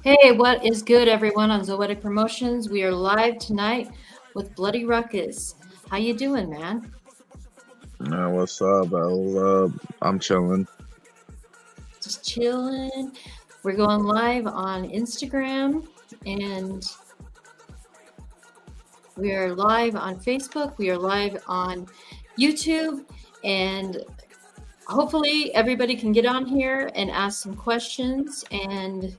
Hey, what is good, everyone, on Zoetic Promotions? We are live tonight with Bloody Ruckus. How you doing, man? What's up? I'm chilling. Just chilling. We're going live on Instagram, and we are live on Facebook. We are live on YouTube, and hopefully everybody can get on here and ask some questions. And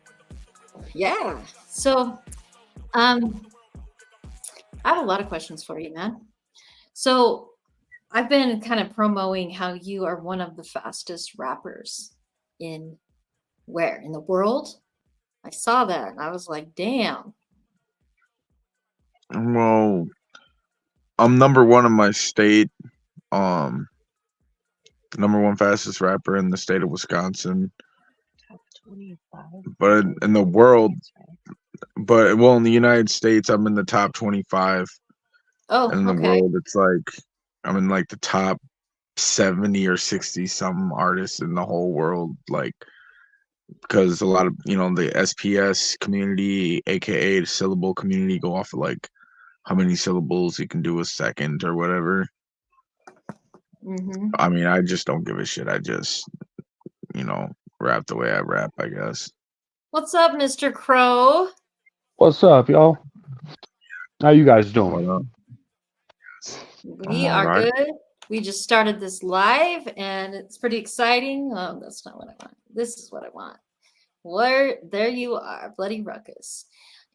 yeah, so I have a lot of questions for you, man. So I've been kind of promoting how you are one of the fastest rappers in where? In the world? I saw that and I was like, damn. Well, I'm number one in my state. Number one fastest rapper in the state of Wisconsin. Top 25. But in the world, in the United States, I'm in the top 25. Oh, and in the okay. world, it's like I'm in like the top 70 or 60 some artists in the whole world. Like, because a lot of the SPS community, aka the syllable community, go off of like how many syllables you can do a second or whatever. Mm-hmm. I mean, I just don't give a shit. I just, rap the way I rap, I guess. What's up, Mr. Crow? What's up, y'all? How you guys doing? We are right. good. We just started this live and it's pretty exciting. Oh, that's not what I want. This is what I want. There you are, Bloody Ruckus.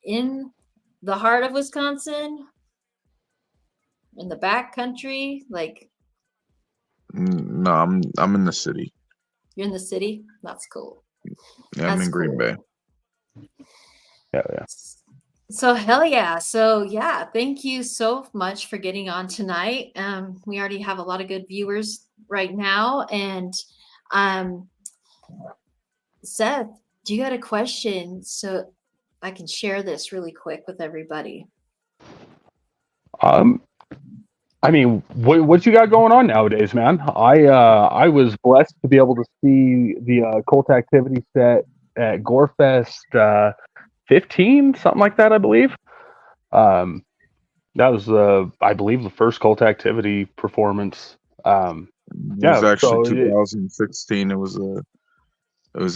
In the heart of Wisconsin, in the back country, like. No, I'm in the city. You're in the city? That's cool. Yeah, I'm in Green Bay. Yeah. So hell yeah. So yeah, thank you so much for getting on tonight. We already have a lot of good viewers right now. And Seth, do you got a question so I can share this really quick with everybody? I mean, what you got going on nowadays, man? I was blessed to be able to see the cult activity set at Gorefest 15, something like that, I believe. That was I believe the first cult activity performance. It was actually 2016. It was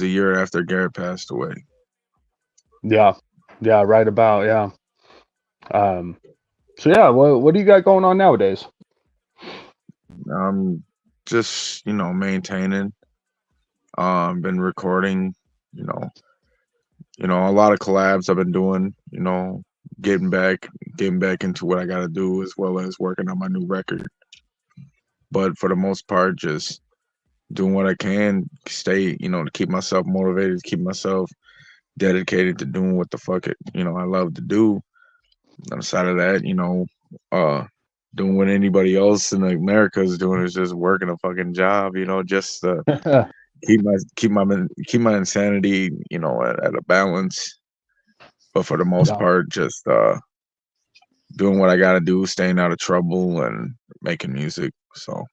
a year after Garrett passed away. Yeah, right about, yeah. So yeah, what do you got going on nowadays? Just maintaining. Been recording. A lot of collabs I've been doing. Getting back into what I got to do, as well as working on my new record. But for the most part, just doing what I can, stay, to keep myself motivated, keep myself dedicated to doing what the fuck I love to do. On the side of that, doing what anybody else in America is doing is just working a fucking job, just to keep my insanity, at a balance. But for the most part, just doing what I gotta do, staying out of trouble and making music. So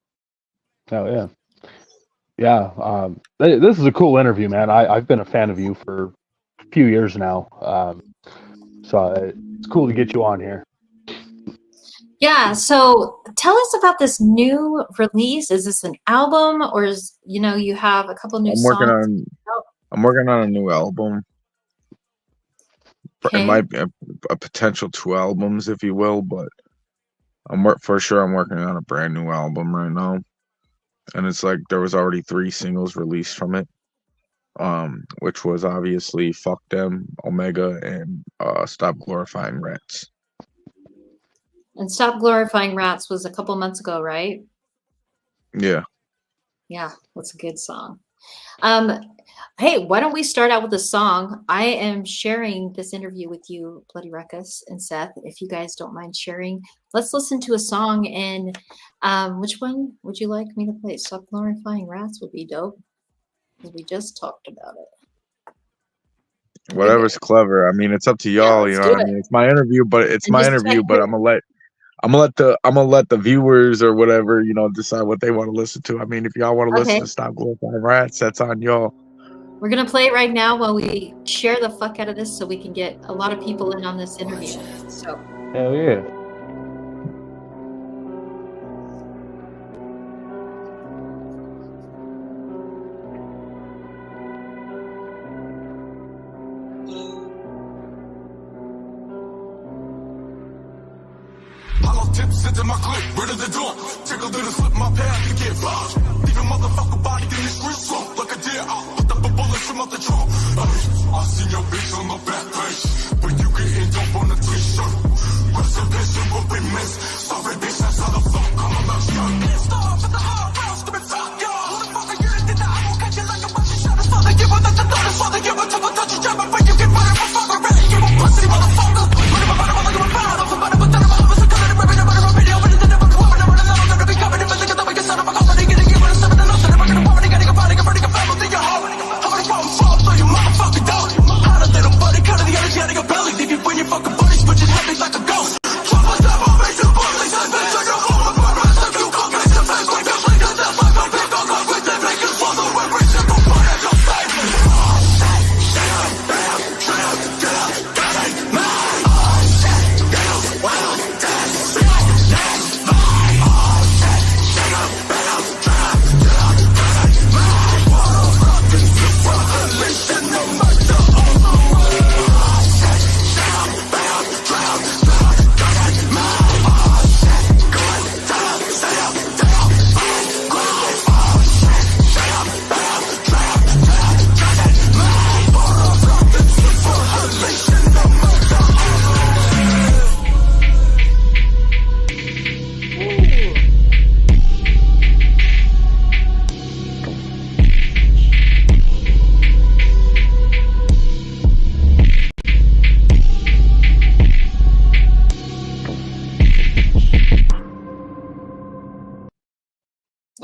oh yeah. This is a cool interview, man. I've been a fan of you for a few years now. So it's cool to get you on here. Yeah, so tell us about this new release. Is this an album, or is you have a couple new songs? I'm working on a new album. Okay. It might be a potential 2 albums, if you will, but I'm working on a brand new album right now. And it's like there was already 3 singles released from it, which was obviously Fuck Them, Omega, and Stop Glorifying Rats. And Stop Glorifying Rats was a couple months ago, right? Yeah. Yeah, that's a good song. Hey, why don't we start out with a song? I am sharing this interview with you, Bloody Ruckus and Seth, if you guys don't mind sharing. Let's listen to a song, and which one would you like me to play? Stop Glorifying Rats would be dope, because we just talked about it. Whatever's clever. I mean, it's up to y'all. Yeah, you know what I mean? It's my interview, but I'm gonna let the viewers or whatever, decide what they want to listen to. I mean, if y'all want to listen to Stop Glorifying Rats, that's on y'all. We're gonna play it right now while we share the fuck out of this, so we can get a lot of people in on this interview. So. Hell yeah. Tips into my clip, rid of the door. Take a little slip my path to get lost. Leave a motherfucker body in the street swamp like a deer. I'll put up a bullet from out the trunk. I see your bitch on my back page, but you getting dope on the t-shirt. Rest in peace, you will be missed. Sorry, bitch, that's how the fuck come about. Young kids stop at the hard rounds, give it fuck y'all. Who the fuck are you to think that I won't catch you like a bunch of shadows? Father, give her that to daughter, father, give her to a touch of jab, but you get better for fucker, ready, you a pussy motherfucker. What am I about to like I'm a pound? I'm about to put that in my house, I'm gonna rip it up, I'm video, but it's never cool, never know, I'm gonna be covered if I think that we can set up a company, getting you with a 7 and 0, never gonna poverty, getting a body, converting a family to your heart. How many problems fall, so you motherfucking don't. How the little buddy, cut of the energy out of your belly, leave you when you fucking buddies, but you happy like a ghost. Drop a step on me, you bully, said bitch, on your phone, I'm a rest of you, come face to face, like a link, and that's like a big dog, I'm with them, they can follow and reach and go put at your face.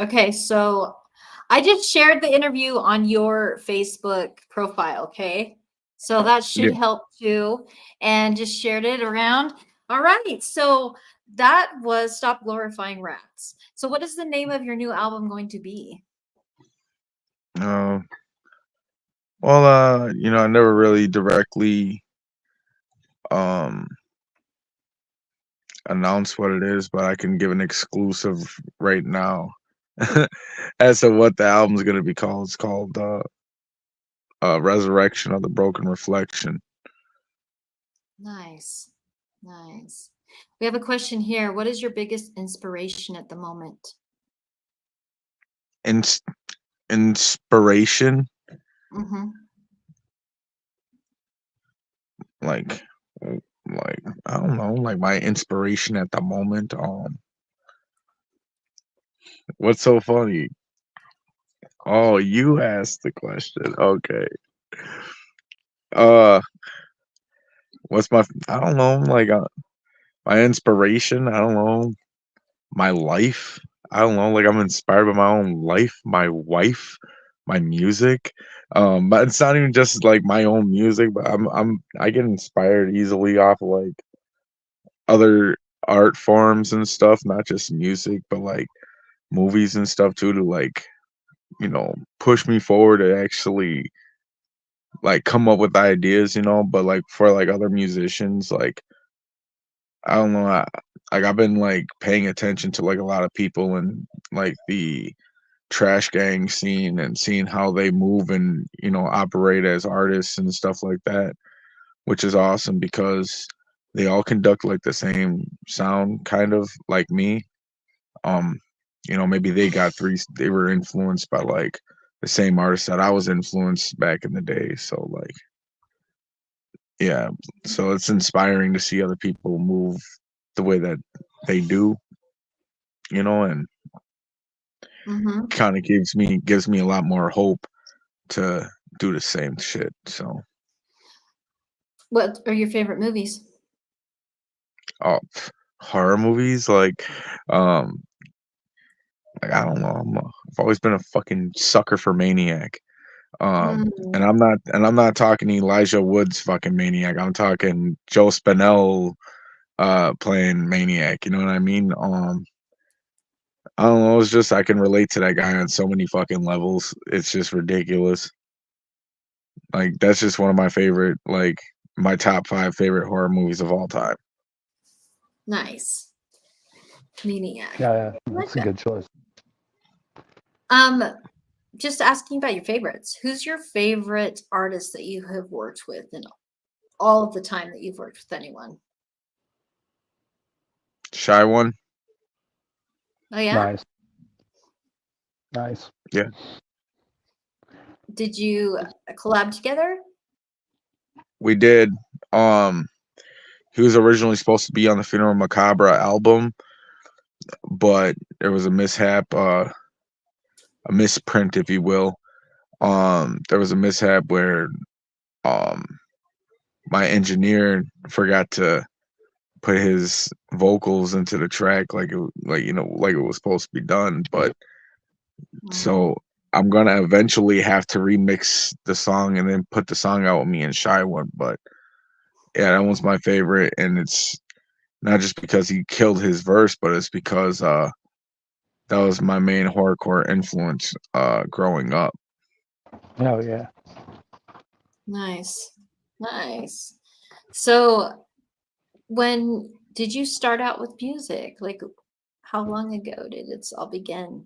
Okay, so I just shared the interview on your Facebook profile, okay? So that should help too, and just shared it around. All right, so that was Stop Glorifying Rats. So what is the name of your new album going to be? Well, you know, I never really directly announce what it is, but I can give an exclusive right now as to what the album's gonna be called. It's called Resurrection of the Broken Reflection. Nice, nice. We have a question here. What is your biggest inspiration at the moment? Inspiration, Mm-hmm. like I don't know, like my inspiration at the moment. What's so funny? Oh, you asked the question. Okay. What's my? I don't know. Like my inspiration. I don't know. My life. I don't know. Like I'm inspired by my own life, my wife, my music. But it's not even just like my own music. But I get inspired easily off of like other art forms and stuff, not just music, but like movies and stuff too, to like, you know, push me forward to actually like come up with ideas, you know. But like for like other musicians, like I don't know, like I've been like paying attention to like a lot of people and like the trash gang scene and seeing how they move and, you know, operate as artists and stuff like that, which is awesome because they all conduct like the same sound, kind of like me. You know, maybe they were influenced by like the same artists that I was influenced back in the day. So like, yeah, so it's inspiring to see other people move the way that they do, you know, and Mm-hmm. kind of gives me a lot more hope to do the same shit. So What are your favorite movies? oh, horror movies, like I don't know, I've always been a fucking sucker for Maniac. And I'm not talking Elijah Wood's fucking Maniac. I'm talking Joe Spinell playing Maniac, you know what I mean? I don't know, it's just I can relate to that guy on so many fucking levels. It's just ridiculous. Like that's just one of my favorite, like my top 5 favorite horror movies of all time. Nice. Maniac. Yeah, I like that's a that. good choice. Just asking about your favorites. Who's your favorite artist that you have worked with in all of the time that you've worked with anyone? Shy One. Oh yeah. Nice. Nice. Yeah. Did you collab together? We did. He was originally supposed to be on the Funeral Macabre album, but there was a mishap, a misprint, if you will. There was a mishap where my engineer forgot to put his vocals into the track like it was supposed to be done. But so I'm gonna eventually have to remix the song and then put the song out with me and Shy One. But yeah, that one's my favorite, and it's not just because he killed his verse, but it's because that was my main horrorcore influence growing up. Oh yeah. Nice. Nice. So when did you start out with music? Like how long ago did it all begin?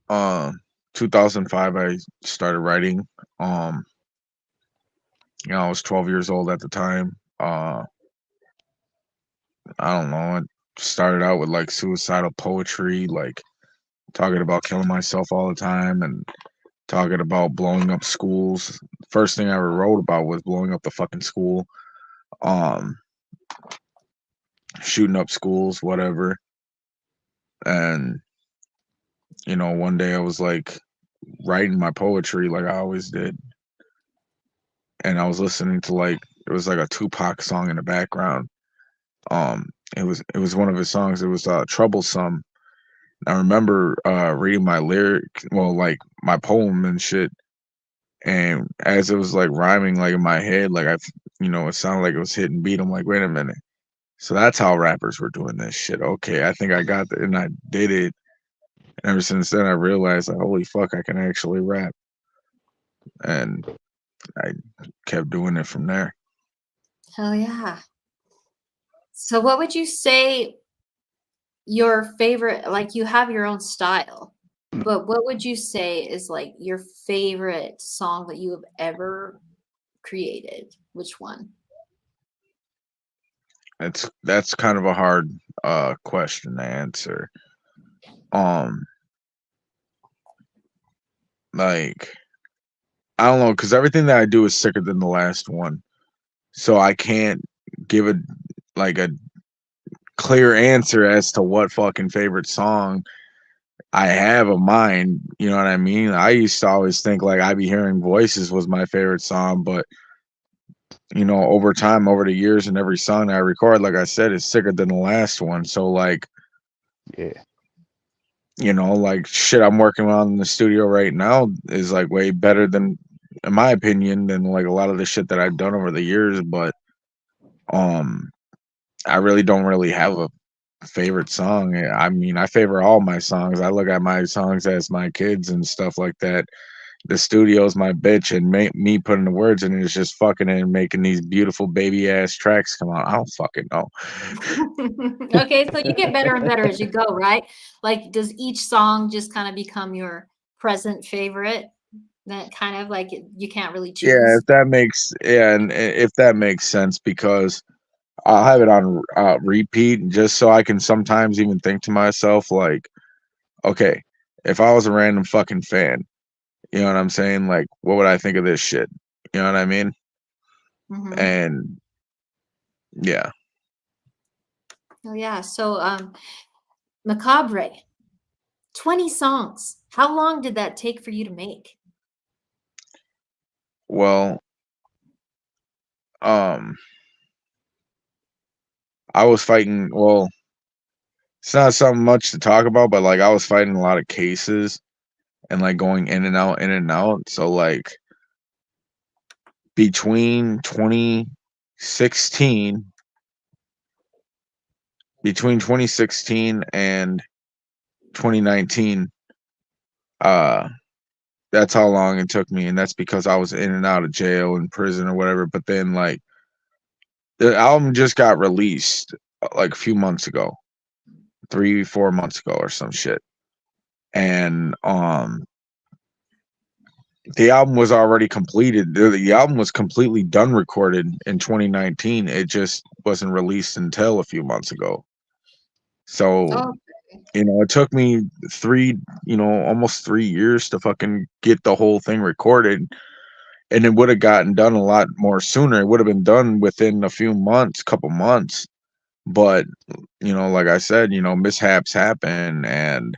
2005 I started writing. I was 12 years old at the time. I don't know, it started out with like suicidal poetry, like talking about killing myself all the time and talking about blowing up schools. First thing I ever wrote about was blowing up the fucking school. Shooting up schools, whatever. And one day I was like writing my poetry like I always did, and I was listening to like it was like a Tupac song in the background. It was one of his songs. It was Troublesome. I remember reading my lyric, well, like my poem and shit, and as it was like rhyming like in my head, like it sounded like it was hitting beat. I'm like, wait a minute. So that's how rappers were doing this shit. Okay, I think I got it, and I did it. And ever since then, I realized, like, holy fuck, I can actually rap, and I kept doing it from there. Hell yeah. So what would you say your favorite, like you have your own style, but what would you say is like your favorite song that you have ever created? Which one? That's kind of a hard question to answer. Like I don't know, because everything that I do is sicker than the last one, so I can't give a clear answer as to what fucking favorite song I have of mine. You know what I mean? I used to always think like I Be Hearing Voices was my favorite song, but over time, over the years, and every song that I record, like I said, is sicker than the last one. So like, Yeah. Like shit I'm working on in the studio right now is like way better than, in my opinion, than like a lot of the shit that I've done over the years. But I really don't really have a favorite song. I mean, I favor all my songs. I look at my songs as my kids and stuff like that. The studio's my bitch, and me putting the words in it is just fucking and making these beautiful baby ass tracks come out. I don't fucking know. Okay, so you get better and better as you go, right? Like, does each song just kind of become your present favorite? That kind of like you can't really choose. Yeah, and if that makes sense, because I'll have it on repeat just so I can sometimes even think to myself like, okay, if I was a random fucking fan, you know what I'm saying? Like, what would I think of this shit? You know what I mean? Mhm. And yeah. Oh yeah. So Macabre, 20 songs. How long did that take for you to make? Well, I was fighting, well, it's not something much to talk about, but like I was fighting a lot of cases and like going in and out, in and out. So like between 2016 and 2019, that that's how long it took me, and that's because I was in and out of jail and prison or whatever. But then like the album just got released like a few months ago, 3-4 months ago or some shit. And the album was already completed. The album was completely done recorded in 2019. It just wasn't released until a few months ago. So you know, it took me almost 3 years to fucking get the whole thing recorded, and it would have gotten done a lot more sooner. It would have been done within a few months, couple months. But, you know, like I said, you know, mishaps happen and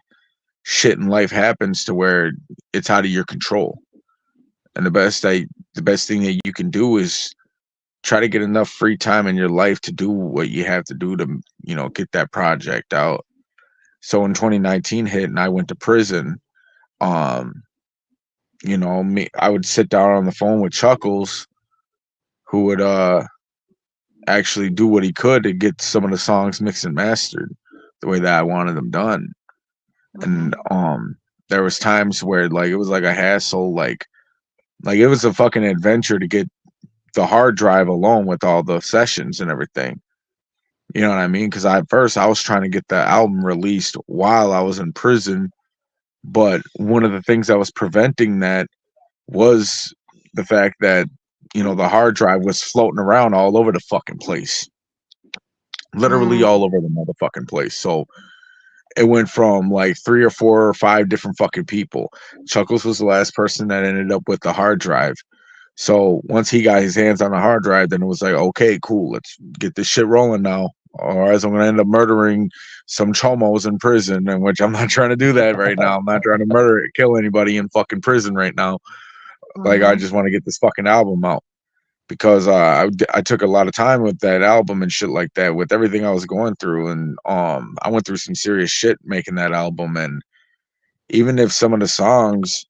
shit in life happens to where it's out of your control. And the best thing that you can do is try to get enough free time in your life to do what you have to do to, you know, get that project out. So when 2019 hit and I went to prison, you know, I would sit down on the phone with Chuckles, who would actually do what he could to get some of the songs mixed and mastered the way that I wanted them done. And there was times where like it was like a hassle, like it was a fucking adventure to get the hard drive alone with all the sessions and everything. You know what I mean? Because at first I was trying to get the album released while I was in prison, but one of the things that was preventing that was the fact that, you know, the hard drive was floating around all over the fucking place. Literally all over the motherfucking place. So it went from like 3 or 4 or 5 different fucking people. Chuckles was the last person that ended up with the hard drive. So once he got his hands on the hard drive, then it was like, okay, cool, let's get this shit rolling now. Otherwise, I'm going to end up murdering some chomos in prison, in which I'm not trying to do that right now. I'm not trying to kill anybody in fucking prison right now. Like, I just want to get this fucking album out. Because I took a lot of time with that album and shit like that, with everything I was going through. And I went through some serious shit making that album. And even if some of the songs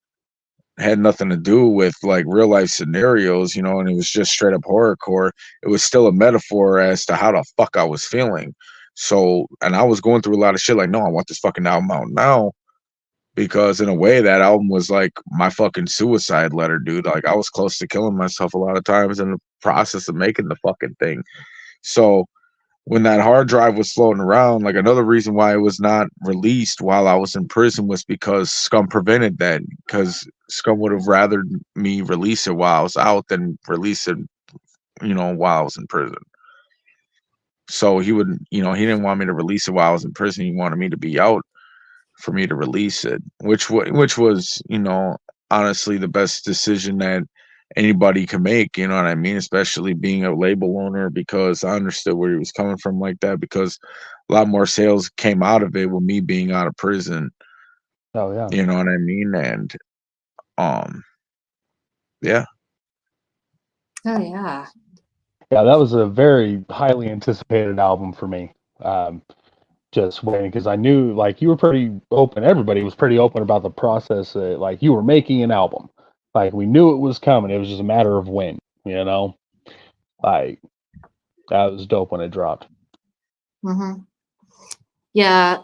had nothing to do with like real life scenarios, you know, and it was just straight up horrorcore, it was still a metaphor as to how the fuck I was feeling. So, and I was going through a lot of shit like, no, I want this fucking album out now, because in a way that album was like my fucking suicide letter, dude. Like I was close to killing myself a lot of times in the process of making the fucking thing. So when that hard drive was floating around, like another reason why it was not released while I was in prison was because Scum prevented that, because Scum would have rather me release it while I was out than release it, you know, while I was in prison. So he would, you know, he didn't want me to release it while I was in prison. He wanted me to be out for me to release it, which was, you know, honestly the best decision that anybody can make, you know what I mean? Especially being a label owner, because I understood where he was coming from like that, because a lot more sales came out of it with me being out of prison. Oh yeah. You know what I mean? And yeah. Oh yeah. Yeah, that was a very highly anticipated album for me. Just waiting, because I knew like you were pretty open. Everybody was pretty open about the process. Like you were making an album. Like we knew it was coming. It was just a matter of when, you know. Like that was dope when it dropped. Yeah.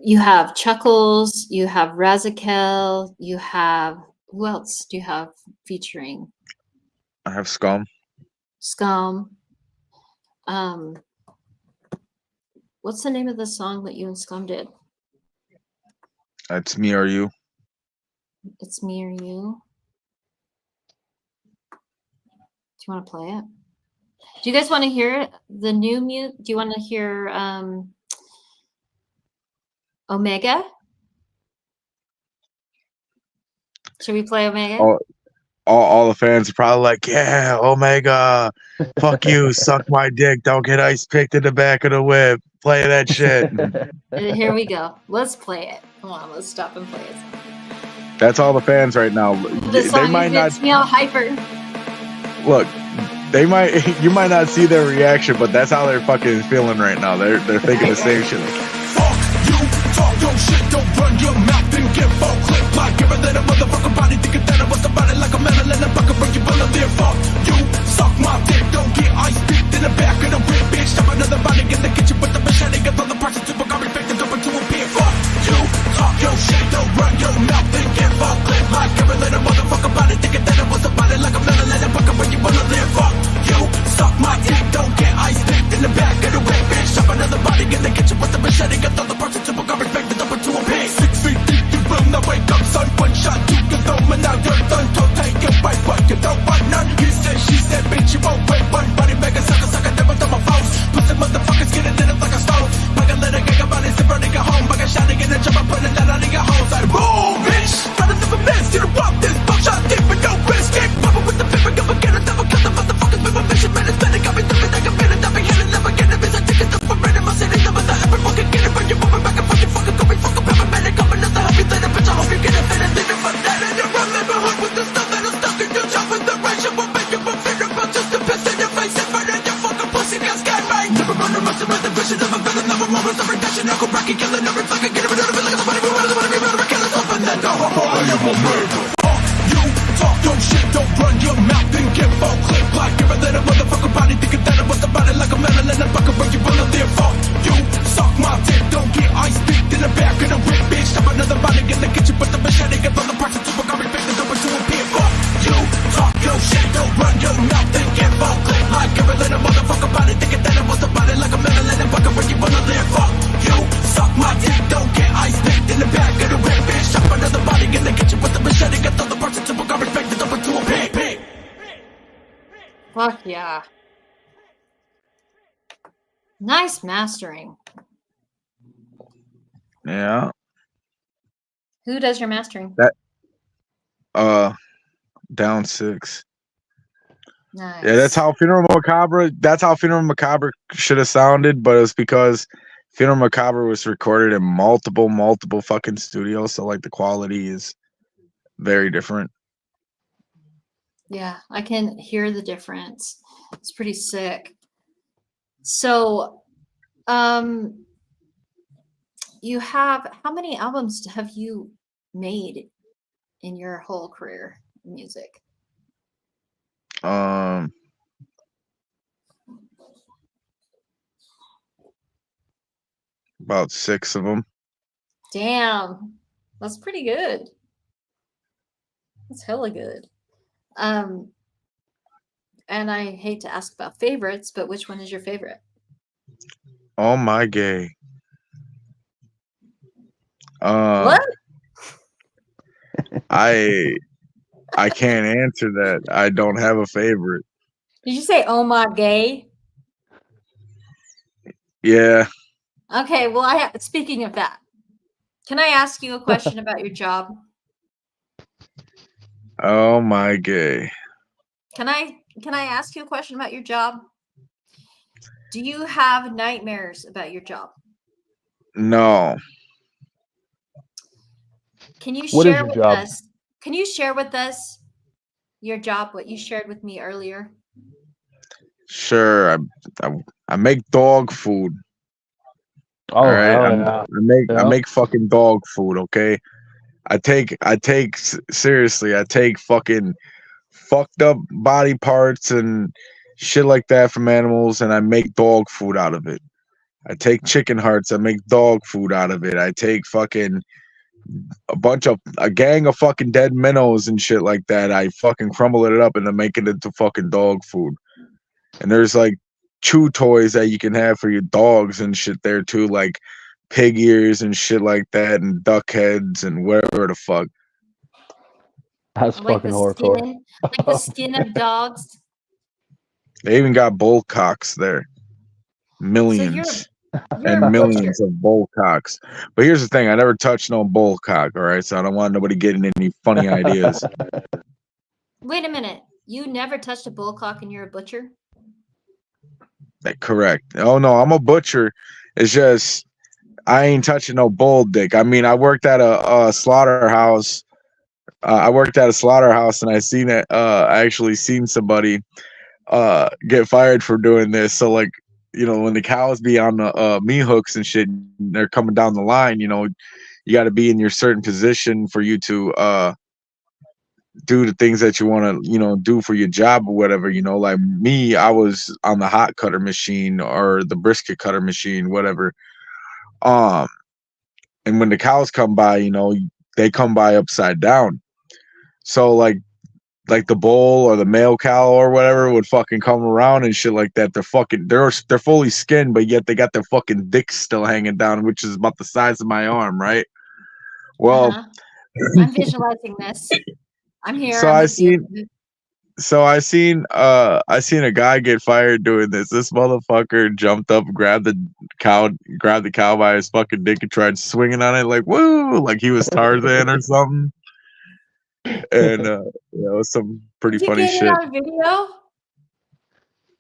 You have Chuckles. You have Razakel. You have, who else do you have featuring? I have Scum. What's the name of the song that you and Scum did? It's Me or You. It's Me or You. Do you want to play it? Do you guys want to hear the new mute? Do you want to hear Omega? Should we play Omega? All the fans are probably like, yeah, Omega, fuck you, suck my dick, don't get ice picked in the back of the whip, play that shit. Here we go. Let's play it. Come on, let's stop and play it. That's all the fans right now. The song gets me all hyper. Look, you might not see their reaction, but that's how they're fucking feeling right now. They're thinking the same shit. Fuck you, talk your shit, don't run your mouth and get full clip like give a little motherfucker body, thinking that I was the body like a metal in a bucket, bring you bullet there. Fuck you, suck my dick, don't get ice picked in the back of the whip, bitch. Stop another body in the kitchen with the machete, get on the person super garbage, picked it up into a pit. Fuck you, talk your shit, don't run your mouth and your shit, don't run your mouth and give a clip like every little motherfucker body thinking that I was about it like a melon in a bucket when you will there. Fuck you, suck my dick, don't get ice picked in the back of the whip, bitch. Stop another body in the kitchen, but the machete get from the parts to a garbage bag and dump it to a pit. Fuck you, talk your shit, don't run your mouth and give a clip like every little motherfucker body thinking that I was about it like a melon in a bucket when you will there. Fuck you, suck my dick, don't get ice picked in the back of the whip, bitch. Stop another body in the kitchen, but the machete get from the parts to a garbage bag and dump it to a pit. Fuck yeah. Nice mastering. Yeah. Who does your mastering? Down 6. Nice. Yeah, that's how Funeral Macabre should have sounded, but it's because Funeral Macabre was recorded in multiple fucking studios, so like the quality is very different. Yeah, I can hear the difference. It's pretty sick. So, you have, how many albums have you made in your whole career in music? About 6 of them. Damn, that's pretty good. That's hella good. And I hate to ask about favorites, but which one is your favorite? Oh my gay. What? I can't answer that. I don't have a favorite. Did you say oh my gay? Yeah. Okay, well, speaking of that, can I ask you a question about your job? Oh my gay. Can I ask you a question about your job? Do you have nightmares about your job? No. Can you What is share your with job? us? Can you share with us your job? What you shared with me earlier? Sure. I make dog food. Oh, All right. hell yeah. I make fucking dog food. Okay. I take seriously. I take fucking fucked up body parts and shit like that from animals, and I make dog food out of it. I take chicken hearts. I make dog food out of it. I take fucking a gang of fucking dead minnows and shit like that. I fucking crumble it up and I make it into fucking dog food. And there's like chew toys that you can have for your dogs and shit there too, like pig ears and shit like that, and duck heads and whatever the fuck. That's Like fucking the hardcore. skin, like the skin of dogs. They even got bull cocks there. Millions You're and a millions butcher. of bull cocks. But here's the thing, I never touched no bull cock, all right? So I don't want nobody getting any funny ideas. Wait a minute. You never touched a bullcock and you're a butcher? Correct. Oh no, I'm a butcher. It's just I ain't touching no bull dick. I mean, I worked at a slaughterhouse. I worked at a slaughterhouse, and I seen it. I actually seen somebody get fired for doing this. So like, you know, when the cows be on the meat hooks and shit, they're coming down the line. You know, you got to be in your certain position for you to do the things that you want to, you know, do for your job or whatever. You know, like me, I was on the hot cutter machine or the brisket cutter machine, whatever. And when the cows come by, you know, they come by upside down. So like the bull or the male cow or whatever would fucking come around and shit like that. They're fully skinned, but yet they got their fucking dicks still hanging down, which is about the size of my arm, right? Well, I'm visualizing this. I'm here. So I'm I with you. seen a guy get fired doing this. This motherfucker jumped up, grabbed the cow by his fucking dick and tried swinging on it like woo, like he was Tarzan or something. And it was some pretty Did you funny get shit. it on video?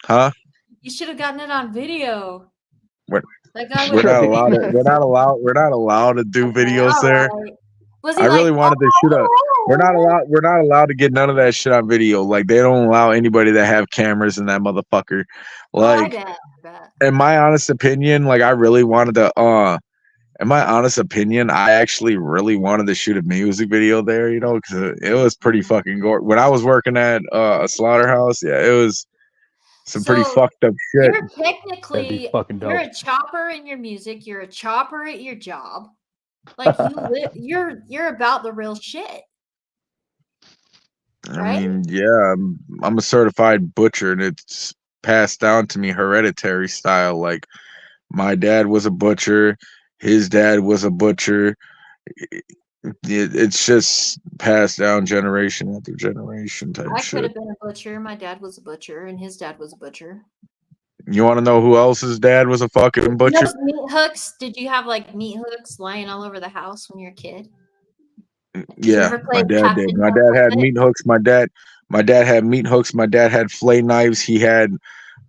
Huh? You should have gotten it on video. We're That guy not allowed to, we're not allowed to do videos there. Right. Was he I really like, wanted to shoot up. We're not allowed to get none of that shit on video. Like they don't allow anybody to have cameras in that motherfucker. Like I bet. in my honest opinion, like I really wanted to in my honest opinion, I actually really wanted to shoot a music video there, you know, because it was pretty fucking gore. When I was working at a slaughterhouse, yeah, it was some pretty So fucked up shit. you're technically fucking dope. you're a chopper in your music. You're a chopper at your job. Like you're about the real shit. I Right? mean, yeah, I'm a certified butcher, and it's passed down to me hereditary style. Like my dad was a butcher, his dad was a butcher. It's just passed down generation after generation type I could shit. have been a butcher. My dad was a butcher, and his dad was a butcher. You want to know who else's dad was a fucking butcher? Those meat hooks. Did you have like meat hooks lying all over the house when you were a kid? Yeah, ever my play dad Captain did. My dad had Hook? meat hooks. My dad had meat hooks. My dad had flay knives. He had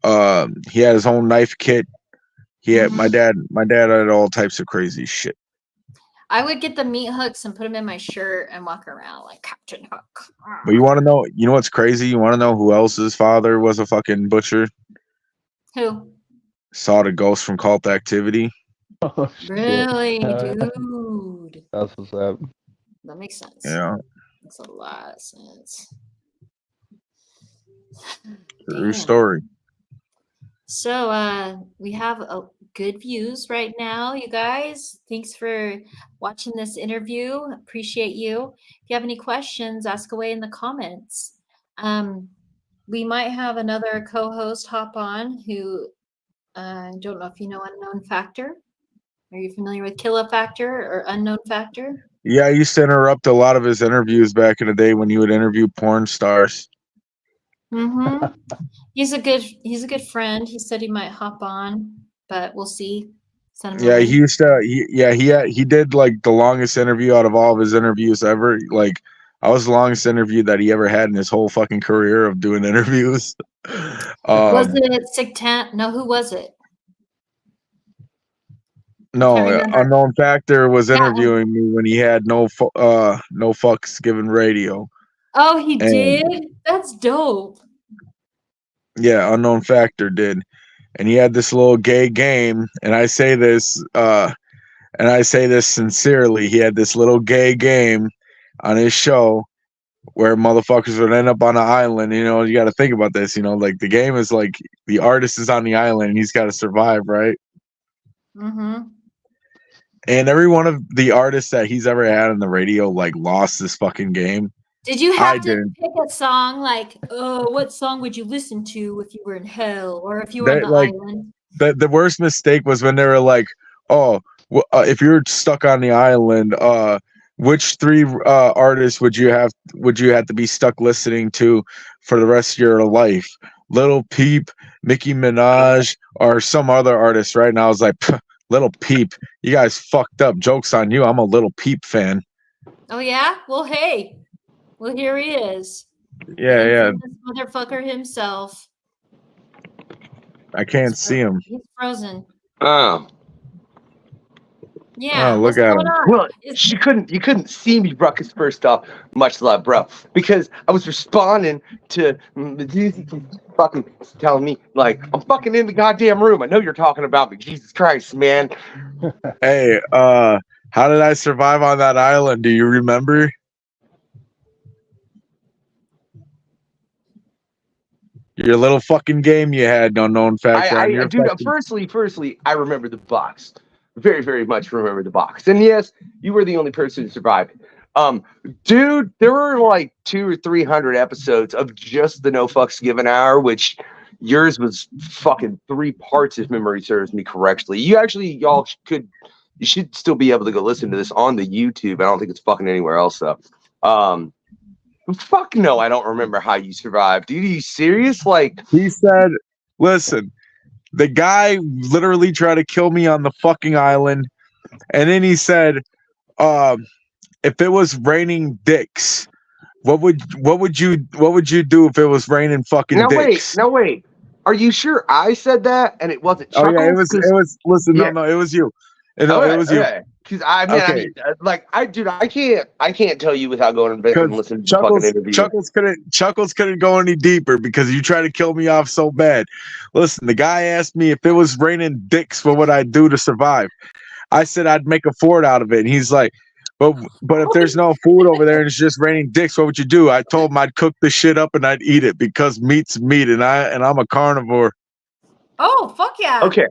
his own knife kit. He had my dad had all types of crazy shit. I would get the meat hooks and put them in my shirt and walk around like Captain Hook. But you want to know? You know what's crazy? You want to know who else's father was a fucking butcher? Who? Saw the ghost from Cult Activity. Oh, shit. Really, dude? That's what's up. That makes sense. Yeah, Makes a lot of sense. true Damn. story. So we have good views right now, you guys. Thanks for watching this interview. Appreciate you. If you have any questions, ask away in the comments. We might have another co-host hop on who I don't know if you know Unknown Factor. Are you familiar with Killa Factor or Unknown Factor? Yeah, I used to interrupt a lot of his interviews back in the day when he would interview porn stars. Mm-hmm. He's a good friend. He said he might hop on, but we'll see. Send him a Yeah, link. he used to. He did like the longest interview out of all of his interviews ever. Like I was the longest interview that he ever had in his whole fucking career of doing interviews. Was it Sictant? No, who was it? No, Can't remember. Unknown Factor was Yeah. interviewing me when he had no fucks given radio. Oh, he And- did? That's dope. Yeah, Unknown Factor did, and he had this little gay game. And I say this sincerely. He had this little gay game on his show where motherfuckers would end up on an island. You know, you got to think about this. You know, like the game is like the artist is on the island and he's got to survive, right? Mm-hmm. And every one of the artists that he's ever had on the radio like lost this fucking game. Did you I have to didn't. pick a song like, oh, what song would you listen to if you were in hell or if you were on the Like, island? the worst mistake was when they were like, oh, if you're stuck on the island, which three artists would you have to be stuck listening to for the rest of your life? Lil Peep, Nicki Minaj, or some other artist, right? And I was like, Lil Peep, you guys fucked up. Joke's on you. I'm a Lil Peep fan. Oh yeah? Well, hey. Well, here he is. Yeah. This motherfucker himself. I can't see him. He's frozen. Oh. Yeah. Oh, what's look at going him. on? Well, you couldn't see me, Ruckus, first off. Much love, bro. Because I was responding to fucking telling me, like, I'm fucking in the goddamn room. I know you're talking about me. Jesus Christ, man. Hey, how did I survive on that island? Do you remember? Your little fucking game you had, Unknown Factor. I do know. Firstly, I remember the box. Very, very much remember the box. And yes, you were the only person who survived it. Dude, there were like 200 or 300 episodes of just the No Fucks Given Hour, which yours was fucking 3 parts if memory serves me correctly. You should still be able to go listen to this on the YouTube. I don't think it's fucking anywhere else though. Fuck no, I don't remember how you survived. Dude, are you serious? Like, He said, listen, the guy literally tried to kill me on the fucking island. And then he said, if it was raining dicks, what would you do if it was raining fucking dicks? No, wait. Are you sure I said that and it wasn't Chuckles? Oh yeah, it was. Listen, Yeah. no, it was you. No, it was you. Because I can't tell you without going to bed and listening to the fucking interview. Chuckles couldn't go any deeper because you tried to kill me off so bad. Listen, the guy asked me if it was raining dicks, what would I do to survive? I said I'd make a fort out of it. And he's like, but if there's no food over there and it's just raining dicks, what would you do? I told him I'd cook the shit up and I'd eat it because meat's meat, and I'm a carnivore. Oh, fuck yeah. Okay.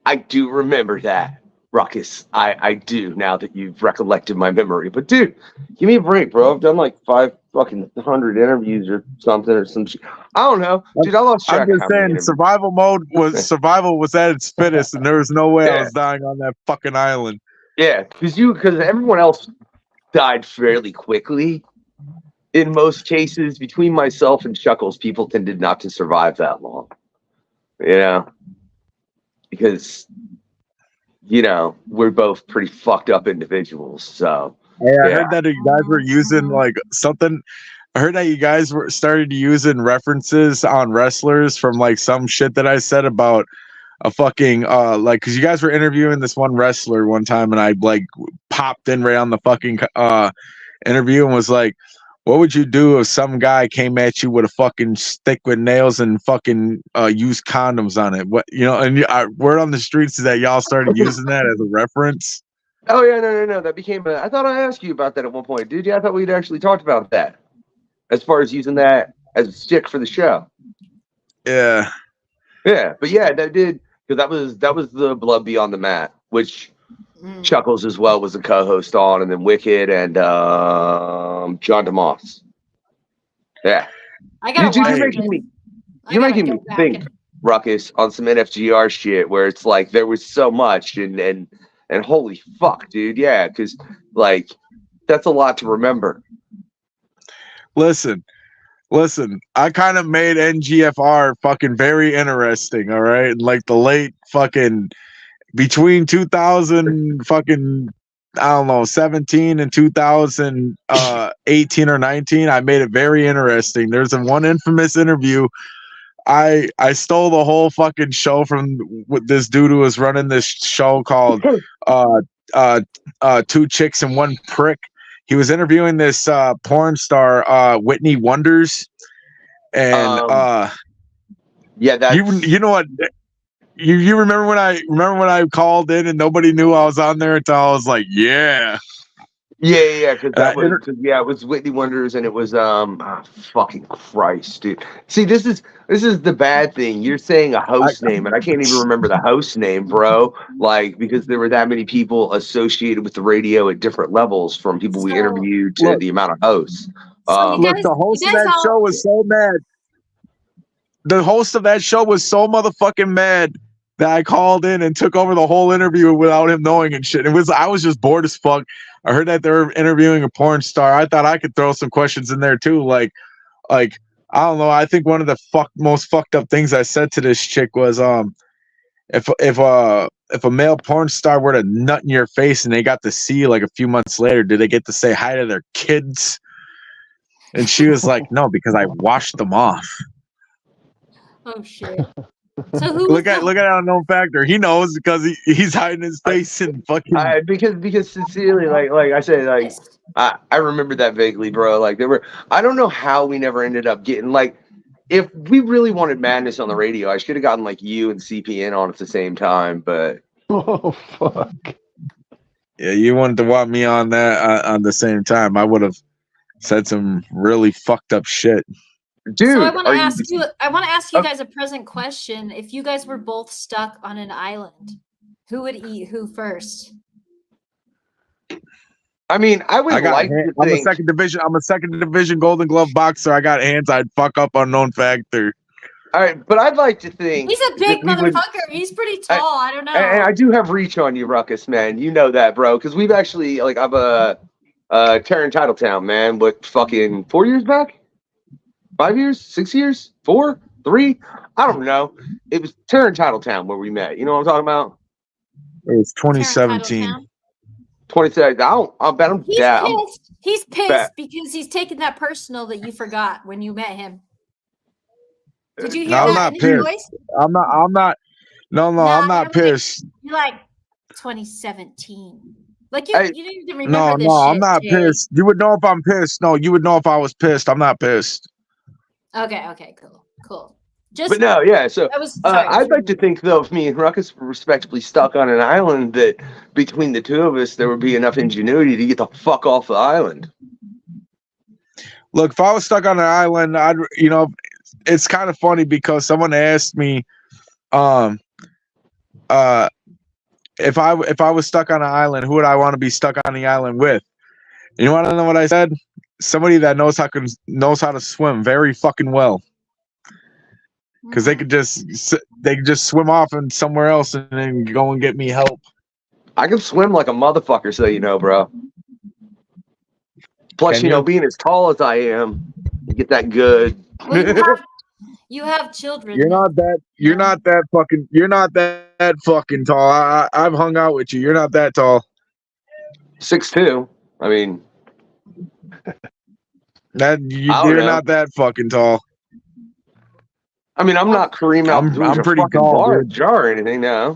I do remember that, Ruckus. I do, now that you've recollected my memory. But dude, give me a break, bro. I've done like 500 interviews or something or some shit. I don't know. Dude, I lost track. I'm just saying survival was at its fittest, and there was no way I was dying on that fucking island. Yeah, because everyone else died fairly quickly. In most cases, between myself and Chuckles, people tended not to survive that long. You know? Because, you know, we're both pretty fucked up individuals. So yeah, I heard that you guys were using like something. I heard that you guys started using references on wrestlers from like some shit that I said about a fucking like, because you guys were interviewing this one wrestler one time, and I like popped in right on the fucking interview and was like, what would you do if some guy came at you with a fucking stick with nails and fucking used condoms on it? What, you know, and word on the streets is that y'all started using that as a reference. Oh yeah, no. That became I thought I asked you about that at one point, dude. Yeah, I thought we'd actually talked about that. As far as using that as a stick for the show. Yeah. Yeah, but yeah, that did, because that was the Blood Beyond the Mat, which Chuckles as well was a co-host on, and then Wicked and John DeMoss. Yeah. I gotta Dude, watch you're making me think, Ruckus, on some NFGR shit where it's like there was so much and holy fuck, dude. Yeah, because like that's a lot to remember. Listen, I kind of made NGFR fucking very interesting, all right? Like the late fucking between 2000 fucking, I don't know, 17 and 2018 or 19, I made it very interesting. There's one infamous interview. I stole the whole fucking show from this dude who was running this show called Two Chicks and One Prick. He was interviewing this porn star, Whitney Wonders, and yeah, that's... you know what? You remember when I called in and nobody knew I was on there until I was like, yeah, because it was Whitney Wonders, and it was fucking Christ, dude. See, this is the bad thing. You're saying a host name, and I can't even remember the host name, bro. Like, because there were that many people associated with the radio at different levels, from people we interviewed to the amount of hosts. Look, the host of that show was so mad. The host of that show was so motherfucking mad that I called in and took over the whole interview without him knowing and shit. I was just bored as fuck. I heard that they were interviewing a porn star. I thought I could throw some questions in there too. Like I don't know. I think one of the most fucked up things I said to this chick was, if a male porn star were to nut in your face and they got to see you like a few months later, do they get to say hi to their kids? And she was like, no, because I washed them off. Oh shit. So who look at Unknown Factor. He knows because he's hiding his face and fucking because sincerely, like I said, like I remember that vaguely, bro. Like I don't know how we never ended up getting, like, if we really wanted madness on the radio, I should have gotten like you and CPN on at the same time, but oh fuck. Yeah, you wanted to want me on that on the same time. I would have said some really fucked up shit. Dude, so I want to ask you guys a present question. If you guys were both stuck on an island, who would eat who first? I mean, I'm a second division Golden Glove boxer. I got hands. I'd fuck up Unknown Factor. All right, but I'd like to think he's a big motherfucker. He's pretty tall. I don't know. And I do have reach on you, Ruckus, man. You know that, bro. Because we've actually, like, I'm a Terran Titletown, man. What, fucking 4 years back? 5 years? 6 years? 4? 3? I don't know. It was Terran Titletown where we met. You know what I'm talking about? It was 2017. 2017. I'll bet him. He's pissed because he's taking that personal that you forgot when you met him. Did you hear that? I'm not pissed. I'm not. No, I'm not pissed. You're like 2017. Like you didn't even remember this No, shit, I'm not pissed. You would know if I'm pissed. No, you would know if I was pissed. I'm not pissed. Okay, cool. Just But no, yeah. So I was sorry. I'd like to think, though, if me and Ruckus were respectively stuck on an island, that between the two of us, there would be enough ingenuity to get the fuck off the island. Look, if I was stuck on an island, it's kind of funny because someone asked me, if I was stuck on an island, who would I want to be stuck on the island with? You want to know what I said? Somebody that knows how to swim very fucking well. Because they could just swim off and somewhere else and then go and get me help. I can swim like a motherfucker, so you know, bro. Plus, Can you? being as tall as I am, you get that good. Well, you have children. You're not that fucking tall. I've hung out with you. You're not that tall. 6'2". I mean, you're not that fucking tall. I mean, I'm not Kareem I'm pretty tall, dude. jar or anything now.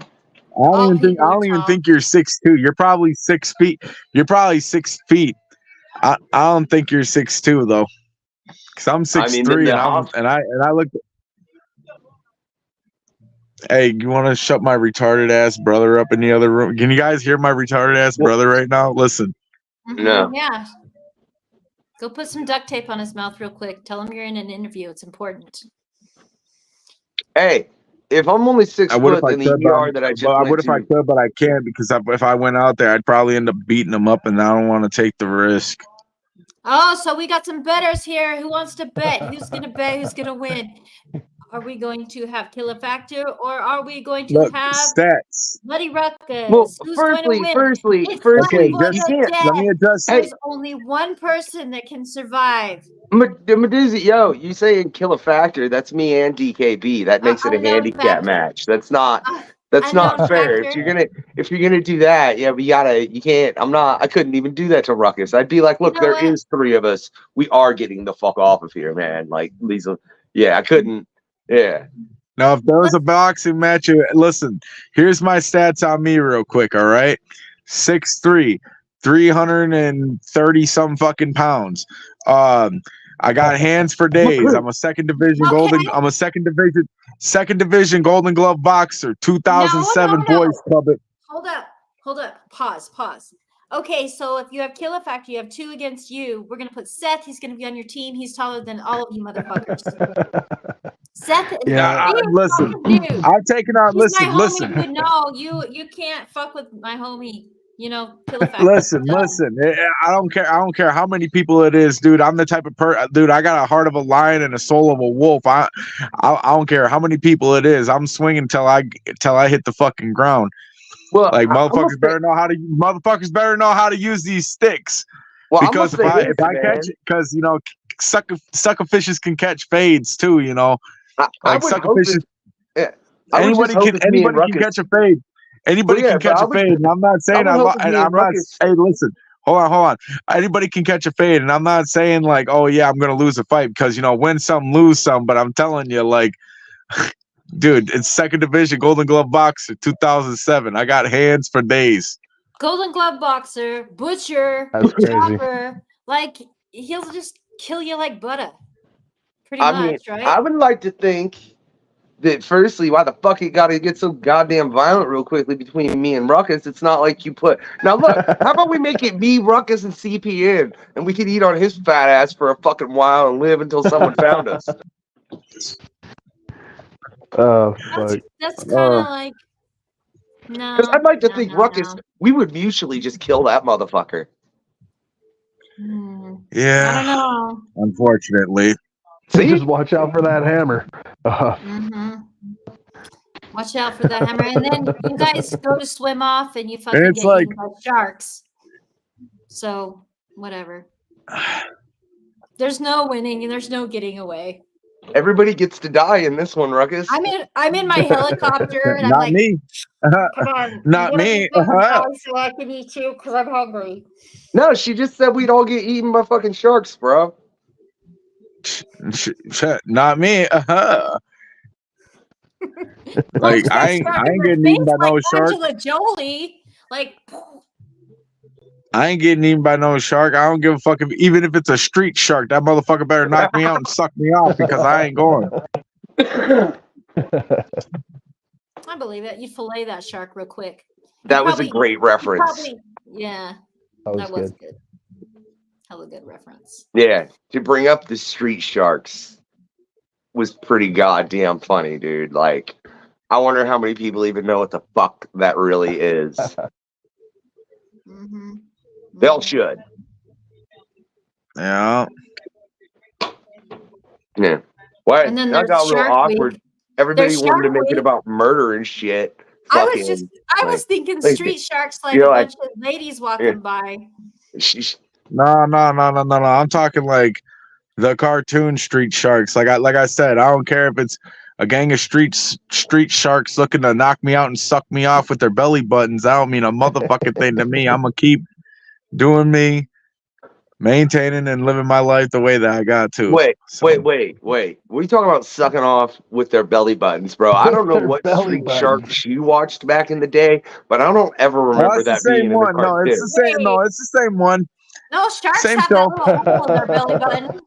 I don't even think you're 6'2". You're probably 6 feet. You're probably 6 feet. I don't think you're 6'2" though. Cause I'm 6'3" and I look. Hey, you want to shut my retarded ass brother up in the other room? Can you guys hear my retarded ass brother right now? Listen. No. Yeah. Go put some duct tape on his mouth real quick. Tell him you're in an interview. It's important. Hey, if I'm only 6 foot in the ER that I just I would if I could, but I can't because if I went out there, I'd probably end up beating him up, and I don't want to take the risk. Oh, so we got some bettors here. Who wants to bet? Who's going to bet? Who's going to win? Are we going to have Killer Factor or are we going to have stats? Bloody Ruckus? Well, Who's going to win? firstly, okay, let me adjust. There's only one person that can survive. Medusa, you say Killer Factor, that's me and DKB. That makes it a handicap match. That's not fair. Factor. If you're gonna do that, you can't. I couldn't even do that to Ruckus. I'd be like, look, there is 3 of us. We are getting the fuck off of here, man. Like Lisa. Yeah, I couldn't. Yeah. Now, if there was a boxing match, listen, here's my stats on me real quick, all right? 6'3", 330 some fucking pounds. I got hands for days. I'm a second division Golden Glove boxer, 2007 Boys Club. Hold up. Pause. Okay, so if you have Killer Factor, you have 2 against you. We're gonna put Seth. He's gonna be on your team. He's taller than all of you motherfuckers. Seth. Listen. I've taken out. Listen. No, you can't fuck with my homie. Killer Factor. Listen. I don't care how many people it is, dude. I'm the type of dude. I got a heart of a lion and a soul of a wolf. I don't care how many people it is. I'm swinging till I hit the fucking ground. Well, like motherfuckers better know how to use these sticks. Well, because if I catch it, because sucker fishes can catch fades too. Sucker fishes. Anybody can catch a fade. Anybody can catch a fade, and I'm not saying Hey, listen, hold on. Anybody can catch a fade, and I'm not saying like, oh yeah, I'm gonna lose a fight because win some, lose some. But I'm telling you, like, dude, it's second division Golden Glove boxer, 2007. I got hands for days. Golden Glove boxer, butcher, chopper, like he'll just kill you like butter. Pretty much, right? I would like to think that firstly, why the fuck it gotta get so goddamn violent real quickly between me and Ruckus? It's not like you put. Now look, how about we make it me, Ruckus, and CPN, and we could eat on his fat ass for a fucking while and live until someone found us. Oh fuck. That's kind of like. No. Because I'd like to think Ruckus, we would mutually just kill that motherfucker. Yeah. I don't know. Unfortunately. See? Just watch out for that hammer. Watch out for that hammer. And then you guys go to swim off and you fucking get eaten by sharks. So, whatever. There's no winning and there's no getting away. Everybody gets to die in this one, Ruckus. I'm in my helicopter and I'm not like, me. Come on. Not me. So I can eat you because I'm hungry. No, she just said we'd all get eaten by fucking sharks, bro. Not me. Like I ain't getting eaten by no shark. Angela Jolie, like I ain't getting eaten by no shark. I don't give a fuck even if it's a street shark. That motherfucker better knock me out and suck me off because I ain't going. I believe it. You fillet that shark real quick. That was a great reference. Yeah, That was good. Hella good reference. Yeah, to bring up the street sharks was pretty goddamn funny, dude. Like, I wonder how many people even know what the fuck that really is. Mm-hmm. They all should. Yeah. Yeah. Why? And then That got a little Shark awkward. Week. Everybody There's wanted to Shark make it Week. about murder and shit. I Fucking, was thinking like, street sharks like you're a like- bunch of ladies walking by. No. I'm talking like the cartoon street sharks. Like I said, I don't care if it's a gang of street sharks looking to knock me out and suck me off with their belly buttons. That don't mean a motherfucking thing to me. I'm gonna keep doing me, maintaining and living my life the way that I got to. Wait. So- What are you talking about sucking off with their belly buttons, bro? I don't know Their what belly street buttons. sharks you watched back in the day, but I don't ever remember it's the that being same in the one. No, cartoon. it's the same. No, it's the same one. No, sharks Same have show. that little hole in their belly button.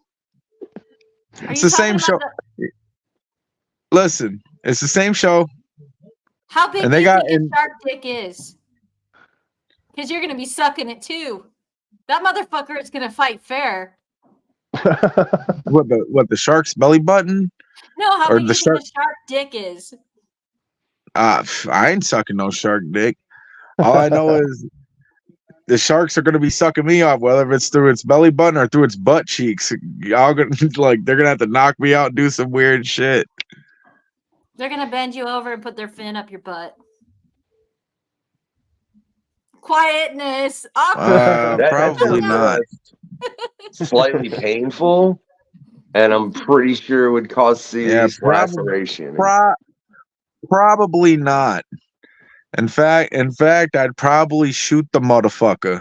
It's the same show. Listen, it's the same show. How big And do they you got think in- a shark dick is? Because you're gonna be sucking it too. That motherfucker is gonna fight fair. What the shark's belly button? No, how Or big the do you think a shark dick is? I ain't sucking no shark dick. All I know is the sharks are gonna be sucking me off, whether it's through its belly button or through its butt cheeks. Y'all gonna they're gonna have to knock me out and do some weird shit. They're gonna bend you over and put their fin up your butt. Quietness. Awkward. That Probably sounds, not. Slightly painful, and I'm pretty sure it would cause serious laceration. Probably not. In fact, I'd probably shoot the motherfucker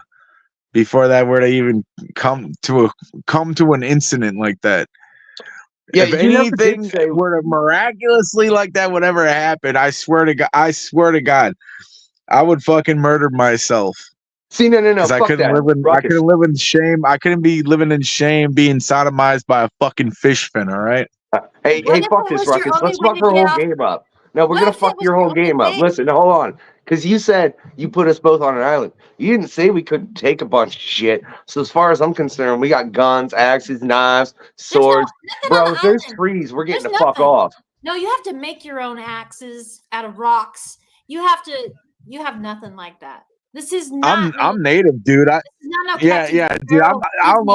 before that were to even come to an incident like that. Yeah, if you never did anything say- were to miraculously like that would ever happen, I swear to God, I would fucking murder myself. See, no, Because I fuck couldn't that. live in shame. I couldn't be living in shame, being sodomized by a fucking fish fin. All right. Hey, What if fuck it this, was your Ruckus. only Let's way fuck to our get whole off- game up. No, we're What gonna if it fuck was your your whole only game up. way- Listen, hold on. Because you said you put us both on an island. You didn't say we couldn't take a bunch of shit. So as far as I'm concerned, we got guns, axes, knives, swords. nothing Bro, on if the there's island. trees, we're getting There's the fuck nothing. off. No, you have to make your own axes out of rocks. You have nothing like that. This is not. I'm native, dude. This is not no catching Yeah, dude. squirrel I don't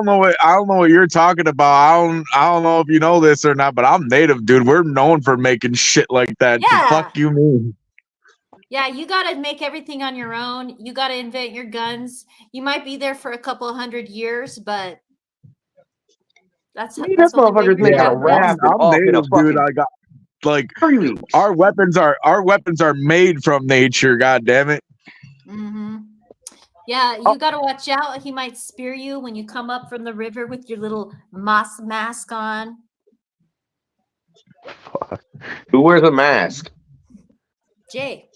know Disney what you're talking about. I don't know if you know this or not, but I'm native, dude. We're known for making shit like that. Yeah. Fuck you, mean. Yeah, you got to make everything on your own. You got to invent your guns. You might be there for a couple 100 years, but that's This that's the only way motherfucker's you're making gonna a get raft around. and off in a native, dude. fucking I got like 3 weeks. our weapons are made from nature. God damn it. Mm-hmm. Yeah, you got to watch out. He might spear you when you come up from the river with your little moss mask on. Who wears a mask? Jay,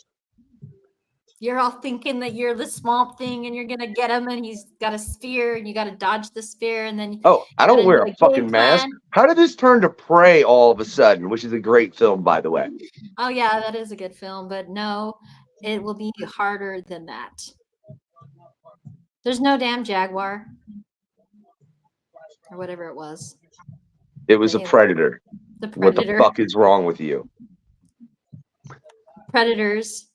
you're all thinking that you're the small thing and you're going to get him and he's got a spear and you got to dodge the spear and then Oh, I don't gotta wear do a a fucking game mask. plan. How did this turn to Prey all of a sudden? Which is a great film, by the way. Oh yeah, that is a good film, but no, it will be harder than that. There's no damn jaguar or whatever it was. It was a Anyway, predator. The What the predator. fuck is wrong with you? Predators.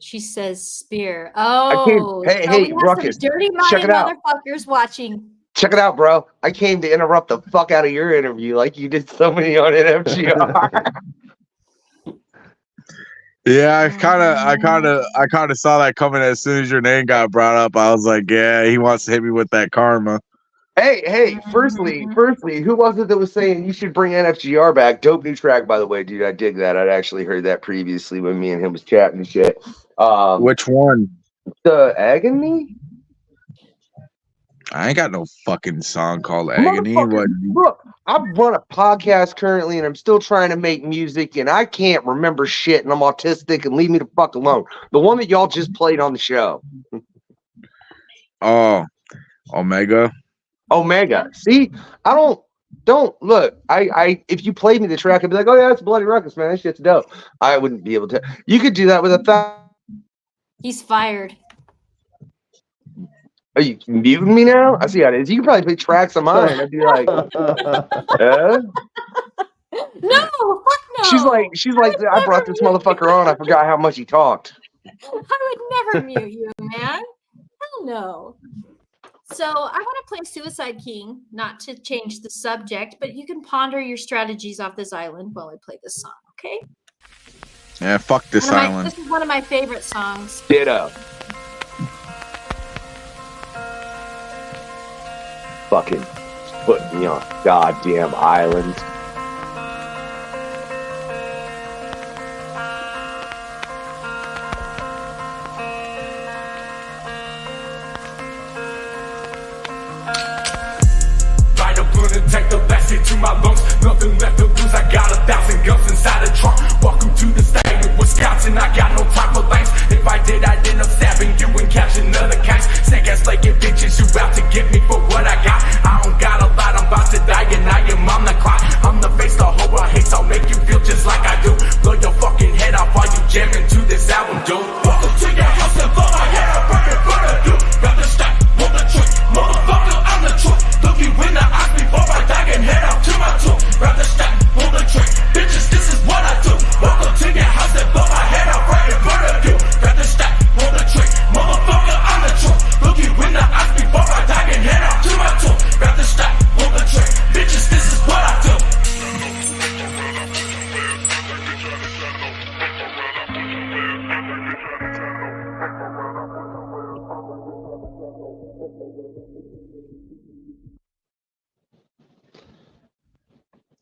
She says spear. Oh, hey, so hey, we have Ruckus, some dirty check minded it out. motherfuckers watching. Check it out, bro. I came to interrupt the fuck out of your interview like you did so many on NFGR. Yeah, I kind of saw that coming as soon as your name got brought up. I was like, yeah, he wants to hit me with that karma. Hey, firstly, who was it that was saying you should bring NFGR back? Dope new track, by the way, dude. I dig that. I'd actually heard that previously when me and him was chatting and shit. Which one? The Agony? I ain't got no fucking song called Agony. Motherfucker, What? look, I run a podcast currently and I'm still trying to make music and I can't remember shit and I'm autistic and leave me the fuck alone. The one that y'all just played on the show. Oh, Omega. Omega. See, I don't Don't look. If you played me the track, I'd be like, oh yeah, it's Bloody Ruckus, man. That shit's dope. I wouldn't be able to. You could do that with He's fired. Are you muting me now? I see how it is. You can probably play tracks of mine. I'd be like, No, fuck no. She's like, I brought this motherfucker on. I forgot how much he talked. I would never mute you, man. Hell no. So I want to play Suicide King, not to change the subject, but you can ponder your strategies off this island while I play this song, okay? Yeah, fuck this island. This is one of my favorite songs. Ditto. Fucking put me on a goddamn island. Take the backseat to my lungs, nothing left to lose. I got 1,000 guns inside the trunk. Welcome to the state of Wisconsin. I got no time for lanes. If I did, I'd end up stabbing you and catching other cats. Snake ass flaking bitches, you out to get me for what I got. I don't got a lot, I'm about to die, and I am on the clock. I'm the face, the whole I hate, I'll make you feel just like I do. Blow your fucking head off while you jamming to this album, dude. Welcome to your house and blow my head up right in front of you. Grab the stack, roll the trick, motherfucker, I'm the truth. Look you in the eyes before I die and head out to my tomb. Grab the stack, pull the trick. Bitches, this is what I do. Welcome to your house and blow my head out right in front of you. Grab the stack, pull the trick. Motherfucker, I'm the truth. Look you in the eyes before I die and head out to my tomb. Grab the stack, pull the trick. Bitches, this is what I do.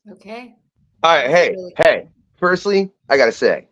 Okay. All right, hey. Firstly, I gotta say,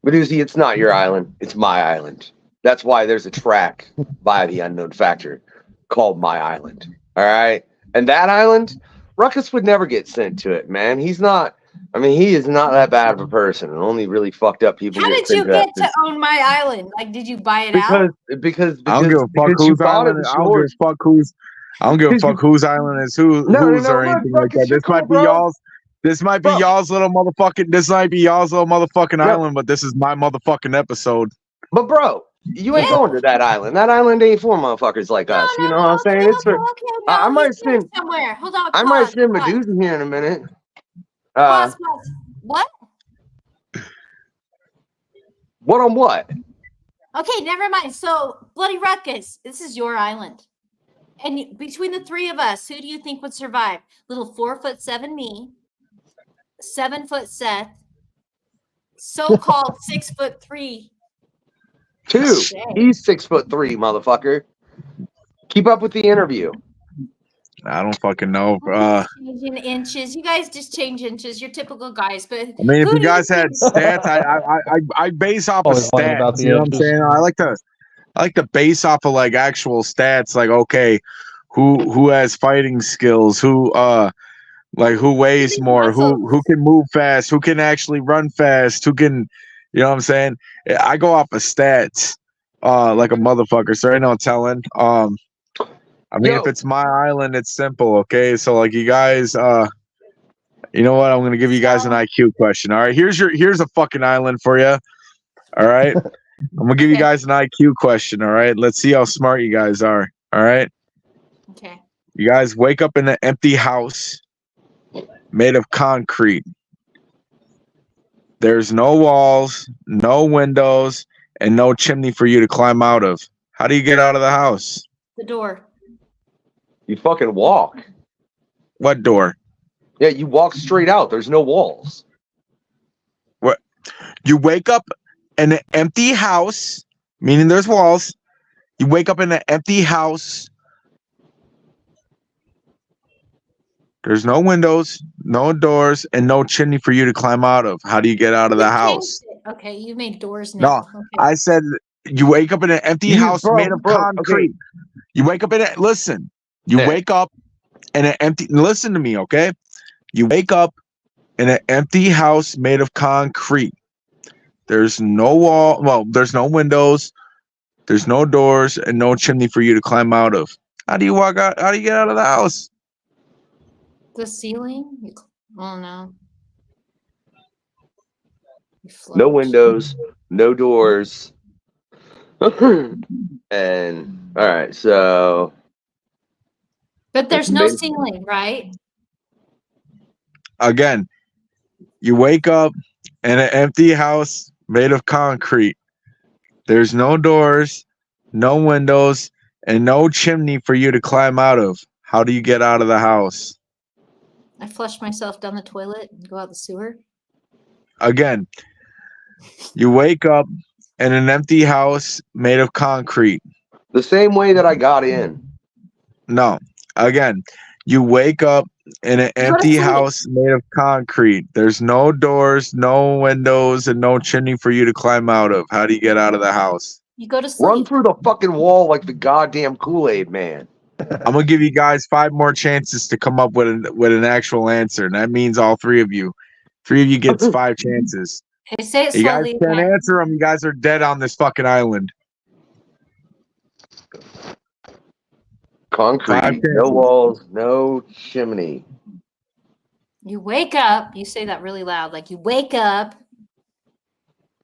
Medusi, it's not your island. It's my island. That's why there's a track by the Unknown Factor called My Island. All right? And that island, Ruckus would never get sent to it, man. He is not that bad of a person. And only really fucked up people. How did you get to own my island? Like, did you buy it out? Because I don't give a fuck whose island. I don't give a fuck whose. I don't give a fuck whose island is whose or anything like that. This might be y'all's. This might be y'all's little motherfucking. This might be y'all's little motherfucking island, but this is my motherfucking episode. But bro, you ain't going to that island. That island ain't for motherfuckers like us. You know what I'm saying? It's for. I might send somewhere. Hold on. I might send Medusa here in a minute. Pause. What? What on what? Okay, never mind. So, Bloody Ruckus, this is your island. And between the three of us, who do you think would survive? Little 4'7" me, 7 foot Seth, so-called 6'3". 2. He's 6'3", motherfucker. Keep up with the interview. I don't fucking know. Changing inches. You guys just change inches. You're typical guys. But I mean, if you guys had stats, I base off of stats. You know what I'm saying? I like to base off of like actual stats. Like, okay, who has fighting skills? Who who weighs more? Who can move fast? Who can actually run fast? Who can, you know what I'm saying? I go off of stats, like a motherfucker. So ain't no telling. I mean, if it's my island, it's simple, okay? So, like, you guys, you know what? I'm gonna give you guys an IQ question. All right, here's a fucking island for you. All right, I'm gonna give you guys an IQ question. All right, let's see how smart you guys are. All right. Okay. You guys wake up in an empty house made of concrete. There's no walls, no windows, and no chimney for you to climb out of. How do you get out of the house? The door. You fucking walk. What door? Yeah, you walk straight out. There's no walls. What? You wake up in an empty house, meaning there's walls. You wake up in an empty house. There's no windows, no doors, and no chimney for you to climb out of. How do you get out of the house? Okay, you made doors now. No, okay. I said you wake up in an empty house made of concrete. Okay. You wake up in it. Listen. You wake up in an empty. Listen to me, okay? You wake up in an empty house made of concrete. There's no wall. Well, there's no windows. There's no doors and no chimney for you to climb out of. How do you walk out? How do you get out of the house? The ceiling? Oh no. You No float. windows, no doors. And all right, so But there's it's no made- ceiling, right? Again, you wake up in an empty house made of concrete. There's no doors, no windows, and no chimney for you to climb out of. How do you get out of the house? I flush myself down the toilet and go out the sewer. Again, you wake up in an empty house made of concrete. the same way that I got in. No. Again, you wake up in an to empty sleep. house made of concrete. There's no doors, no windows, and no chimney for you to climb out of. How do you get out of the house? You go to sleep. Run through the fucking wall like the goddamn Kool-Aid man. I'm gonna give you guys 5 more chances to come up with an actual answer, and that means all 3 of you. 3 of you gets 5 chances. Okay, say it You guys slowly can't again. answer them. You guys are dead on this fucking island. Concrete, 5 no chances. walls, no chimney. You wake up. You say that really loud, like you wake up.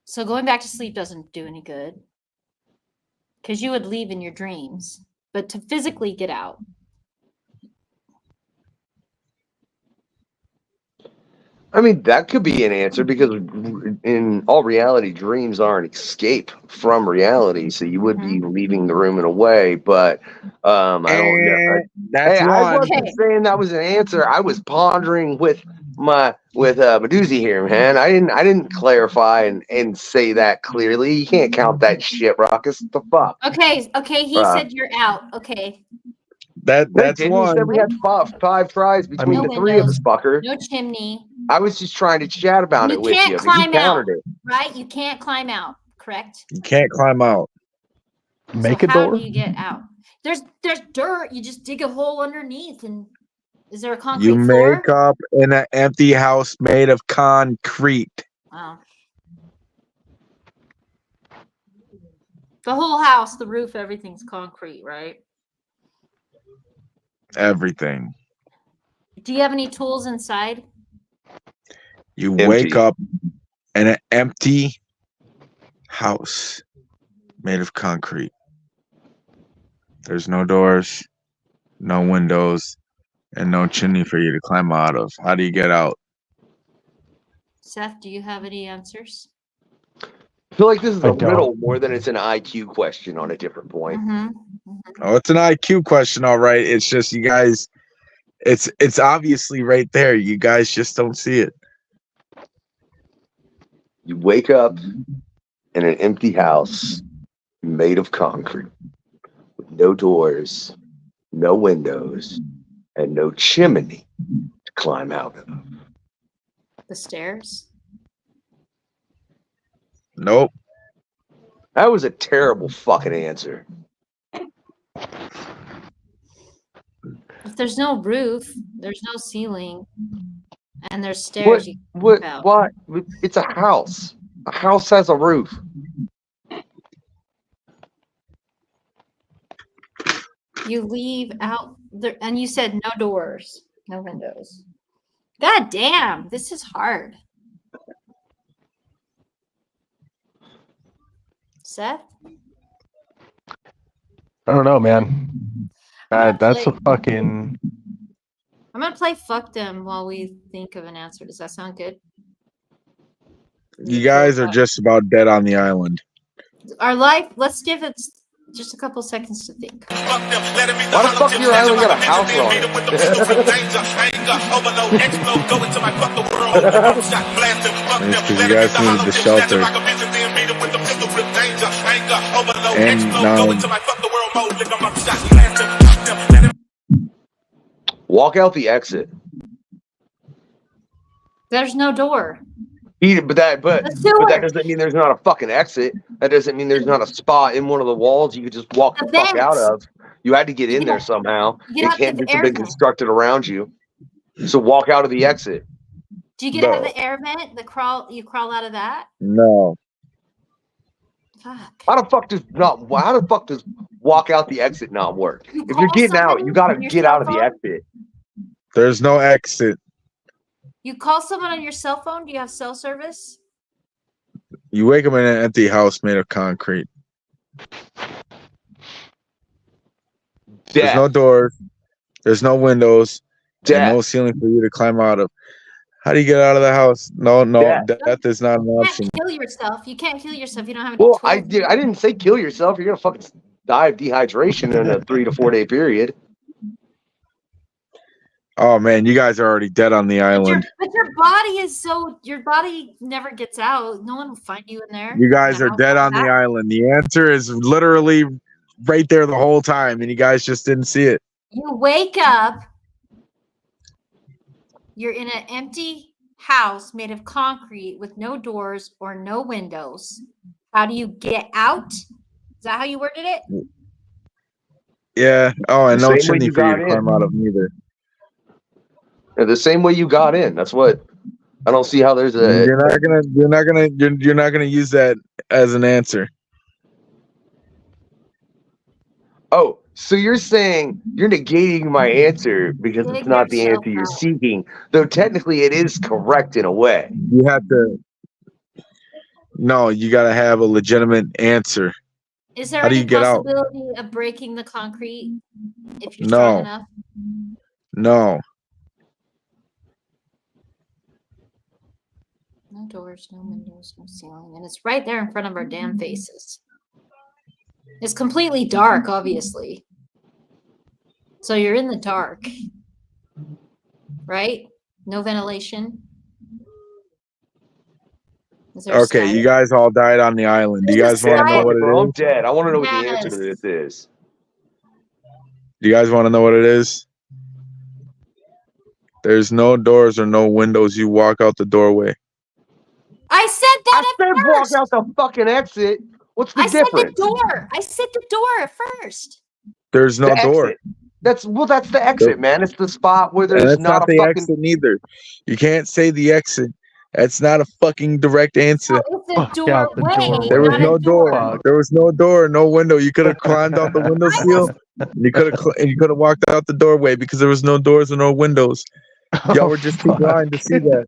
So going back to sleep doesn't do any good because you would leave in your dreams. But to physically get out, I mean, that could be an answer because in all reality, dreams are an escape from reality. So you would be leaving the room in a way, but I don't know. That's Hey, I one. wasn't saying that was an answer. I was pondering with Medusi here, man. I didn't clarify and say that clearly. You can't count that shit, Ruckus. What the fuck? okay. He said you're out. Okay, That's He one. said we had five tries between No the 3 of us, windows. fucker. no chimney, I was just trying to chat about You it with can't you, but climb you out. countered it. right? You can't climb out. Correct. You can't climb out. Make so a how door. do you get out? There's dirt. You just dig a hole underneath, and is there a concrete You floor? make up in an empty house made of concrete. Oh. The whole house, the roof, everything's concrete, right? Everything. Do you have any tools inside? You Empty. wake up in an empty house made of concrete. There's no doors, no windows, and no chimney for you to climb out of. How do you get out? Seth, do you have any answers? I feel like this is I a don't. riddle more than it's an IQ question on a different point. Mm-hmm. Oh, it's an IQ question, all right. It's just you guys. It's obviously right there. You guys just don't see it. You wake up in an empty house made of concrete with no doors, no windows, and no chimney to climb out of. The stairs? Nope. That was a terrible fucking answer. If there's no roof, there's no ceiling, and there's stairs. What? Out. What? It's a house. A house has a roof. You leave out there, and you said no doors, no windows. God damn, this is hard. Seth? I don't know, man. That's a Like- fucking. I'm gonna play fuck them while we think of an answer. Does that sound good? You guys are just about dead on the island. Our life, let's give it just a couple seconds to think. Why the fuck your island got a house on it? It's because you guys needed the shelter. And Walk out the exit. There's no door. But that The sewer. doesn't mean there's not a fucking exit. That doesn't mean there's not a spot in one of the walls you could just walk the fuck out vents. of. You had to get in there somehow. You get It out can't the just have air been vent. constructed around you. So walk out of the exit. Do you get out of No. the air vent? You crawl out of that? no. Fuck. How the fuck does walk out the exit not work? You If you're call getting out, somebody you gotta on your get cell out of the phone? exit. There's no exit. You call someone on your cell phone? Do you have cell service? You wake up in an empty house made of concrete. There's no doors. There's no windows. And no ceiling for you to climb out of. How do you get out of the house? No, death is not an option. You can't kill yourself. You can't kill yourself. You don't have any Well, tools. I didn't say kill yourself. You're gonna fucking die of dehydration in a 3 to 4 day period. Oh man, you guys are already dead on the island. But your body is so. Your body never gets out. No one will find you in there. You guys are dead on the island. The answer is literally right there the whole time, and you guys just didn't see it. You wake up. You're in an empty house made of concrete with no doors or no windows. How do you get out? Is that how you worded it? Yeah. Oh, and no chimney for you to climb out of neither. Yeah, the same way you got in. That's what I don't see how there's a. You're not gonna use that as an answer. Oh, so you're saying you're negating my answer because it's not the answer you're seeking, though technically it is correct in a way. You have to. No, you got to have a legitimate answer. Is there How do any you get out? possibility of breaking the concrete if you're strong enough? No. No doors, no windows, no ceiling, and it's right there in front of our damn faces. It's completely dark, obviously. So you're in the dark, right? No ventilation. Okay, you guys all died on the island. Do you guys want to know what it is? I'm dead. I want to know what the answer to this is. Do you guys want to know what it is? There's no doors or no windows. You walk out the doorway. I said that at first. Walk out the fucking exit. What's the difference? I said the door. I said the door at first. There's no door. That's the exit, man. It's the spot where there's not the exit neither. You can't say the exit. That's not a fucking direct answer. There was no door. There was no door, no window. You could have climbed out the window sill. You could have walked out the doorway because there was no doors or no windows. Y'all were just too blind to see that.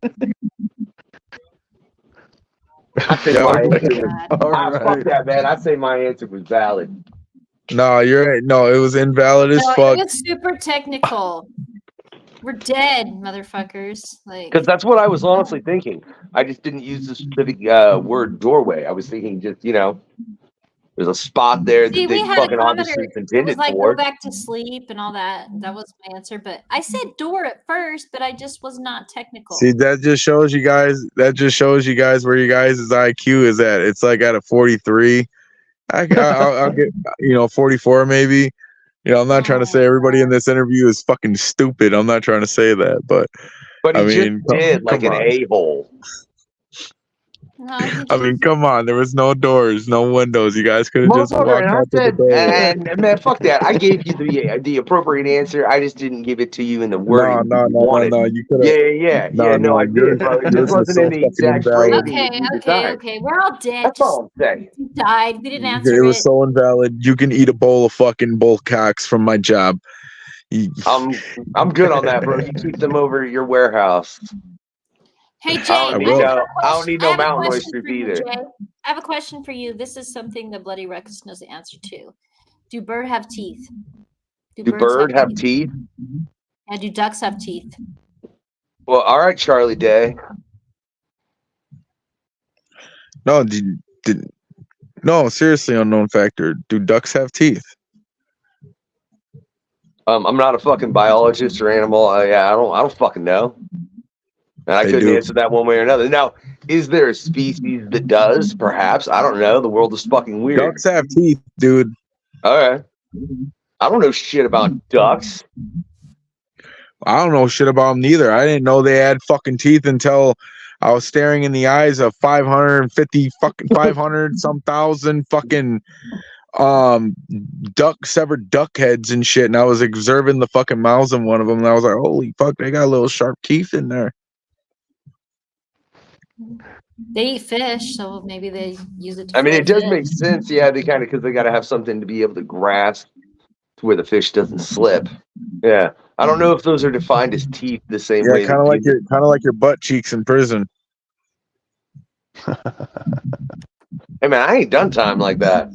Fuck that, man. I say my answer was valid. No, it was invalid as fuck. It was super technical. We're dead, motherfuckers. Because that's what I was honestly thinking. I just didn't use the specific word doorway. I was thinking just, there's a spot there that they fucking obviously intended for. Go back to sleep and all that. That was my answer. But I said door at first, but I just was not technical. See, that just shows you guys where you guys' IQ is at. It's like at a 43. I'll get 44 maybe. I'm not trying to say everybody in this interview is fucking stupid. I'm not trying to say that, but he just did like an a-hole. I mean, come on. There was no doors, no windows. You guys could have just walked out the door. And man, fuck that. I gave you the appropriate answer. I just didn't give it to you in the word. No. You could have. Yeah. No, I did. It just wasn't in the exact phrase. Okay. We're all dead. That's all I'm saying. We died. We didn't answer it. It was so invalid. You can eat a bowl of fucking bullcocks from my job. I'm good on that, bro. You keep them over at your warehouse. Hey, Jay, I don't need no mountain oysters either. I have a question for you. This is something the Bloody Ruckus knows the answer to. Do birds have teeth? Do birds have teeth? And do ducks have teeth? Well, all right, Charlie Day. No, seriously, unknown factor. Do ducks have teeth? I'm not a fucking biologist or animal. I don't fucking know. And I couldn't answer that one way or another. Now, is there a species that does? Perhaps. I don't know. The world is fucking weird. Ducks have teeth, dude. All right. I don't know shit about ducks. I don't know shit about them neither. I didn't know they had fucking teeth until I was staring in the eyes of 500 some thousand fucking severed duck heads and shit. And I was observing the fucking mouths of one of them. And I was like, holy fuck, they got little sharp teeth in there. They eat fish, so maybe they use it. I mean, it does make sense, yeah. They kind of because they got to have something to be able to grasp where the fish doesn't slip. Yeah, I don't know if those are defined as teeth the same Yeah, way. kind of like your butt cheeks in prison. Hey man, I ain't done time like that.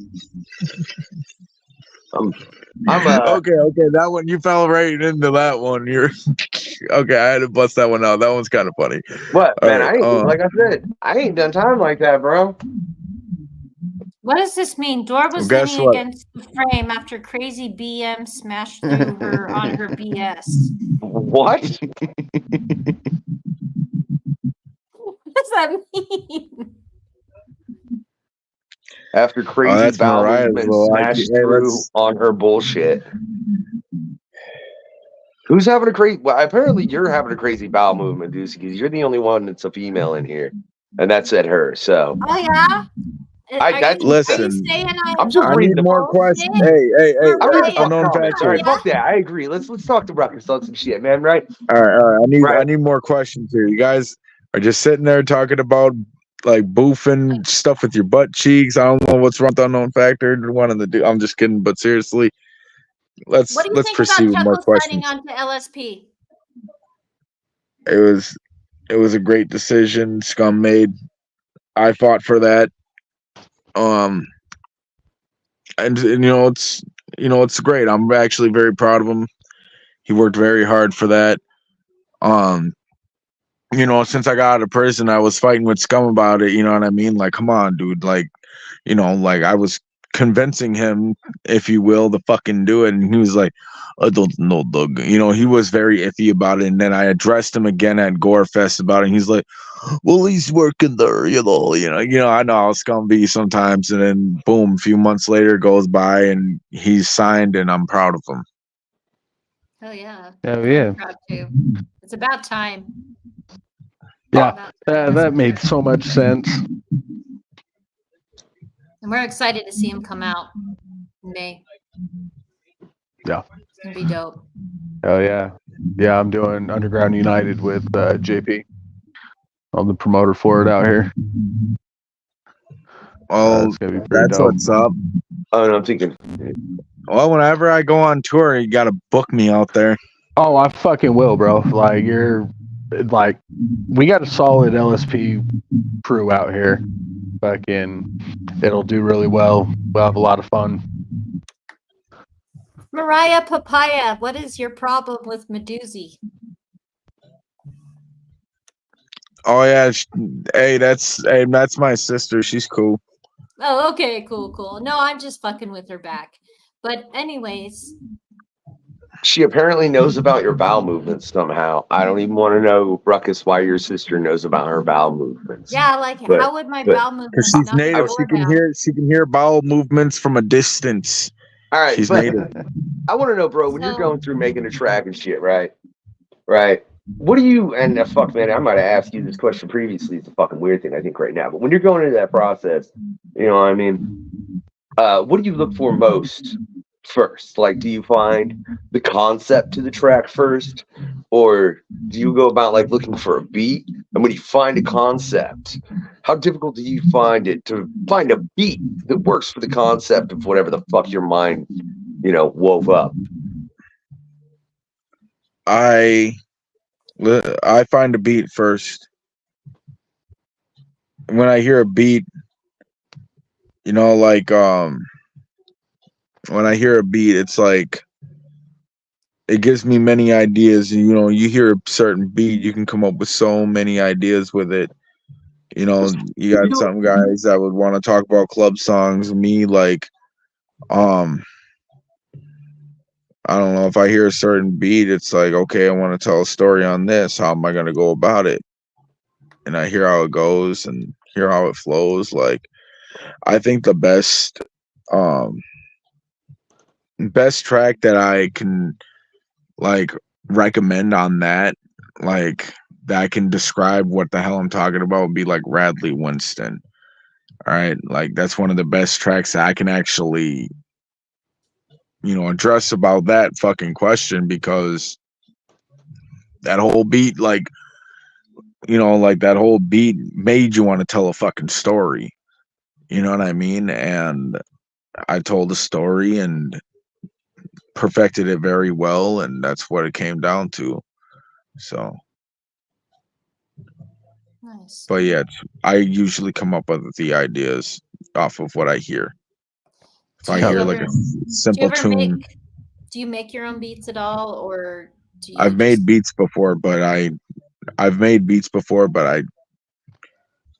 I'm Okay, that one you fell right into that one. You're okay. I had to bust that one out. That one's kind of funny. what All man? right, I ain't like I said, I ain't done time like that, bro. What does this mean? Dora was guess leaning what? against the frame after crazy BM smashed through her on her BS. What? What does that mean? After crazy that's bowel Mariah's movement little smashed idea. Hey, through let's- on her bullshit. Who's having a crazy? Well, apparently you're having a crazy bowel movement, Deuce, because you're the only one that's a female in here, and that said her. So Oh yeah. Listen, I'm just I reading need the more questions. Hey, I'm reading the fuck unknown comments. All factor. right, fuck that. I agree. Let's talk to Ruckus on some shit, man. Right? All right. Right. I need more questions here. You guys are just sitting there talking about like boofing stuff with your butt cheeks. I don't know what's wrong with the unknown factor. One of the do. I'm just kidding, but seriously, let's What do you think proceed with about more Chuckle signing questions. on to LSP? It was a great decision Scum made. I fought for that. And it's great. I'm actually very proud of him. He worked very hard for that. Since I got out of prison, I was fighting with Scum about it. You know what I mean? Like, come on, dude. Like, like I was convincing him, if you will, to fucking do it. And he was like, I don't know, Doug. He was very iffy about it. And then I addressed him again at Gore Fest about it. And he's like, well, he's working there, I know how Scum be sometimes. And then boom, a few months later goes by and he's signed and I'm proud of him. Hell yeah. Oh yeah. I'm proud too. It's about time. Yeah, that made so much sense. And we're excited to see him come out in May. Yeah. It's gonna be dope. Oh yeah. Yeah, I'm doing Underground United with JP. I'm the promoter for it out here. Well, it's gonna be pretty that's dope. what's up. Oh, no, I'm thinking. Well, whenever I go on tour, you gotta book me out there. Oh, I fucking will, bro. Like we got a solid LSP crew out here. Fucking, it'll do really well. We'll have a lot of fun. Mariah Papaya, what is your problem with Medusi? Oh yeah, that's my sister. She's cool. Oh, okay, cool. No, I'm just fucking with her back. But anyways, She apparently knows about your bowel movements somehow. I don't even want to know, Ruckus, why your sister knows about her bowel movements. yeah, like how would my bowel movements? Because she's not native, go she can down? hear bowel movements from a distance. All right, She's but native. I want to know, bro, when you're So- going through making a track and shit, right? Right. What do you, and fuck, man, I might have asked you this question previously. It's a fucking weird thing, I think, right now. But when you're going into that process, you know what I mean? What do you look for most first? Like, do you find the concept to the track first? Or do you go about like looking for a beat? And when you find a concept, how difficult do you find it to find a beat that works for the concept of whatever the fuck your mind, wove up? I find a beat first. When I hear a beat, when I hear a beat, it's like it gives me many ideas. You hear a certain beat, you can come up with so many ideas with it. You got some guys that would want to talk about club songs. Me, like, I don't know, if I hear a certain beat, it's like, okay, I want to tell a story on this. How am I going to go about it? And I hear how it goes and hear how it flows. Like, I think the best track that I can like recommend on that, like that can describe what the hell I'm talking about, would be like Radley Winston. All right, like that's one of the best tracks that I can actually address about that fucking question, because that whole beat, like that whole beat made you want to tell a fucking story. You know what I mean? And I told a story, and perfected it very well, and that's what it came down to. So, Nice. but yeah, I usually come up with the ideas off of what I hear. If I hear like a simple tune, do you make your own beats at all, or do you I've made beats before, but I've made beats before, but I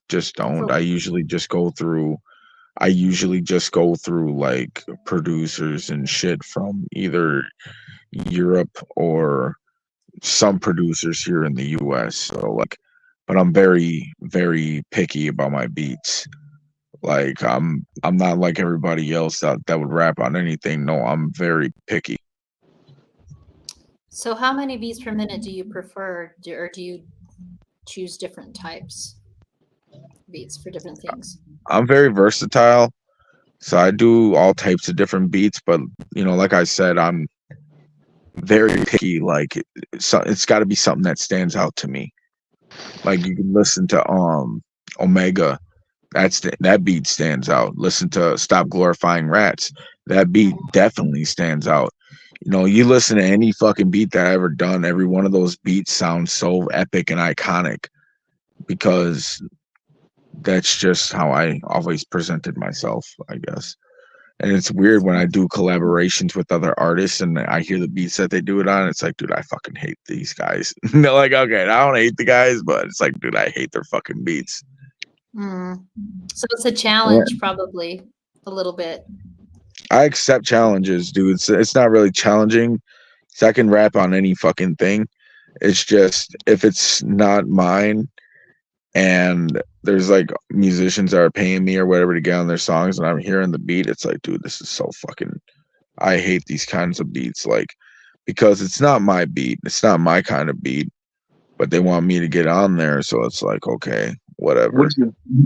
just don't. I usually just go through like producers and shit from either Europe or some producers here in the US. So like, but I'm very, very picky about my beats. Like I'm not like everybody else that would rap on anything. No, I'm very picky. So how many beats per minute do you prefer, or do you choose different types of beats for different things? I'm very versatile, so I do all types of different beats. But you know, like I said, I'm very picky. Like it's got to be something that stands out to me. Like you can listen to Omega, that beat stands out. Listen to Stop Glorifying Rats, that beat definitely stands out. You know, you listen to any fucking beat that I ever done, every one of those beats sounds so epic and iconic because that's just how I always presented myself, I guess. And it's weird when I do collaborations with other artists and I hear the beats that they do it on. It's like, dude, I fucking hate these guys. They're like, okay, I don't hate the guys, but it's like, dude, I hate their fucking beats. So it's a challenge, probably a little bit. I accept challenges, dude. It's not really challenging. So I can rap on any fucking thing. It's just if it's not mine and there's like musicians that are paying me or whatever to get on their songs and I'm hearing the beat, it's like, dude, this is so fucking, I hate these kinds of beats, like, because it's not my beat, it's not my kind of beat, but they want me to get on there, so it's like, okay, whatever.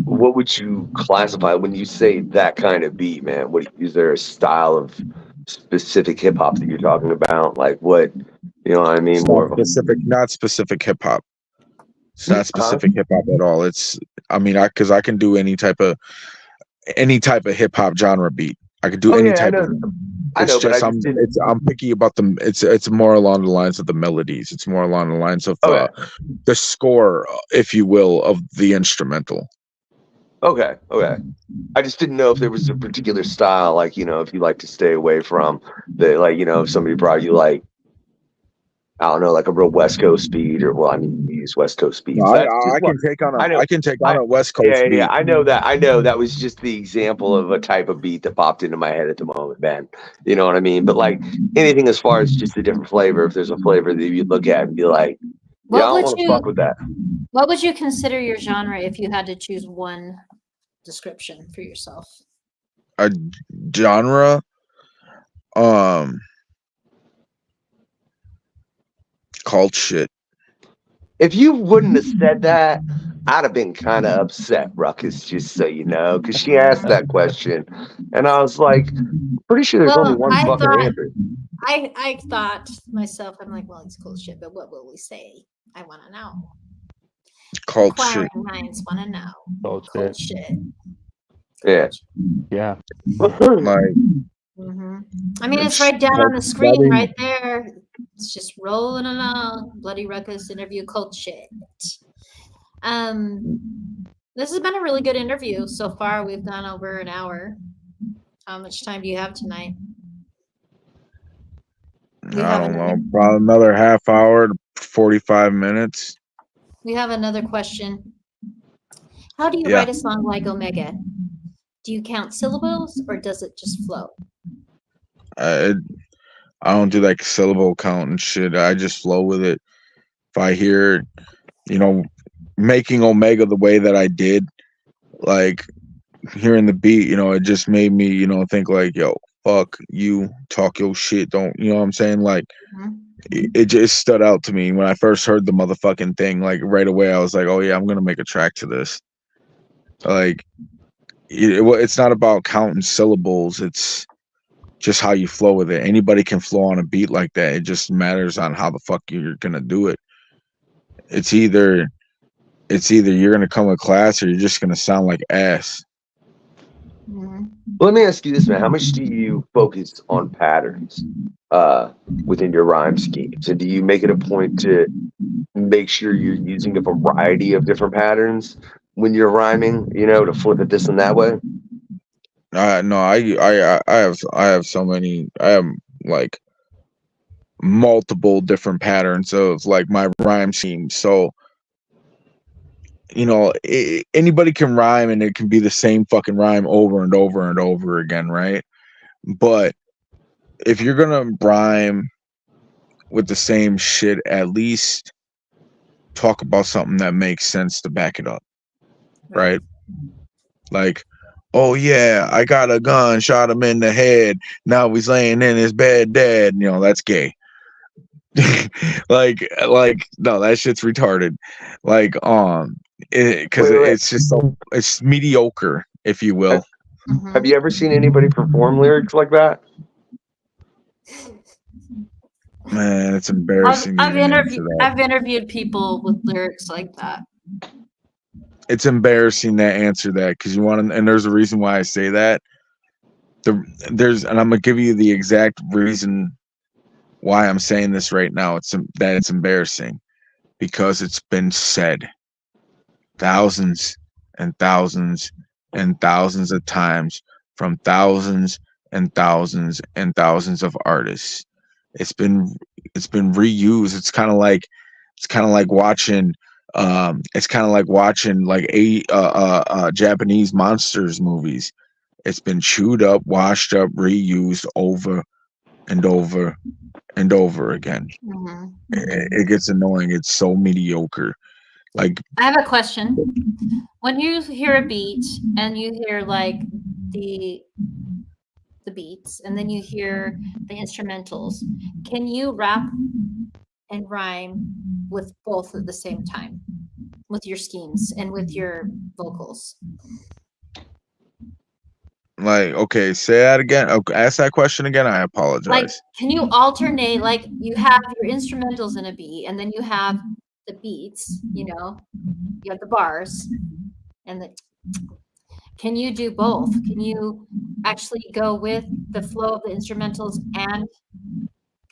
What would you classify when you say that kind of beat, man? Is there a style of specific hip hop that you're talking about? Like what, you know what I mean? Not specific hip hop. It's not specific hip hop at all. It's, I mean, because I can do any type of hip hop genre beat. I could do any type of. It's just I'm picky about them. It's more along the lines of the melodies. It's more along the lines of the score, if you will, of the instrumental. Okay. I just didn't know if there was a particular style, like, you know, if you like to stay away from the, like, you know, if somebody brought you like, I don't know, like a real West Coast beat, or well, I mean, you use West Coast beats. No, I can take on a West Coast beat. Yeah, I know that was just the example of a type of beat that popped into my head at the moment, man. You know what I mean? But like anything as far as just a different flavor, if there's a flavor that you look at and be like, yeah, I don't want to fuck with that. What would you consider your genre if you had to choose one description for yourself? A genre? Called shit. If you wouldn't have said that, I'd have been kind of upset, Ruckus, just so you know, because she asked that question, and I was like, pretty sure there's only one fucking answer. I thought myself, I'm like, well, it's cool shit, but what will we say? I want to know. Called shit. Minds want to know. Cold shit. Yeah. Like. I mean, it's right down on the screen right there. It's just rolling along. Bloody Ruckus interview, cold shit. This has been a really good interview so far. We've gone over an hour. How much time do you have tonight? I don't know, probably another half hour to 45 minutes. We have another question. How do you write a song like Omega? Do you count syllables or does it just flow? I don't do like syllable count and shit. I just flow with it. If I hear, you know, making Omega the way that I did, like hearing the beat, you know, it just made me, you know, think like, yo, fuck you, talk your shit, don't, you know what I'm saying? Like, it just stood out to me when I first heard the motherfucking thing. Like right away, I was like, oh yeah, I'm gonna make a track to this. Like, it's not about counting syllables. It's just how you flow with it. Anybody can flow on a beat like that. It just matters on how the fuck you're gonna do it. It's either you're gonna come to class or you're just gonna sound like ass. Let me ask you this, man. How much do you focus on patterns within your rhyme schemes? And do you make it a point to make sure you're using a variety of different patterns when you're rhyming, you know, to flip it this and that way? No, I have so many. I have like multiple different patterns of like my rhyme scheme. So, you know, anybody can rhyme and it can be the same fucking rhyme over and over and over again, right? But if you're gonna rhyme with the same shit, at least talk about something that makes sense to back it up, right? Like, oh yeah, I got a gun, shot him in the head, now he's laying in his bed dead. You know, that's gay. like no, that shit's retarded. Like because it's just so, it's mediocre, if you will. Have you ever seen anybody perform lyrics like that? Man, it's embarrassing. I've interviewed people with lyrics like that. It's embarrassing to answer that, because you want to, and there's a reason why I say that. And I'm gonna give you the exact reason why I'm saying this right now. It's embarrassing because it's been said thousands and thousands and thousands of times from thousands and thousands and thousands of artists. It's been reused. It's kind of like watching Japanese monsters movies. It's been chewed up, washed up, reused over and over and over again. It gets annoying. It's so mediocre. Like, I have a question. When you hear a beat and you hear like the beats and then you hear the instrumentals, can you rap and rhyme with both at the same time, with your schemes and with your vocals? Like, okay, say that again. Okay, ask that question again. I apologize. Like, can you alternate? Like, you have your instrumentals in a beat, and then you have the beats. You know, you have the bars, and the. Can you do both? Can you actually go with the flow of the instrumentals and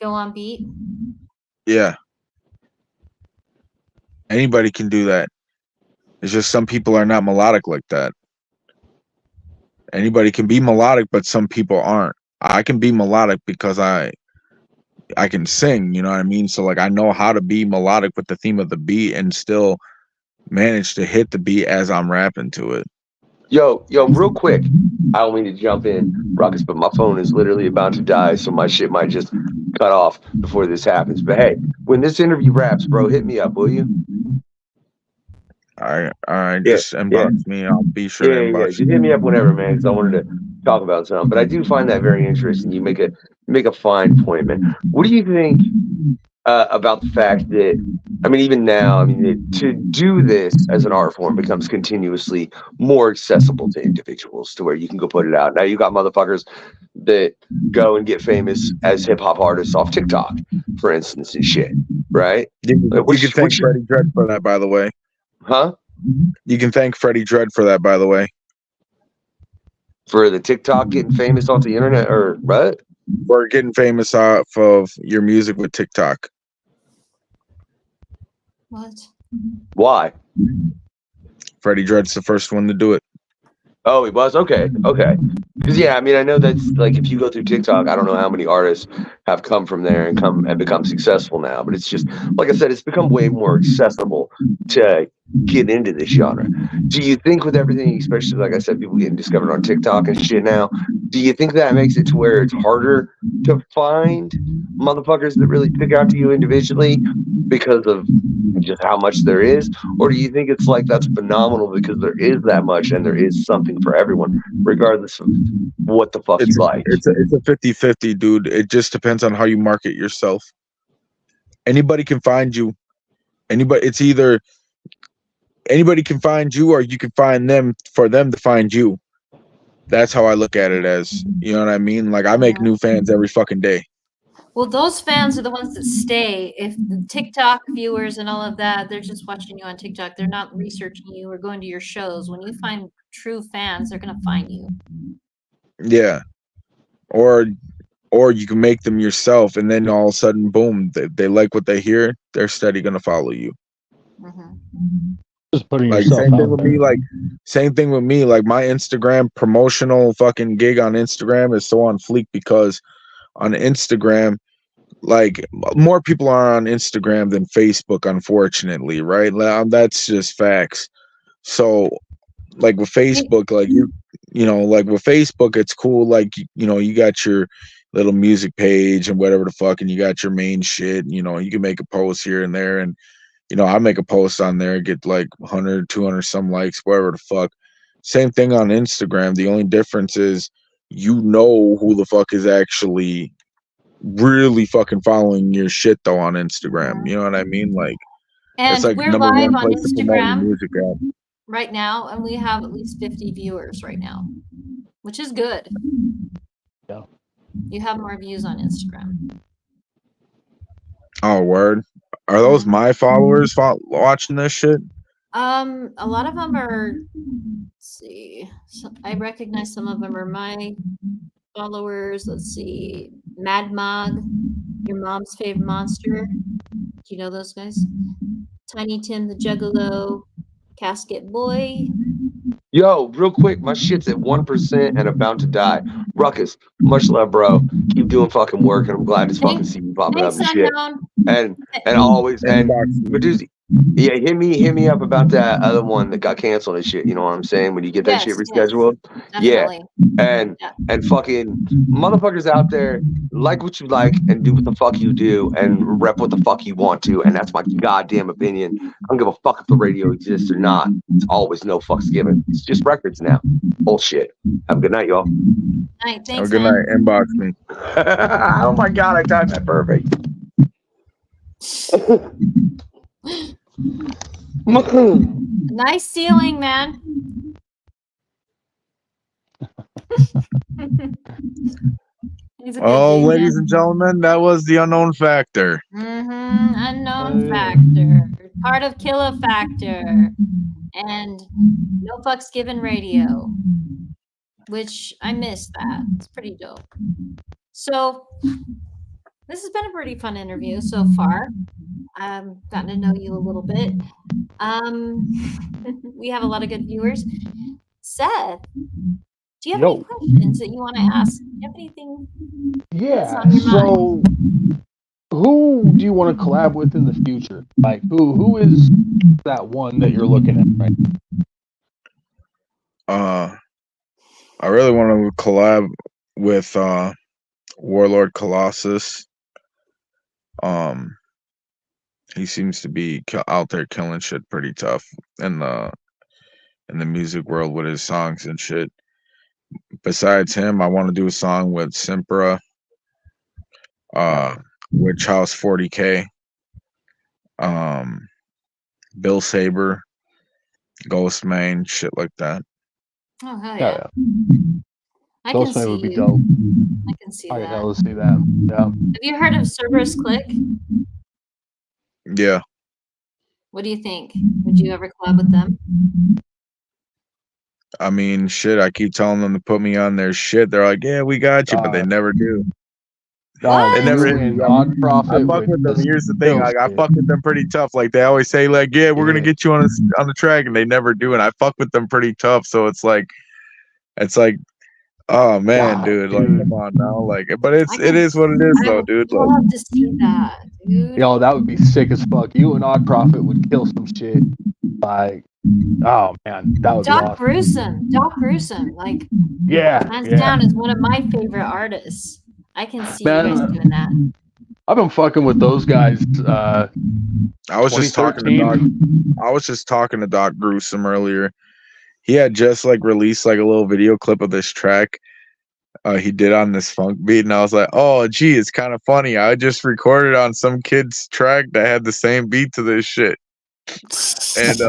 go on beat? Yeah. Anybody can do that. It's just some people are not melodic like that. Anybody can be melodic, but some people aren't. I can be melodic because I can sing, you know what I mean? So like I know how to be melodic with the theme of the beat and still manage to hit the beat as I'm rapping to it. Yo, real quick, I don't mean to jump in, Ruckus, but my phone is literally about to die, so my shit might just cut off before this happens. But hey, when this interview wraps, bro, hit me up, will you? All right, just inbox me. I'll be sure to inbox you. Just hit me up whenever, man, because I wanted to talk about something. But I do find that very interesting. You make a fine point, man. What do you think about the fact that, I mean, even now, I mean, to do this as an art form becomes continuously more accessible to individuals, to where you can go put it out. Now you got motherfuckers that go and get famous as hip hop artists off TikTok, for instance, and shit, right? You can thank Freddie Dredd for that, by the way. Huh? You can thank Freddie Dredd for that, by the way. For the TikTok getting famous off the internet, or what? For getting famous off of your music with TikTok. What? Why? Freddie Dredd's the first one to do it. Oh, he was? Okay. Because yeah, I mean, I know that's like, if you go through TikTok, I don't know how many artists have come from there and become successful now, but it's just, like I said, it's become way more accessible to get into this genre. Do you think with everything, especially like I said, people getting discovered on TikTok and shit now, do you think that makes it to where it's harder to find motherfuckers that really stick out to you individually because of just how much there is? Or do you think it's like that's phenomenal because there is that much and there is something for everyone, regardless of what the fuck you like? It's a 50-50, dude. It just depends on how you market yourself. Anybody can find you. It's either anybody can find you or you can find them for them to find you. That's how I look at it as, you know what I mean? Like, I make new fans every fucking day. Well, those fans are the ones that stay. If the TikTok viewers and all of that, they're just watching you on TikTok. They're not researching you or going to your shows. When you find true fans, they're gonna find you. Yeah. Or you can make them yourself, and then all of a sudden, boom, they like what they hear. They're steady gonna follow you. Just putting Like yourself same thing out with there. me. Like same thing with me. Like my Instagram promotional fucking gig on Instagram is so on fleek because on Instagram, like more people are on Instagram than Facebook, unfortunately, right? That's just facts. So like with Facebook, like you know, like with Facebook, it's cool. Like, you know, you got your little music page and whatever the fuck, and you got your main shit. You know, you can make a post here and there, and you know, I make a post on there, get like 100, 200 some likes, whatever the fuck. Same thing on Instagram. The only difference is you know who the fuck is actually really fucking following your shit though on Instagram. You know what I mean? Like it's And like we're number live one on place to promote your Instagram music at. right now, and we have at least 50 viewers right now, which is good. Yeah. You have more views on Instagram. Oh, word. Are those my followers watching this shit? A lot of them are. Let's see. I recognize some of them are my followers. Let's see. Mad Mog, your mom's favorite monster. Do you know those guys? Tiny Tim the Juggalo, Casket Boy. Yo, real quick, my shit's at 1% and about to die. Ruckus, much love, bro. Keep doing fucking work, and I'm glad to fucking see you popping up Thanks, and shit. Unknown. And always, and Inbox me. Medusi, yeah, hit me up about that other one that got canceled and shit. You know what I'm saying? When you get that shit rescheduled, Definitely. and fucking motherfuckers out there, like what you like and do what the fuck you do and rep what the fuck you want to, and that's my goddamn opinion. I don't give a fuck if the radio exists or not. It's always no fucks given. It's just records now. Bullshit. Have a good night, y'all. Night. Thanks, Have a good night. Inbox me. Oh my god, I timed that perfect. Nice ceiling, man. He's a good Oh, dude, ladies man. and gentlemen, that was the unknown factor. Unknown factor. Part of Killer Factor. And No Fucks Given Radio. Which I missed that. It's pretty dope. So this has been a pretty fun interview so far. I've gotten to know you a little bit. We have a lot of good viewers. Seth, do you have any questions that you want to ask? Do you have anything that's on your mind? Who do you want to collab with in the future? Like, who is that one that you're looking at right now? I really want to collab with Warlord Colossus. He seems to be out there killing shit pretty tough in the music world with his songs and shit. Besides him, I want to do a song with Simpra, Witch House 40K, Bill Saber, Ghost Main, shit like that. Oh, hell yeah. I Ghost can Main see would be you. dope. I can see I that. can hella see that. Yeah. Have you heard of Cerberus Click? Yeah. What do you think? Would you ever collab with them? I mean, shit, I keep telling them to put me on their shit. They're like, yeah, we got you, but they never do. They never hit me. I fuck with them. Here's the thing, like I fuck with them pretty tough. Like they always say, like, yeah, we're gonna get you on the track, and they never do. And I fuck with them pretty tough. So it's like, oh man, dude, like come on now, like, but it is what it is, though, dude. I would love to see that, dude. Yo, that would be sick as fuck. You and Odd Prophet would kill some shit. Like, oh man, that would be awesome. Doc Gruesome, like, hands down is one of my favorite artists. I can see you guys doing that. I've been fucking with those guys. I was just talking to Doc Gruesome earlier. He had just like released like a little video clip of this track he did on this funk beat, and I was like, oh gee, it's kind of funny. I just recorded on some kid's track that had the same beat to this shit. And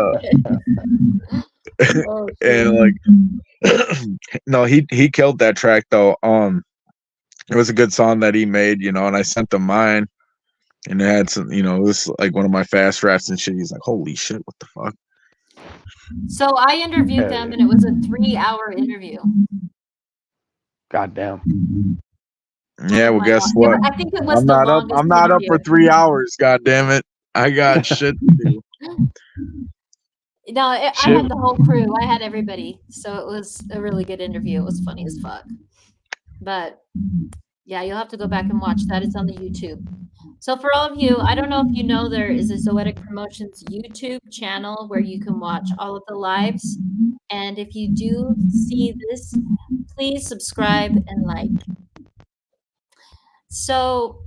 and like no, he killed that track though. it was a good song that he made, you know, and I sent him mine, and it had some, you know, it was like one of my fast raps and shit. He's like, holy shit, what the fuck? So I interviewed them, and it was a 3-hour interview. God damn. Yeah, well, guess what? I think it was I'm the not up. longest I'm not up interview. for 3 hours. God damn it! I got shit to do. No, I had the whole crew. I had everybody, so it was a really good interview. It was funny as fuck. But yeah, you'll have to go back and watch that. It's on the YouTube. So for all of you, I don't know if you know, there is a Zoetic Promotions YouTube channel where you can watch all of the lives. And if you do see this, please subscribe and like. So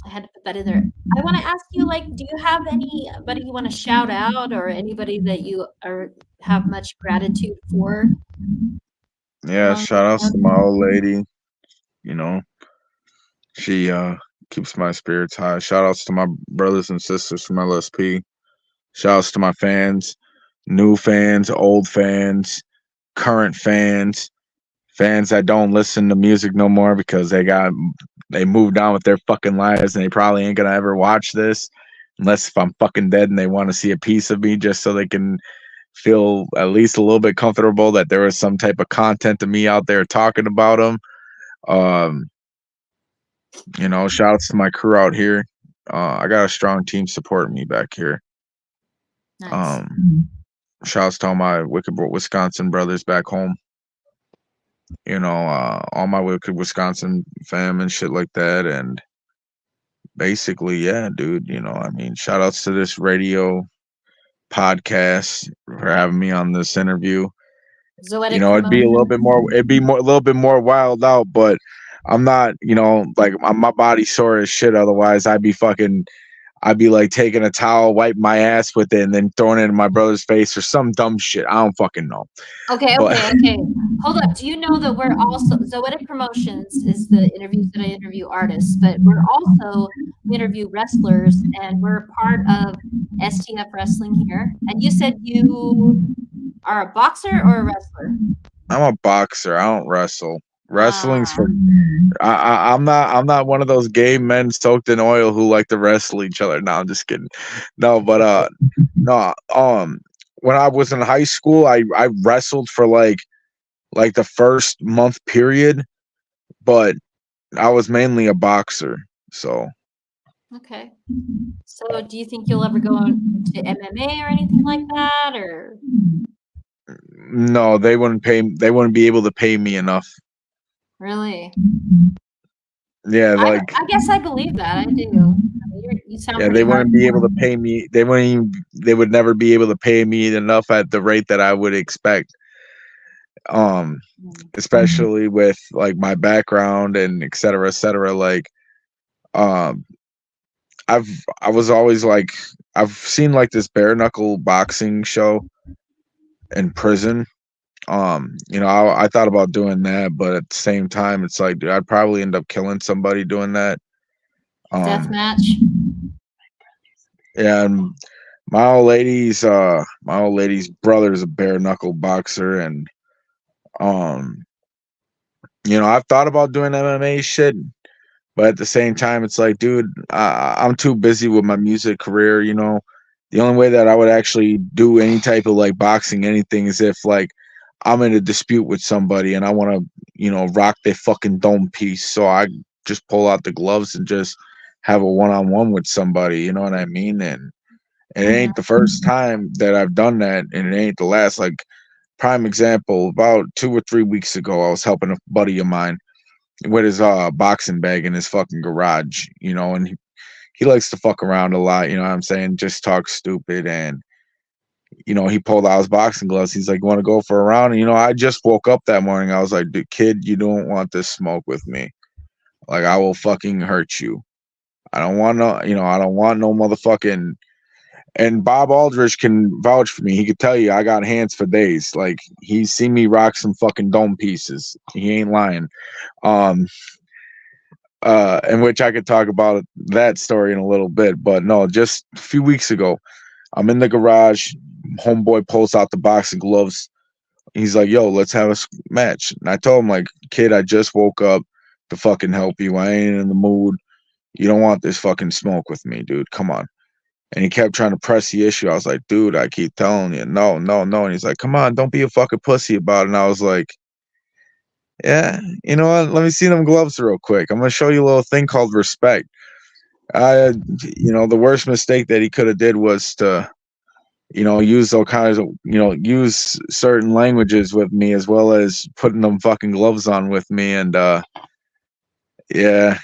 I had to put that in there. I want to ask you, like, do you have anybody you want to shout out, or anybody that you have much gratitude for? Yeah, shout outs to my old lady. You know, she keeps my spirits high. Shout outs to my brothers and sisters from LSP. Shout outs to my fans, new fans, old fans, current fans, fans that don't listen to music no more because they moved on with their fucking lives and they probably ain't gonna ever watch this unless if I'm fucking dead and they want to see a piece of me just so they can feel at least a little bit comfortable that there was some type of content of me out there talking about them. You know, shout outs to my crew out here. I got a strong team supporting me back here. Nice. Shouts to all my Wicked Wisconsin brothers back home. You know, all my Wicked Wisconsin fam and shit like that. And basically, yeah, dude, you know, I mean, shout outs to this radio podcast for having me on this interview. Zoetic You know, it'd be a little bit more wild out, but I'm not, you know, like my body's sore as shit. Otherwise, I'd be like taking a towel, wiping my ass with it, and then throwing it in my brother's face or some dumb shit. I don't fucking know. Okay. Hold up. Do you know that we're also, Zoetic Promotions is the interviews that I interview artists, but we interview wrestlers, and we're part of STF Wrestling here. And you said you are a boxer or a wrestler? I'm a boxer. I don't wrestle. Wrestling's for I'm not one of those gay men soaked in oil who like to wrestle each other. No, I'm just kidding. No, but no, when I was in high school, I wrestled for like the first month period, but I was mainly a boxer. So okay. So do you think you'll ever go into MMA or anything like that, or? no, they wouldn't be able to pay me enough. Really? Yeah, like I guess I believe that. I do. You sound yeah, they wouldn't be able to pay me. They would never be able to pay me enough at the rate that I would expect. Especially with like my background and et cetera, like, I was always like, I've seen like this bare knuckle boxing show in prison. You know, I thought about doing that, but at the same time, it's like, dude, I'd probably end up killing somebody doing that. Death match. Yeah, and my old lady's brother is a bare knuckle boxer, and you know, I've thought about doing MMA shit, but at the same time, it's like, dude, I'm too busy with my music career. You know, the only way that I would actually do any type of like boxing anything is if like I'm in a dispute with somebody and I want to, you know, rock their fucking dome piece. So I just pull out the gloves and just have a one-on-one with somebody. You know what I mean? And it ain't the first time that I've done that, and it ain't the last. Like, prime example, about 2 or 3 weeks ago, I was helping a buddy of mine with his boxing bag in his fucking garage, you know, and he likes to fuck around a lot, you know what I'm saying? Just talk stupid. And you know, he pulled out his boxing gloves. He's like, "Want to go for a round?" And, you know, I just woke up that morning. I was like, "Dude, kid, you don't want this smoke with me. Like, I will fucking hurt you. I don't want no, you know, I don't want no motherfucking." And Bob Aldridge can vouch for me. He could tell you I got hands for days. Like, he's seen me rock some fucking dome pieces. He ain't lying. In which I could talk about that story in a little bit. But no, just a few weeks ago, I'm in the garage. Homeboy pulls out the boxing gloves. He's like, "Yo, let's have a match." And I told him, like, "Kid, I just woke up. to fucking help you. I ain't in the mood. You don't want this fucking smoke with me, dude. Come on. And he kept trying to press the issue. I was like, dude, I keep telling you, no, no, no. And he's like, come on, don't be a fucking pussy about it. And I was like, yeah, you know what? Let me see them gloves real quick. I'm gonna show you a little thing called respect. The worst mistake that he could have did was to, use all kinds of, use certain languages with me, as well as putting them fucking gloves on with me. And yeah,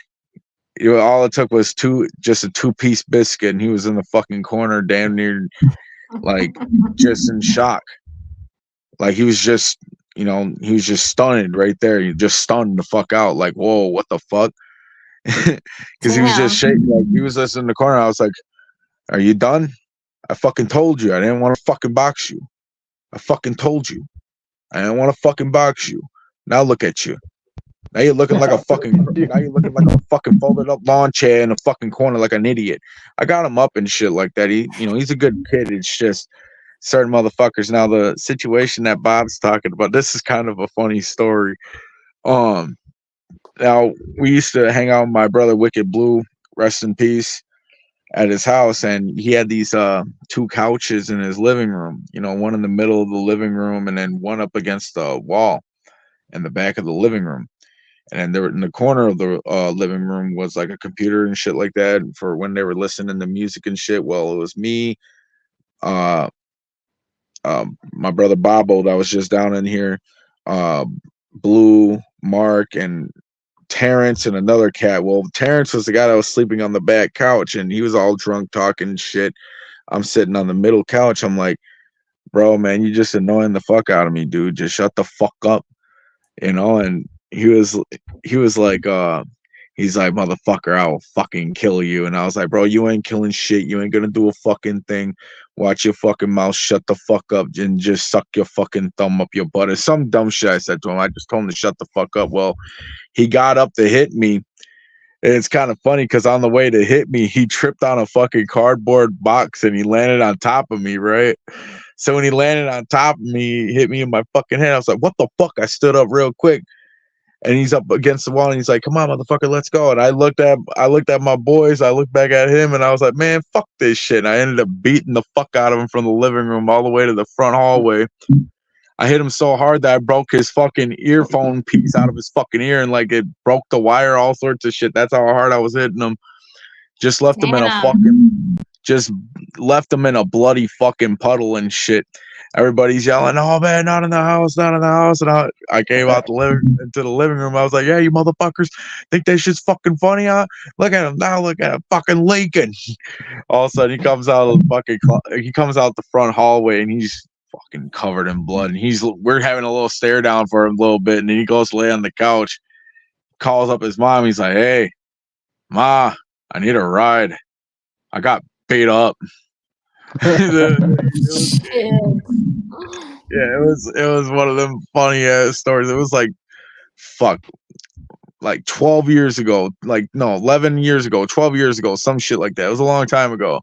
all it took was just a 2-piece biscuit, and he was in the fucking corner, damn near like just in shock. Like he was just stunned right there. He just stunned the fuck out. Like, whoa, what the fuck? Because he was just shaking. Like he was just in the corner. I was like, are you done? I fucking told you I didn't want to fucking box you. I fucking told you I didn't want to fucking box you. Now look at you. Now you're looking like a fucking folded up lawn chair in a fucking corner like an idiot. I got him up and shit like that. He's a good kid. It's just certain motherfuckers. Now the situation that Bob's talking about, this is kind of a funny story. Now we used to hang out with my brother Wicked Blue, rest in peace, at his house, and he had these 2 couches in his living room. One in the middle of the living room, and then one up against the wall in the back of the living room. And then there in the corner of the living room was like a computer and shit like that for when they were listening to music and shit. Well, it was me, my brother Bobo that was just down in here, Blue, Mark, and Terrence, and another cat. Well, Terrence was the guy that was sleeping on the back couch, and he was all drunk talking shit. I'm sitting on the middle couch. I'm like, bro, man, you just annoying the fuck out of me, dude. Just shut the fuck up, and he was like, he's like, motherfucker, I will fucking kill you. And I was like, bro, you ain't killing shit. You ain't gonna do a fucking thing. Watch your fucking mouth. Shut the fuck up and just suck your fucking thumb up your butt. It's some dumb shit I said to him. I just told him to shut the fuck up. Well, he got up to hit me. And it's kind of funny because on the way to hit me, he tripped on a fucking cardboard box and he landed on top of me, right? So when he landed on top of me, he hit me in my fucking head. I was like, what the fuck? I stood up real quick. And he's up against the wall, and he's like, come on, motherfucker, let's go. And I looked at my boys. I looked back at him, and I was like, man, fuck this shit. And I ended up beating the fuck out of him from the living room all the way to the front hallway. I hit him so hard that I broke his fucking earphone piece out of his fucking ear, and like it broke the wire, all sorts of shit. That's how hard I was hitting him. Just left him in a bloody fucking puddle and shit. Everybody's yelling, oh man, not in the house, not in the house. And I came out into the living room. I was like, yeah, you motherfuckers think that shit's fucking funny, huh? Look at him now, look at him fucking leaking. All of a sudden he comes out the front hallway, and he's fucking covered in blood. And we're having a little stare down for a little bit, and then he goes to lay on the couch, calls up his mom. He's like, hey, Ma, I need a ride. I got beat up. It was one of them funny ass stories. It was like 12 years ago, 11 years ago, 12 years ago, some shit like that. It was a long time ago.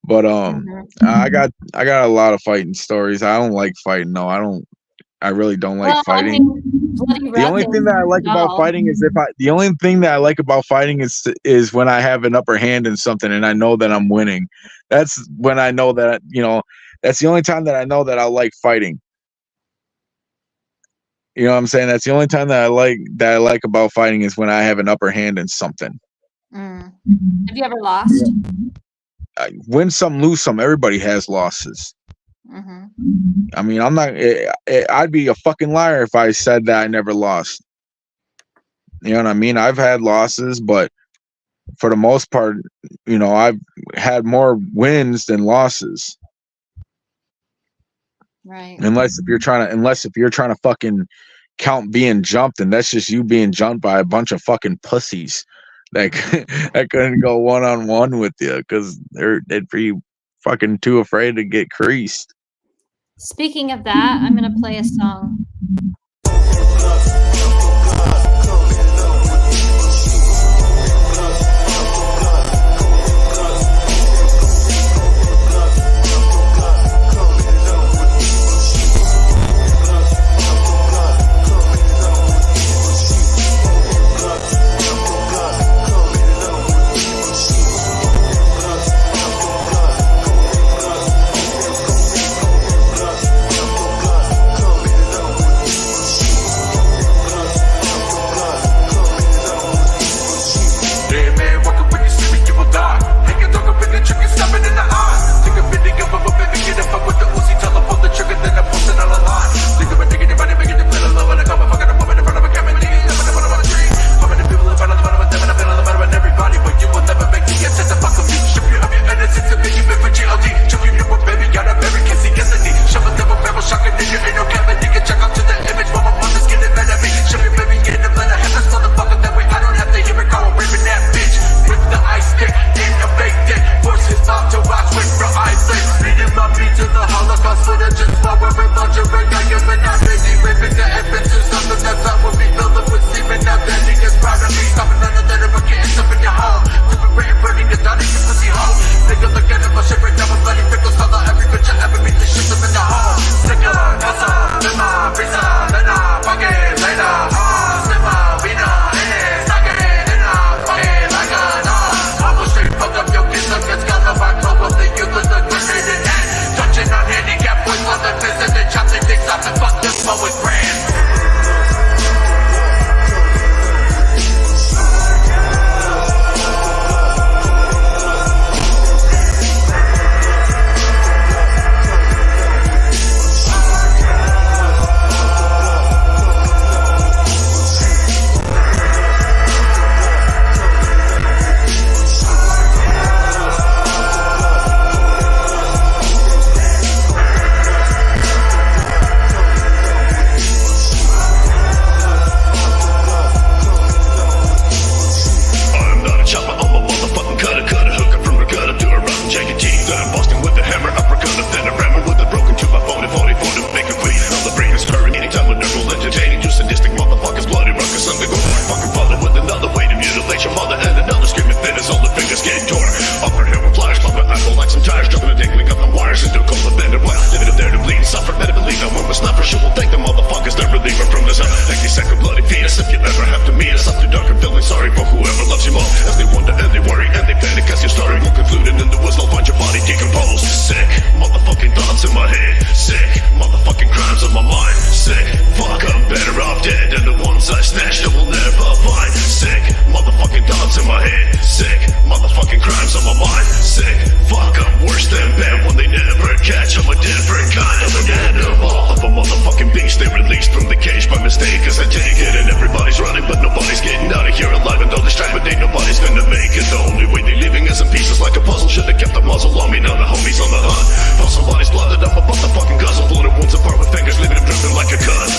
But I got a lot of fighting stories. I don't like fighting. No, I really don't like fighting. The only thing that I like about fighting is when I have an upper hand in something and I know that I'm winning. That's when I know that, that's the only time that I know that I like fighting. You know what I'm saying? That's the only time that I like about fighting is when I have an upper hand in something. Have you ever lost? Win some, lose some. Everybody has losses. I mean, I'm not. I'd be a fucking liar if I said that I never lost. You know what I mean? I've had losses, but for the most part, I've had more wins than losses. Right. Unless if you're trying to fucking count being jumped, and that's just you being jumped by a bunch of fucking pussies that couldn't go one-on-one with you because they'd be fucking too afraid to get creased. Speaking of that, I'm going to play a song. mistake as I take it, and everybody's running, but nobody's getting out of here alive. And all this time, but ain't nobody's gonna make it. The only way they're leaving us in pieces like a puzzle. Should've kept the muzzle on me, now the homies on the hunt. Found somebody's blood that I'm about to fucking guzzle. Bloated wounds apart with fingers, leaving them dripping like a cut.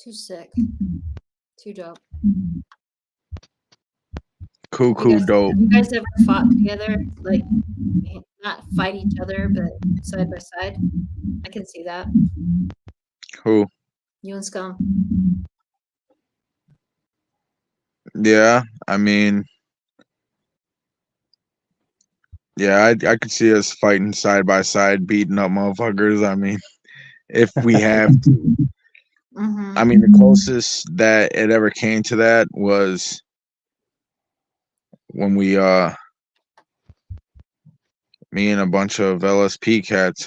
Too sick. Too dope. Cool, dope. Have you guys ever fought together? Like, not fight each other, but side by side? I can see that. Who? You and Scum. Yeah, I mean, yeah, I could see us fighting side by side, beating up motherfuckers. I mean, if we have to. Mm-hmm. I mean, the closest that it ever came to that was when we, me and a bunch of LSP cats,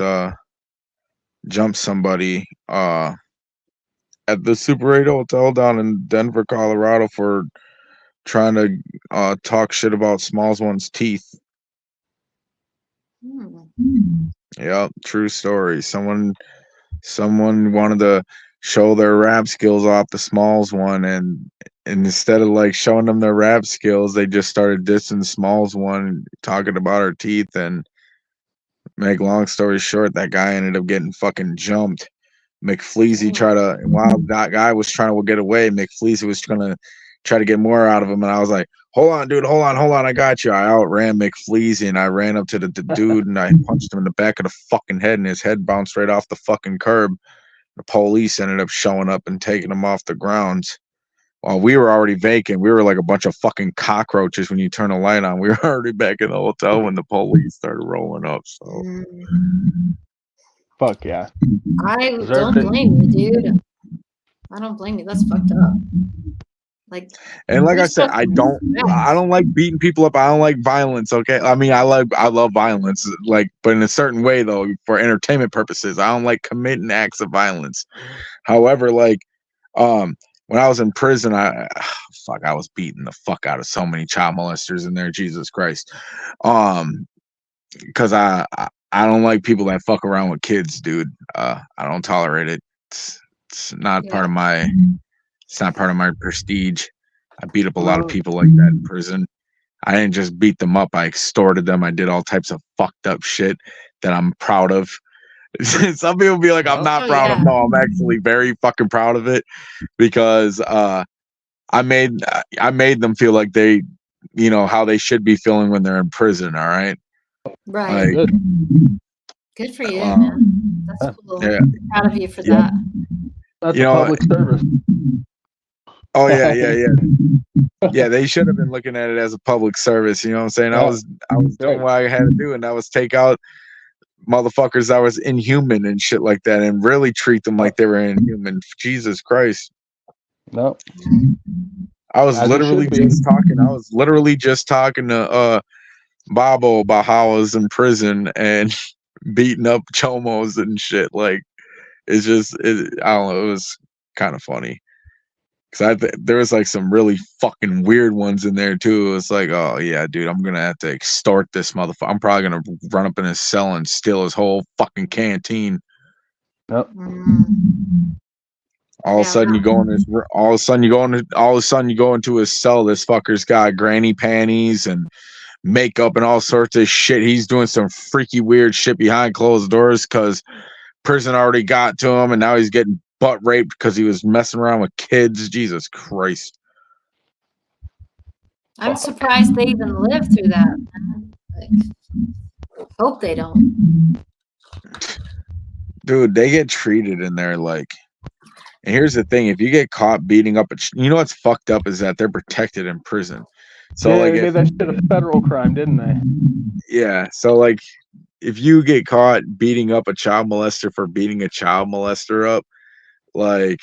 jumped somebody, at the Super 8 Hotel down in Denver, Colorado for trying to, talk shit about Smalls One's teeth. Yeah, true story. Someone wanted to show their rap skills off the Smalls One, and instead of like showing them their rap skills, they just started dissing Smalls One, talking about her teeth. And make long story short, that guy ended up getting fucking jumped. McFleazy while that guy was trying to get away, McFleazy was gonna try to get more out of him, and I was like, hold on, dude, hold on, I got you. I outran McFleazy, and I ran up to the dude, and I punched him in the back of the fucking head, and his head bounced right off the fucking curb. The police ended up showing up and taking him off the grounds. While we were already vacant, we were like a bunch of fucking cockroaches when you turn a light on. We were already back in the hotel when the police started rolling up. So, fuck yeah. I don't blame you, dude. I don't blame you. That's fucked up. Like, and like I said, I don't like beating people up. I don't like violence. Okay, I mean, I love violence, like, but in a certain way though, for entertainment purposes. I don't like committing acts of violence. However, like, when I was in prison, I was beating the fuck out of so many child molesters in there. Jesus Christ, because I don't like people that fuck around with kids, dude. I don't tolerate it. It's not part of my. It's not part of my prestige. I beat up a lot of people like that in prison. I didn't just beat them up. I extorted them. I did all types of fucked up shit that I'm proud of. Some people be like, I'm not proud of. No, I'm actually very fucking proud of it, because I made them feel like they, you know, how they should be feeling when they're in prison. All right. Right. Like, good for you, man. That's cool. Yeah. I'm proud of you for that. That's a public service. Oh yeah. Yeah, they should have been looking at it as a public service. You know what I'm saying? I was doing what I had to do, and that was take out motherfuckers that was inhuman and shit like that, and really treat them like they were inhuman. Jesus Christ. No. I was literally just talking to Bobo about how I was in prison and beating up chomos and shit. Like, it's just, I don't know, it was kind of funny. Cause there was like some really fucking weird ones in there too. It's like, oh yeah, dude, I'm gonna have to extort this motherfucker. I'm probably gonna run up in his cell and steal his whole fucking canteen. Yep. All of a sudden you go into his cell. This fucker's got granny panties and makeup and all sorts of shit. He's doing some freaky weird shit behind closed doors because prison already got to him, and now he's getting butt raped because he was messing around with kids. Jesus Christ. I'm surprised they even live through that, man. Like, hope they don't. Dude, they get treated in there like And here's the thing: if you get caught beating up, you know what's fucked up is that they're protected in prison. So yeah, like, they made that shit a federal crime, didn't they? yeah. So like, if you get caught beating up a child molester for beating a child molester up, like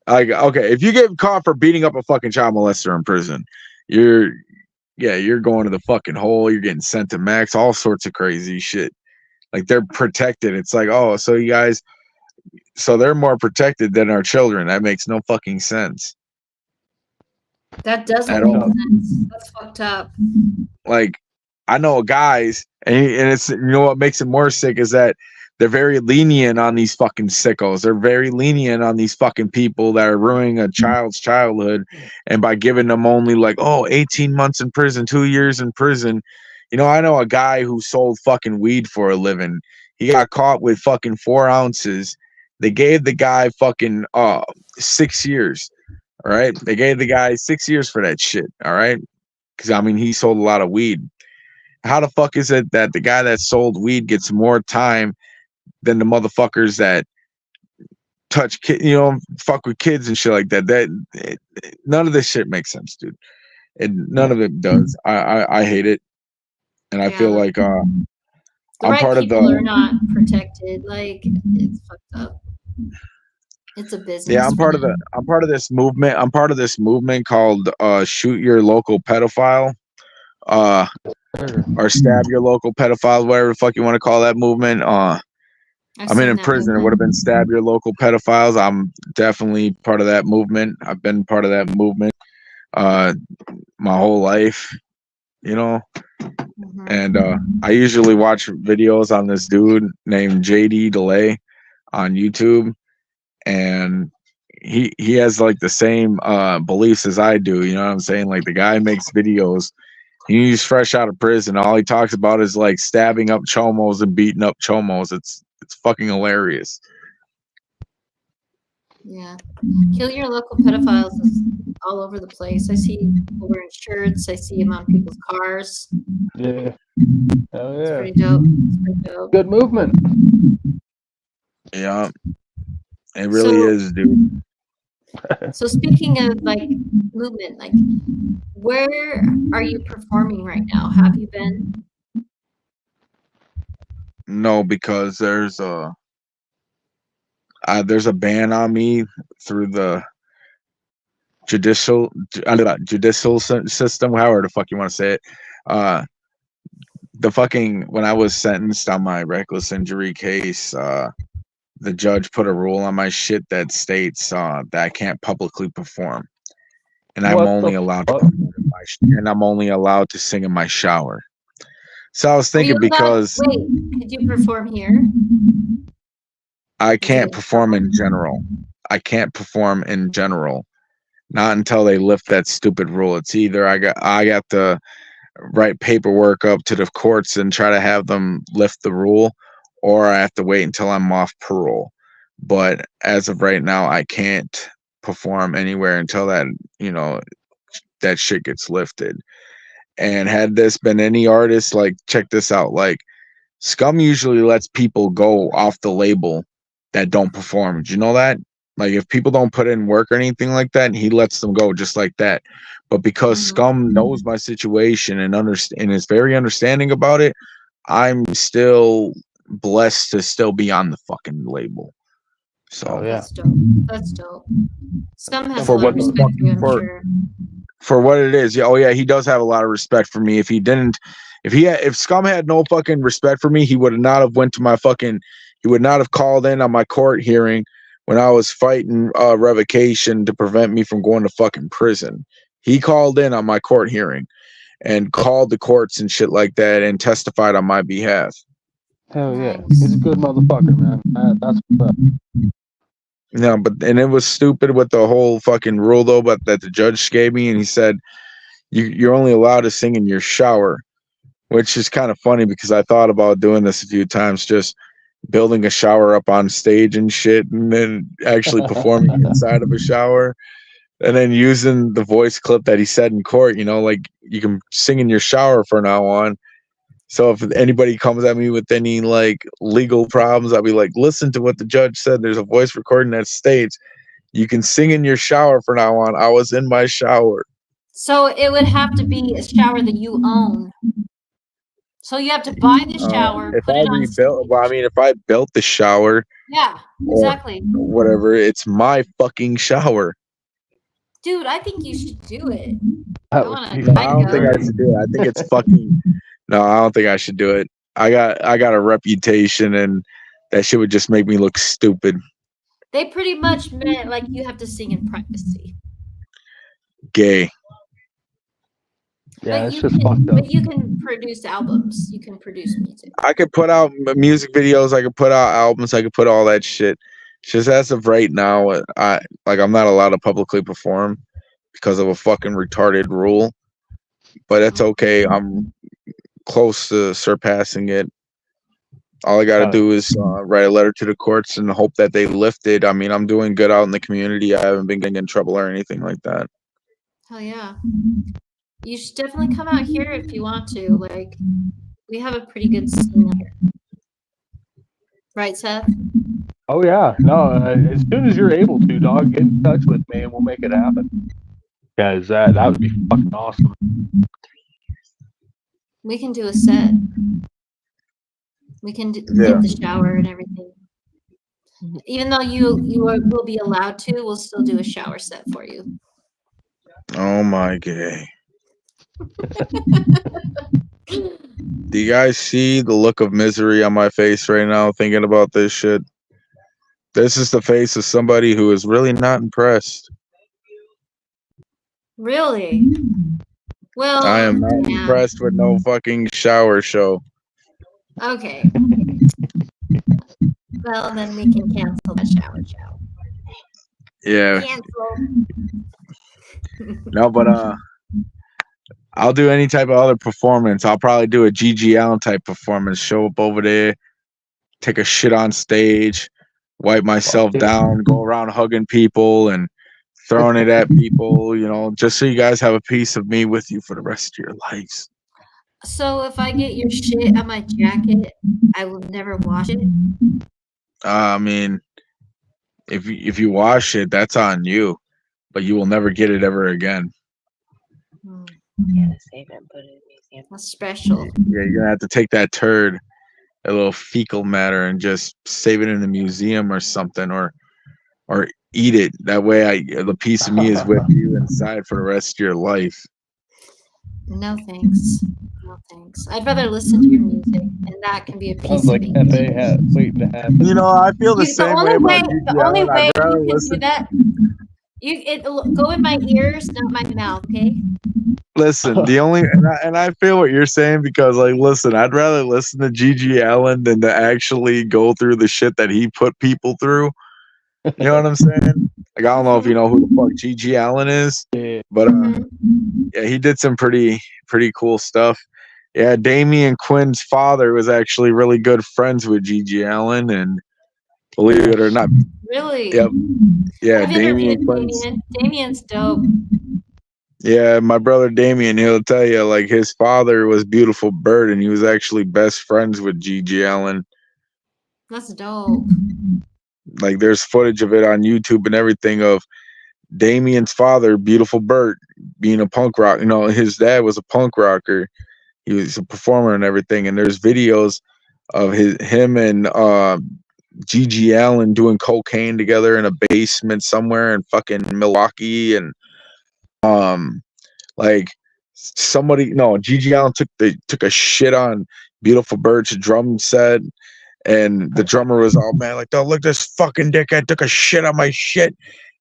okay, if you get caught for beating up a fucking child molester in prison, you're going to the fucking hole. You're getting sent to max, all sorts of crazy shit. Like, they're protected. It's like, oh, so you guys, so they're more protected than our children. That makes no fucking sense. That doesn't At make all. sense. That's fucked up. Like, I know guys, and it's, you know what makes it more sick is that they're very lenient on these fucking sickos. They're very lenient on these fucking people that are ruining a child's childhood, and by giving them only like, 18 months in prison, 2 years in prison. You know, I know a guy who sold fucking weed for a living. He got caught with fucking 4 ounces. They gave the guy fucking 6 years. All right. They gave the guy 6 years for that shit. All right. Because I mean, he sold a lot of weed. How the fuck is it that the guy that sold weed gets more time than the motherfuckers that touch fuck with kids and shit like that? None of this shit makes sense, dude. And none of it does. I hate it. And I feel like the I'm right part of people the are not protected. Like, it's fucked up. It's a business. Yeah, I'm part of this movement. I'm part of this movement called Shoot Your Local Pedophile. Or Stab Your Local Pedophile, whatever the fuck you want to call that movement. I'm in prison. It would have been Stab Your Local Pedophiles. I'm definitely part of that movement. I've been part of that movement my whole life, you know. And I usually watch videos on this dude named JD Delay on YouTube, and he has like the same beliefs as I do. You know what I'm saying? Like, the guy makes videos. He's fresh out of prison. All he talks about is like stabbing up chomos and beating up chomos. It's fucking hilarious. Yeah. Kill Your Local Pedophiles is all over the place. I see people wearing shirts. I see them on people's cars. Yeah. Hell It's yeah. pretty dope. It's pretty dope. Good movement. Yeah. It really is, dude. So speaking of like movement, like, where are you performing right now? Have you been? No, because there's a ban on me through the judicial system, however the fuck you want to say it. The fucking, when I was sentenced on my reckless injury case, the judge put a rule on my shit that states that I can't publicly perform, and I'm only allowed to sing in my shower. So I was thinking, because wait, could you perform here? I can't perform in general. I can't perform in general, not until they lift that stupid rule. It's either I got to write paperwork up to the courts and try to have them lift the rule, or I have to wait until I'm off parole. But as of right now, I can't perform anywhere until that, you know, that shit gets lifted. And had this been any artist, like, check this out, like, Scum usually lets people go off the label that don't perform. Do you know that? Like, if people don't put in work or anything like that, he lets them go just like that. But because Scum knows my situation and is very understanding about it, I'm still blessed to still be on the fucking label. So That's dope. That's dope. Scum has a lot of respect for you, I'm sure. For what it is. Yeah, oh yeah, he does have a lot of respect for me. If Scum had no fucking respect for me, he would not have called in on my court hearing when I was fighting revocation to prevent me from going to fucking prison. He called in on my court hearing and called the courts and shit like that and testified on my behalf. Hell yeah. He's a good motherfucker, man. That's what's up. No, and it was stupid with the whole fucking rule though, but that the judge gave me, and he said you're only allowed to sing in your shower, which is kind of funny because I thought about doing this a few times, just building a shower up on stage and shit, and then actually performing inside of a shower, and then using the voice clip that he said in court, you know, like, you can sing in your shower from now on. So if anybody comes at me with any like legal problems, I'll be like, listen to what the judge said. There's a voice recording that states you can sing in your shower from now on. I was in my shower. So it would have to be a shower that you own. So you have to buy the shower, If put I it on rebuilt, stage. well, I mean, if I built the shower, Yeah, or exactly. whatever, it's my fucking shower. Dude, I think you should do it. That I would wanna be No, I don't think I great. should do it. I think it's fucking. No, I don't think I should do it. I got a reputation, and that shit would just make me look stupid. They pretty much meant like you have to sing in privacy. Gay. Yeah, But it's you just can, fucked up. but you can produce albums. You can produce music. I could put out music videos. I could put out albums. I could put all that shit. Just as of right now, I'm not allowed to publicly perform because of a fucking retarded rule. But that's okay. I'm close to surpassing it. All I gotta do is write a letter to the courts and hope that they lift it. I mean, I'm doing good out in the community. I haven't been getting in trouble or anything like that. Hell yeah. You should definitely come out here if you want to. Like, we have a pretty good scene here. Right, Seth? Oh yeah, no. As soon as you're able to, dog, get in touch with me and we'll make it happen. Because that would be fucking awesome. We can do a set. We can get the shower and everything. Even though will be allowed to, we'll still do a shower set for you. Oh my gay. Do you guys see the look of misery on my face right now thinking about this shit? This is the face of somebody who is really not impressed. Really? Well, I am not impressed with no fucking shower show. Okay. Well, then we can cancel the shower show. Yeah. Cancel. No, but I'll do any type of other performance. I'll probably do a G.G. Allen type performance. Show up over there, take a shit on stage, wipe myself down, go around hugging people and throwing it at people, you know, just so you guys have a piece of me with you for the rest of your lives. So if I get your shit on my jacket, I will never wash it? I mean, if you wash it, that's on you, but you will never get it ever again. Yeah, save it and put it in the museum. That's special. Yeah, you're gonna have to take that turd, a little fecal matter, and just save it in the museum or something, or eat it. That way, the piece of me is with you inside for the rest of your life. No thanks. No thanks. I'd rather listen to your music, and that can be a piece Sounds of like me. FA waiting to happen. You know, I feel the same way about The only way you can do that, go in my ears, not my mouth, okay? Listen, the only and I feel what you're saying because, like, listen, I'd rather listen to G.G. Allen than to actually go through the shit that he put people through. You know what I'm saying? Like, I don't know if you know who the fuck G.G. Allen is, but yeah, he did some pretty cool stuff. Yeah, Damian Quinn's father was actually really good friends with G.G. Allen, and believe it or not, Really? yep, yeah, I've Damian interviewed Quinn's. Damien. Damien's dope. Yeah, my brother Damien, he'll tell you, like, his father was Beautiful Bird, and he was actually best friends with G.G. Allen. That's dope. Like, there's footage of it on YouTube and everything of Damien's father, Beautiful Bird, being a punk rock. You know, his dad was a punk rocker. He was a performer and everything. And there's videos of him and G.G. Allen doing cocaine together in a basement somewhere in fucking Milwaukee, and like G.G. Allen took a shit on Beautiful Bird's drum set, and the drummer was all mad, like, oh, look, this fucking dickhead took a shit on my shit.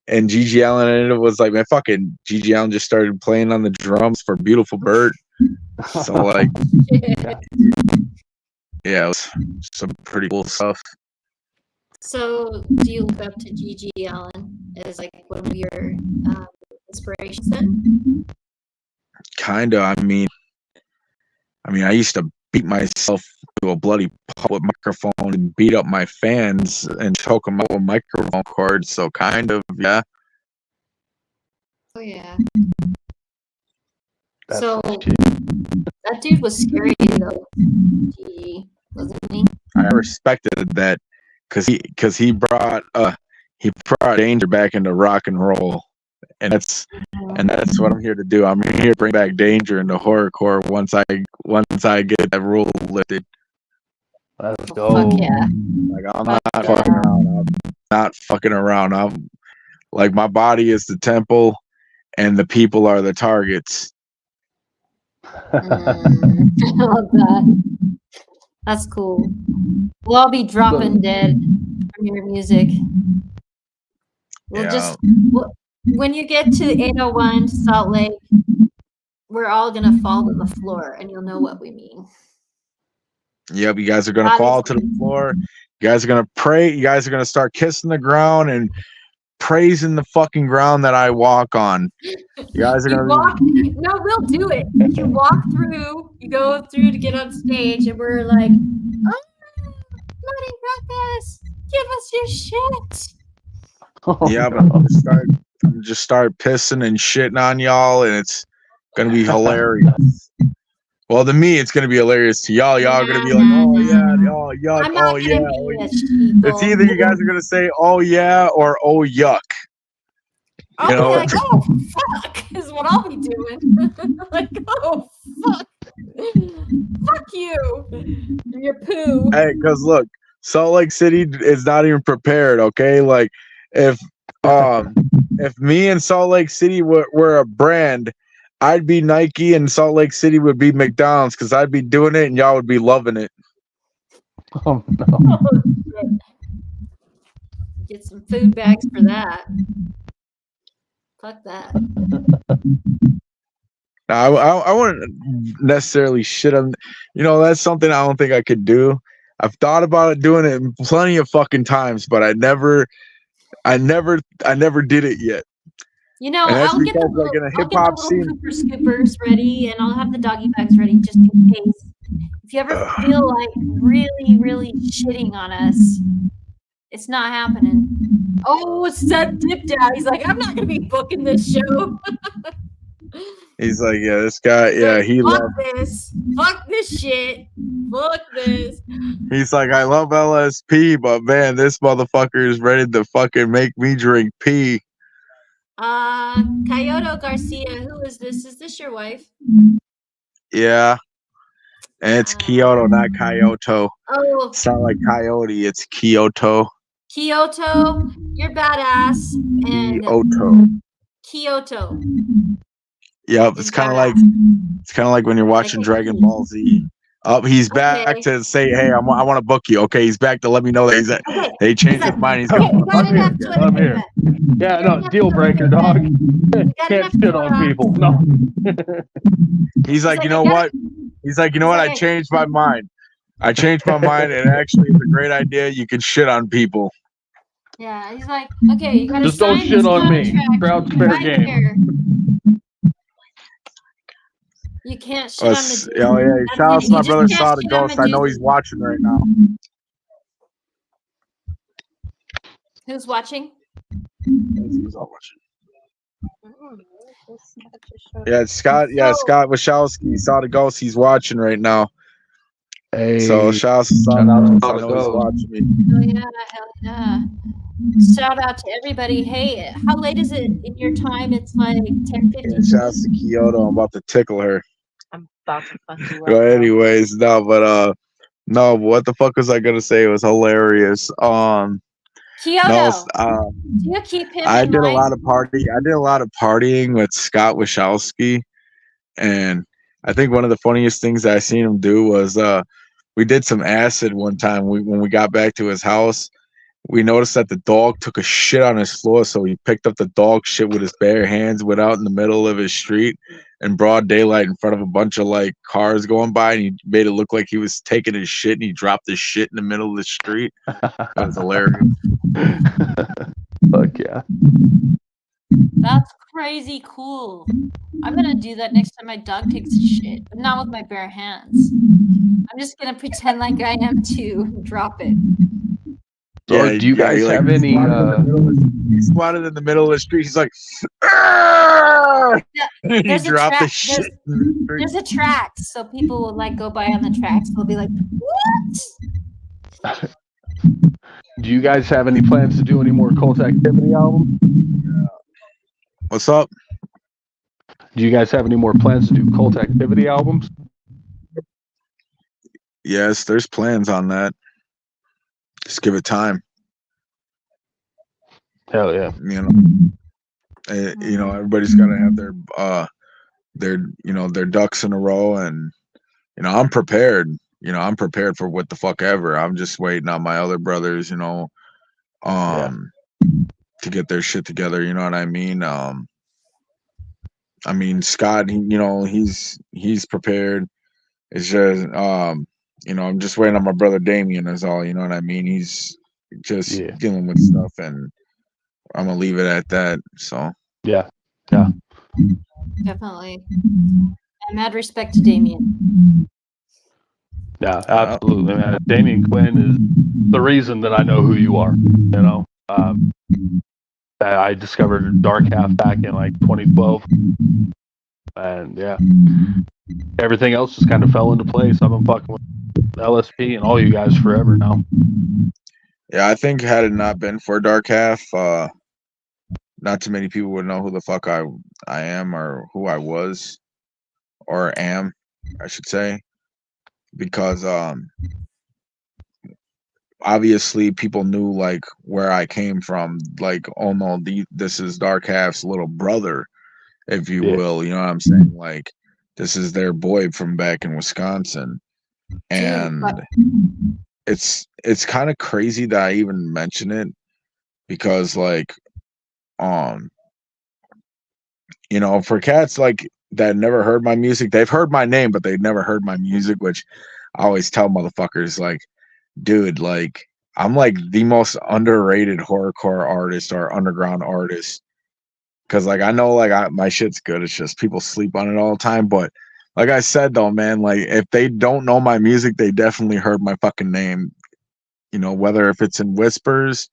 And G.G. Allen, and it was like, man, fucking G.G. Allen just started playing on the drums for Beautiful Bird. So, like, yeah, it was some pretty cool stuff. So, do you look up to G.G. Allen as like one of your inspirations then? Kinda. I mean, I used to beat myself to a bloody pulp with microphone and beat up my fans and choke them out with microphone cords. So kind of, yeah. Oh yeah. That's So, That dude was scary though. Gee, wasn't he? I respected that because he brought danger back into rock and roll, and that's what I'm here to do. I'm here to bring back danger into horrorcore once I get that rule lifted. Let's Oh, go. fuck yeah. Like I'm Fuck not yeah. fucking around. I'm not fucking around. I'm like, my body is the temple, and the people are the targets. I love that. That's cool. We'll all be dropping dead from your music. We'll Yeah. when you get to 801 Salt Lake, we're all gonna fall to the floor, and you'll know what we mean. Yep, you guys are gonna fall to the floor. You guys are gonna pray. You guys are gonna start kissing the ground and praising the fucking ground that I walk on. You guys are gonna No, we'll do it. You walk through, you go through to get on stage, and we're like, oh, bloody Ruckus, give us your shit. yeah, but I'm just start pissing and shitting on y'all, and it's gonna be hilarious. Well, to me, it's gonna be hilarious. To y'all, y'all gonna be like, oh yeah, oh yuck, I'm not oh gonna yeah. be a sheeple. It's either you guys are gonna say oh yeah or oh yuck. I'll You know, be like, oh fuck, is what I'll be doing. Like, oh fuck, fuck you, and your poo. hey, because look, Salt Lake City is not even prepared. Okay, like if me and Salt Lake City were a brand, I'd be Nike and Salt Lake City would be McDonald's because I'd be doing it and y'all would be loving it. Oh no. Oh, shit. Get some food bags for that. Fuck that. Now, I wouldn't necessarily shit on. You know, that's something I don't think I could do. I've thought about doing it plenty of fucking times, but I never did it yet. You know, And that's I'll get the because, like, in a little hip-hop scene- Cooper scoopers ready, and I'll have the doggy bags ready just in case. If you ever feel like really, really shitting on us, it's not happening. Oh, Seth dipped out. He's like, I'm not gonna be booking this show. He's like, yeah, this guy, yeah, he Fuck loves. this. Fuck this shit. Fuck this. He's like, I love LSP, but man, this motherfucker is ready to fucking make me drink pee. Kyoto Garcia, who is this? Is this your wife? Yeah. And it's Kyoto, not Kyoto. Oh, It's not like coyote, it's Kyoto. Kyoto, you're badass. And Kyoto. Yep, it's kind of like when you're watching Dragon Ball Z. Oh, he's back to say, hey, I want to book you. Okay, he's back to let me know that they changed his mind. He's going. I'm here. Yeah, no, deal breaker, dog. Can't shit on people. No. He's like, you know what? He's like, you know what? I changed my mind. I changed my mind, and actually, it's a great idea. You can shit on people. Yeah, he's like, okay, you gotta just don't sign shit this on me. contract Crowd's fair right game. here. You can't shit on the dude. Oh yeah, That's shout out it. to my You just brother can't Saw the shit on Ghost. I know he's Medusa. watching right now. Who's watching? He's all watching. Yeah, it's Scott. Yeah, Scott Wachowski. Saw the Ghost. He's watching right now. Hey, so shout out to Saw the Ghost. I know he's watching me. Hell yeah. Shout out to everybody. Hey, how late is it in your time? It's like 10:50. Yeah, shout out to Kyoto. I'm about to tickle her. I'm about to fuck you up. But anyways, no, what the fuck was I gonna say? It was hilarious. Kyoto. Do you keep him I in did mind? a lot of partying with Scott Wachowski, and I think one of the funniest things that I seen him do was we did some acid one time. When we got back to his house, we noticed that the dog took a shit on his floor, so he picked up the dog shit with his bare hands, went out in the middle of his street in broad daylight in front of a bunch of like cars going by, and he made it look like he was taking his shit, and he dropped his shit in the middle of the street. That was hilarious. Fuck yeah. That's crazy cool. I'm gonna do that next time my dog takes a shit, but not with my bare hands. I'm just gonna pretend like I am too and drop it. So do you guys have any? He squatted in the middle of the street. He's like, "Arr!" He There's a dropped the track. shit. There's a track, so people will like go by on the tracks. They'll be like, "What?" Do you guys have any plans to do any more Cult Activity albums? What's up? Do you guys have any more plans to do Cult Activity albums? Yes, there's plans on that. Just give it time. Hell yeah. You know, everybody's got to have their ducks in a row, and I'm prepared. I'm prepared for what the fuck ever. I'm just waiting on my other brothers, to get their shit together. You know what I mean? Scott, he's prepared. It's just, I'm just waiting on my brother Damien is all. You know what I mean? He's just dealing with stuff, and I'm gonna leave it at that. So yeah. Definitely. And mad respect to Damien. Yeah, absolutely, man. Damien Quinn is the reason that I know who you are. I discovered Dark Half back in like 2012, and yeah, everything else just kind of fell into place. I've been fucking with LSP and all you guys forever now. Yeah, I think had it not been for Dark Half, not too many people would know who the fuck I am, or who I was, or am, I should say, because obviously people knew like where I came from, like, oh no, this is Dark Half's little brother, if you will. You know what I'm saying? Like, this is their boy from back in Wisconsin, and it's kind of crazy that I even mention it, because like, for cats like that never heard my music, they've heard my name, but they've never heard my music, which I always tell motherfuckers, like, dude, like, I'm like the most underrated horrorcore artist or underground artist, because like I know like my shit's good, it's just people sleep on it all the time. But like I said though, man, like if they don't know my music, they definitely heard my fucking name, whether if it's in whispers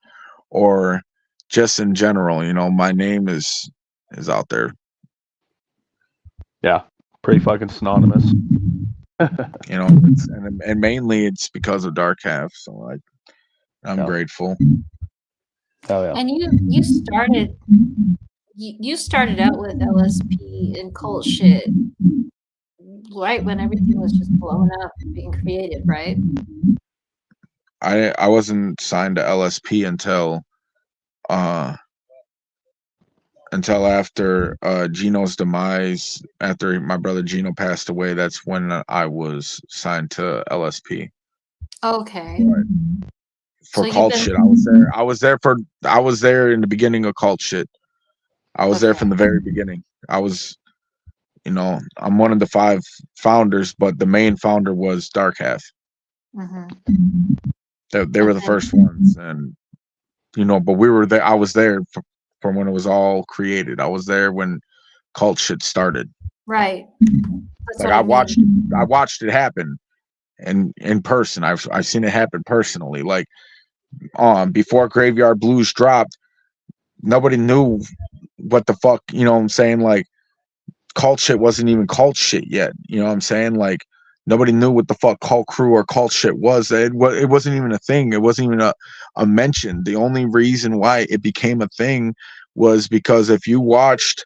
or just in general, my name is out there. Yeah, pretty fucking synonymous. And mainly it's because of Dark Half, so like I'm grateful. Hell yeah. And you started out with LSP and cult shit right when everything was just blowing up and being created, right? I wasn't signed to LSP until after Gino's demise. After my brother Gino passed away, that's when I was signed to LSP. Okay. Right. For cult shit, I was there in the beginning of cult shit. I was there from the very beginning. I was, I'm one of the 5 founders, but the main founder was Dark Half. Mm-hmm. They were the first ones, and but we were there. I was there from when it was all created. I was there when cult shit started. Right. Like I watched it happen, and in person. I've seen it happen personally. Like before Graveyard Blues dropped, nobody knew what the fuck, what I'm saying? Like, cult shit wasn't even cult shit yet. You know what I'm saying? Like, nobody knew what the fuck cult crew or cult shit was. It wasn't even a thing. It wasn't even a mention. The only reason why it became a thing was because if you watched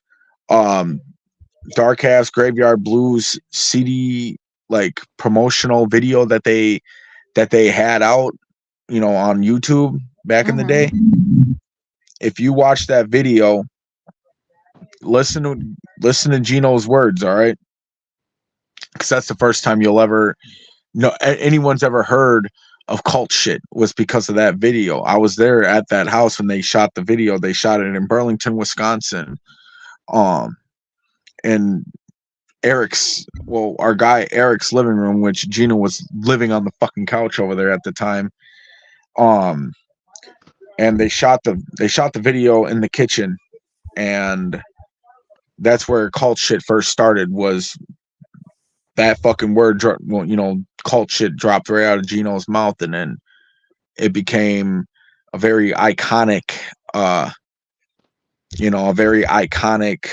Dark Half's Graveyard Blues CD, like, promotional video that they had out, on YouTube back in the day, if you watch that video, listen to Gino's words, all right? Because that's the first time you'll ever anyone's ever heard of cult shit, was because of that video. I was there at that house when they shot the video. They shot it in Burlington, Wisconsin. And our guy Eric's living room, which Gino was living on the fucking couch over there at the time. And they shot the video in the kitchen, and that's where cult shit first started. Was that fucking word, cult shit dropped right out of Gino's mouth, and then it became very iconic, a very iconic,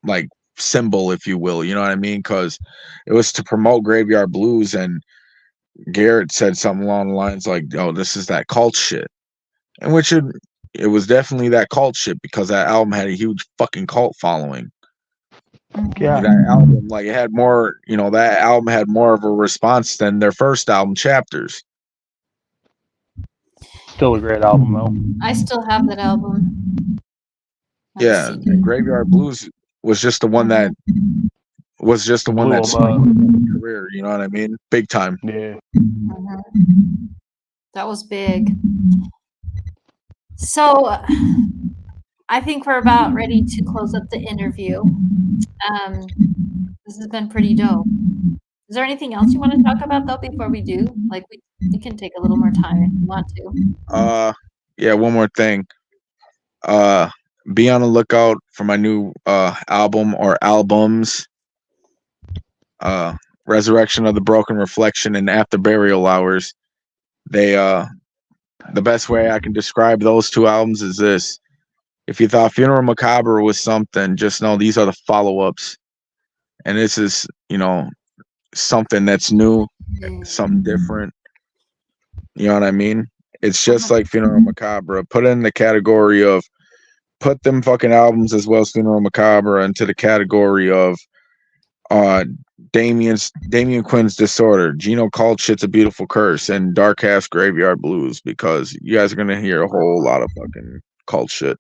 like symbol, if you will. You know what I mean? Because it was to promote Graveyard Blues, and Garrett said something along the lines like, "Oh, this is that cult shit," and which it was definitely that cult shit, because that album had a huge fucking cult following. Yeah. That album, like, it had more, that album had more of a response than their first album, Chapters. Still a great album, though. I still have that album. Yeah, and Graveyard Blues was just the one that Blew started him his career. You know what I mean? Big time. Yeah. That was big. So I think we're about ready to close up the interview. This has been pretty dope. Is there anything else you want to talk about, though, before we do? Like, we can take a little more time if you want to. Yeah, one more thing. Be on the lookout for my new album or albums. Resurrection of the Broken Reflection and After Burial Hours. They the best way I can describe those two albums is this: if you thought Funeral Macabre was something, just know these are the follow-ups, and this is, something that's new, something different. You know what I mean? It's just like Funeral Macabre. Put it in the category of, put them fucking albums as well as Funeral Macabre into the category of Damien Quinn's Disorder, Geno Called Shit's a Beautiful Curse, and Dark Ass Graveyard Blues, because you guys are gonna hear a whole lot of fucking cult shit.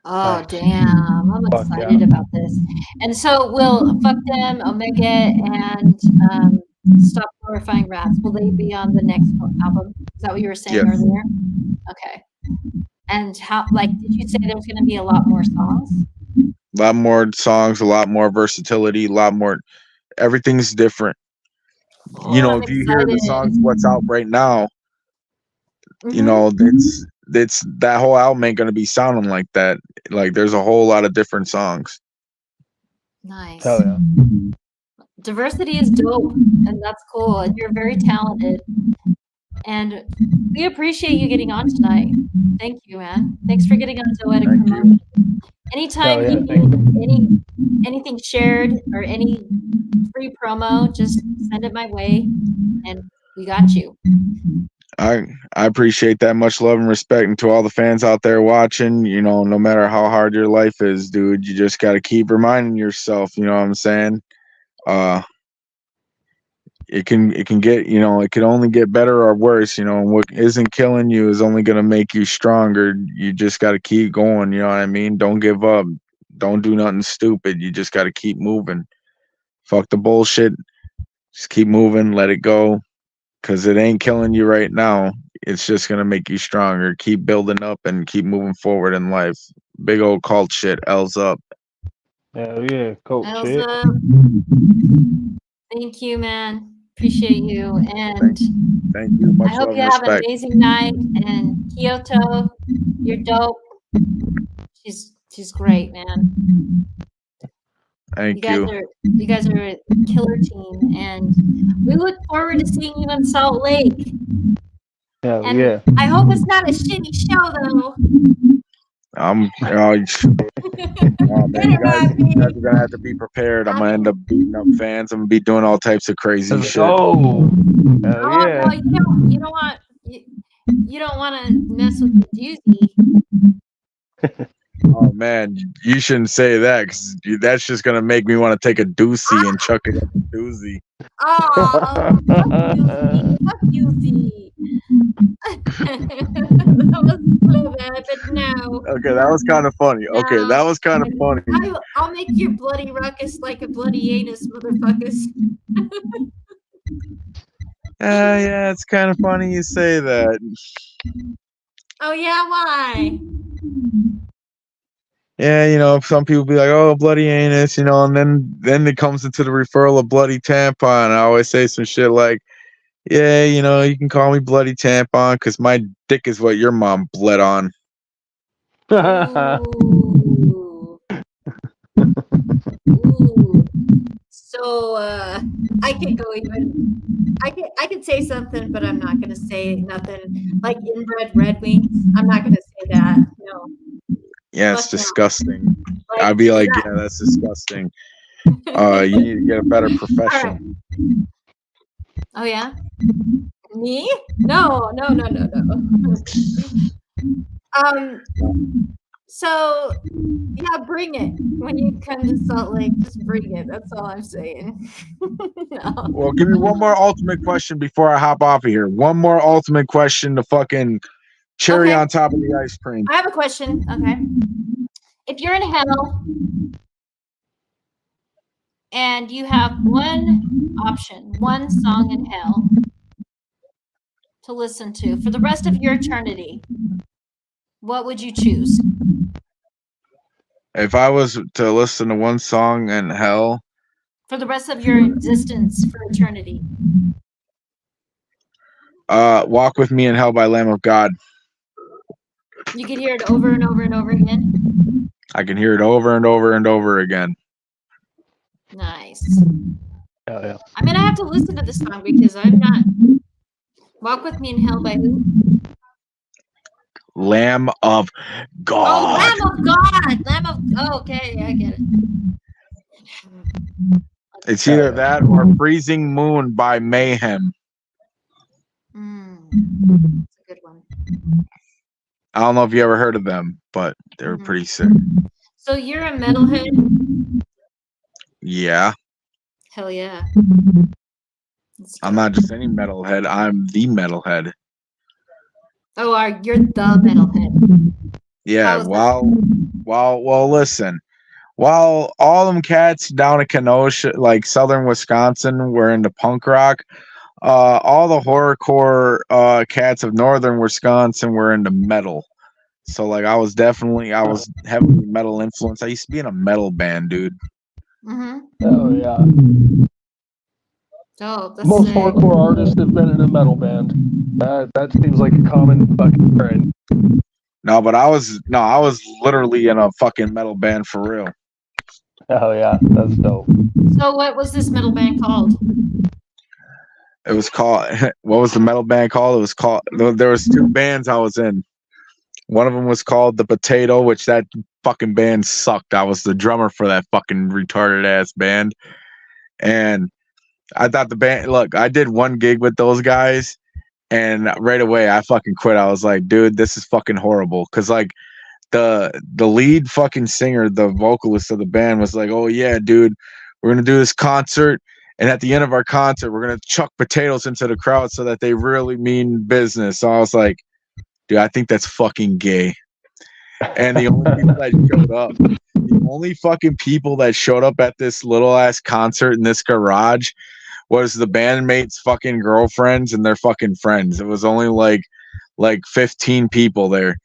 Oh, Nice. damn. I'm Fuck excited yeah. about this. And so will Fuck Them, Omega, and Stop Glorifying Rats, will they be on the next album? Is that what you were saying Yes. earlier? Okay. And how, did you say there's going to be a lot more songs? A lot more songs, a lot more versatility, a lot more. Everything's different. Oh, if you hear the songs, what's out right now, Mhm. it's that whole album ain't gonna be sounding like that. Like, there's a whole lot of different songs. Nice. Hell yeah. Diversity is dope, and that's cool. And you're very talented. And we appreciate you getting on tonight. Thank you, man. Thanks for getting on Zoetic Thank you. Promotion. Anytime Hell yeah, you thank need anything shared or any free promo, just send it my way, and we got you. I appreciate that. Much love and respect, and to all the fans out there watching, no matter how hard your life is, dude, you just got to keep reminding yourself, you know what I'm saying? It can get, it can only get better or worse, and what isn't killing you is only going to make you stronger. You just got to keep going, you know what I mean? Don't give up. Don't do nothing stupid. You just got to keep moving. Fuck the bullshit. Just keep moving, let it go, because it ain't killing you right now. It's just going to make you stronger. Keep building up and keep moving forward in life. Big old cult shit. L's up. Hell yeah, coach Elsa, shit. thank you, man. Appreciate you. And Thank you. Much I hope love you and have an respect. amazing night. And Kyoto, you're dope. She's great, man. Thank You guys are a killer team, and we look forward to seeing you in Salt Lake. Hell And yeah. I hope it's not a shitty show, though. Oh man, you guys are gonna have to be prepared. I'm gonna end up beating up fans. I'm gonna be doing all types of crazy Let's shit. go. Hell Oh yeah. no, you don't want to mess with the doozy. Oh man, you shouldn't say that, because that's just gonna make me want to take a doozy and chuck it at the doozy. Oh, fuck doozy. That was so bad, but no. Okay, that was kind of funny. Okay, No. that was kind of funny. I'll make your bloody ruckus like a bloody anus, motherfuckers. Yeah, it's kind of funny you say that. Oh yeah, why? Yeah, some people be like, "Oh, bloody anus," and then it comes into the referral of bloody tampon. I always say some shit like, "Yeah, you can call me bloody tampon because my dick is what your mom bled on." Ooh. Ooh. So I could go even. I could say something, but I'm not gonna say nothing like inbred Red Wings. I'm not gonna say that. No. Yeah, it's Fuck no. disgusting. Like, I'd be like, that- yeah, that's disgusting. You need to get a better profession. Oh yeah. Me? No. So yeah, bring it when you come to Salt Lake. Just bring it. That's all I'm saying. No. Well, give me one more ultimate question before I hop off of here. One more ultimate question to fucking cherry Okay. on top of the ice cream. I have a question. Okay. If you're in hell and you have one option, one song in hell to listen to for the rest of your eternity, what would you choose? If I was to listen to one song in hell, For the rest of your existence for eternity. Walk With Me in Hell by Lamb of God. You could hear it over and over and over again. I can hear it over and over and over again. Nice. Oh, yeah. I'm gonna have to listen to this song because I'm not. Walk With Me in Hell by who? Lamb of God. Oh, Lamb of God. Lamb of. Oh, okay, I get it. It's either that or Freezing Moon by Mayhem. That's a good one. I don't know if you ever heard of them, but they're pretty sick. So you're a metalhead? Yeah. Hell yeah. I'm not just any metalhead. I'm the metalhead. Oh, you're the metalhead. Yeah. How's Well, listen. While all them cats down in Kenosha, like southern Wisconsin, were into punk rock, all the horrorcore cats of northern Wisconsin were into metal. So like I was heavily metal influenced. I used to be in a metal band, dude. Mm-hmm. Oh, yeah. Oh, that's Most sick. hardcore artists have been in a metal band. That seems like a common fucking trend. No, but I was literally in a fucking metal band for real. Oh, yeah. That's dope. So what was this metal band called? It was called. What was the metal band called? It was called. There was two bands I was in. One of them was called The Potato, which that fucking band sucked. I was the drummer for that fucking retarded ass band, and I thought the band. Look, I did one gig with those guys, and right away I fucking quit. I was like, dude, this is fucking horrible. Cause like the lead fucking singer, the vocalist of the band, was like, oh yeah, dude, we're gonna do this concert. And at the end of our concert, we're going to chuck potatoes into the crowd so that they really mean business. So I was like, dude, I think that's fucking gay. And the only people that showed up, the only fucking people that showed up at this little ass concert in this garage was the bandmates' fucking girlfriends and their fucking friends. It was only like 15 people there.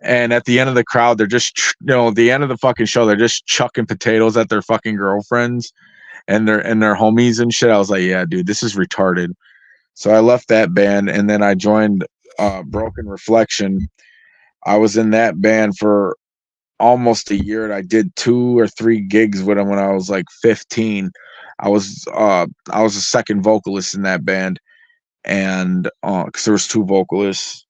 And at the end of the crowd, they're just, the end of the fucking show, they're just chucking potatoes at their fucking girlfriends and their homies and shit. I was like, yeah, dude, this is retarded. So I left that band and then I joined Broken Reflection. I was in that band for almost a year and I did 2 or 3 gigs with them when I was like 15. I was a second vocalist in that band, and because there was 2 vocalists.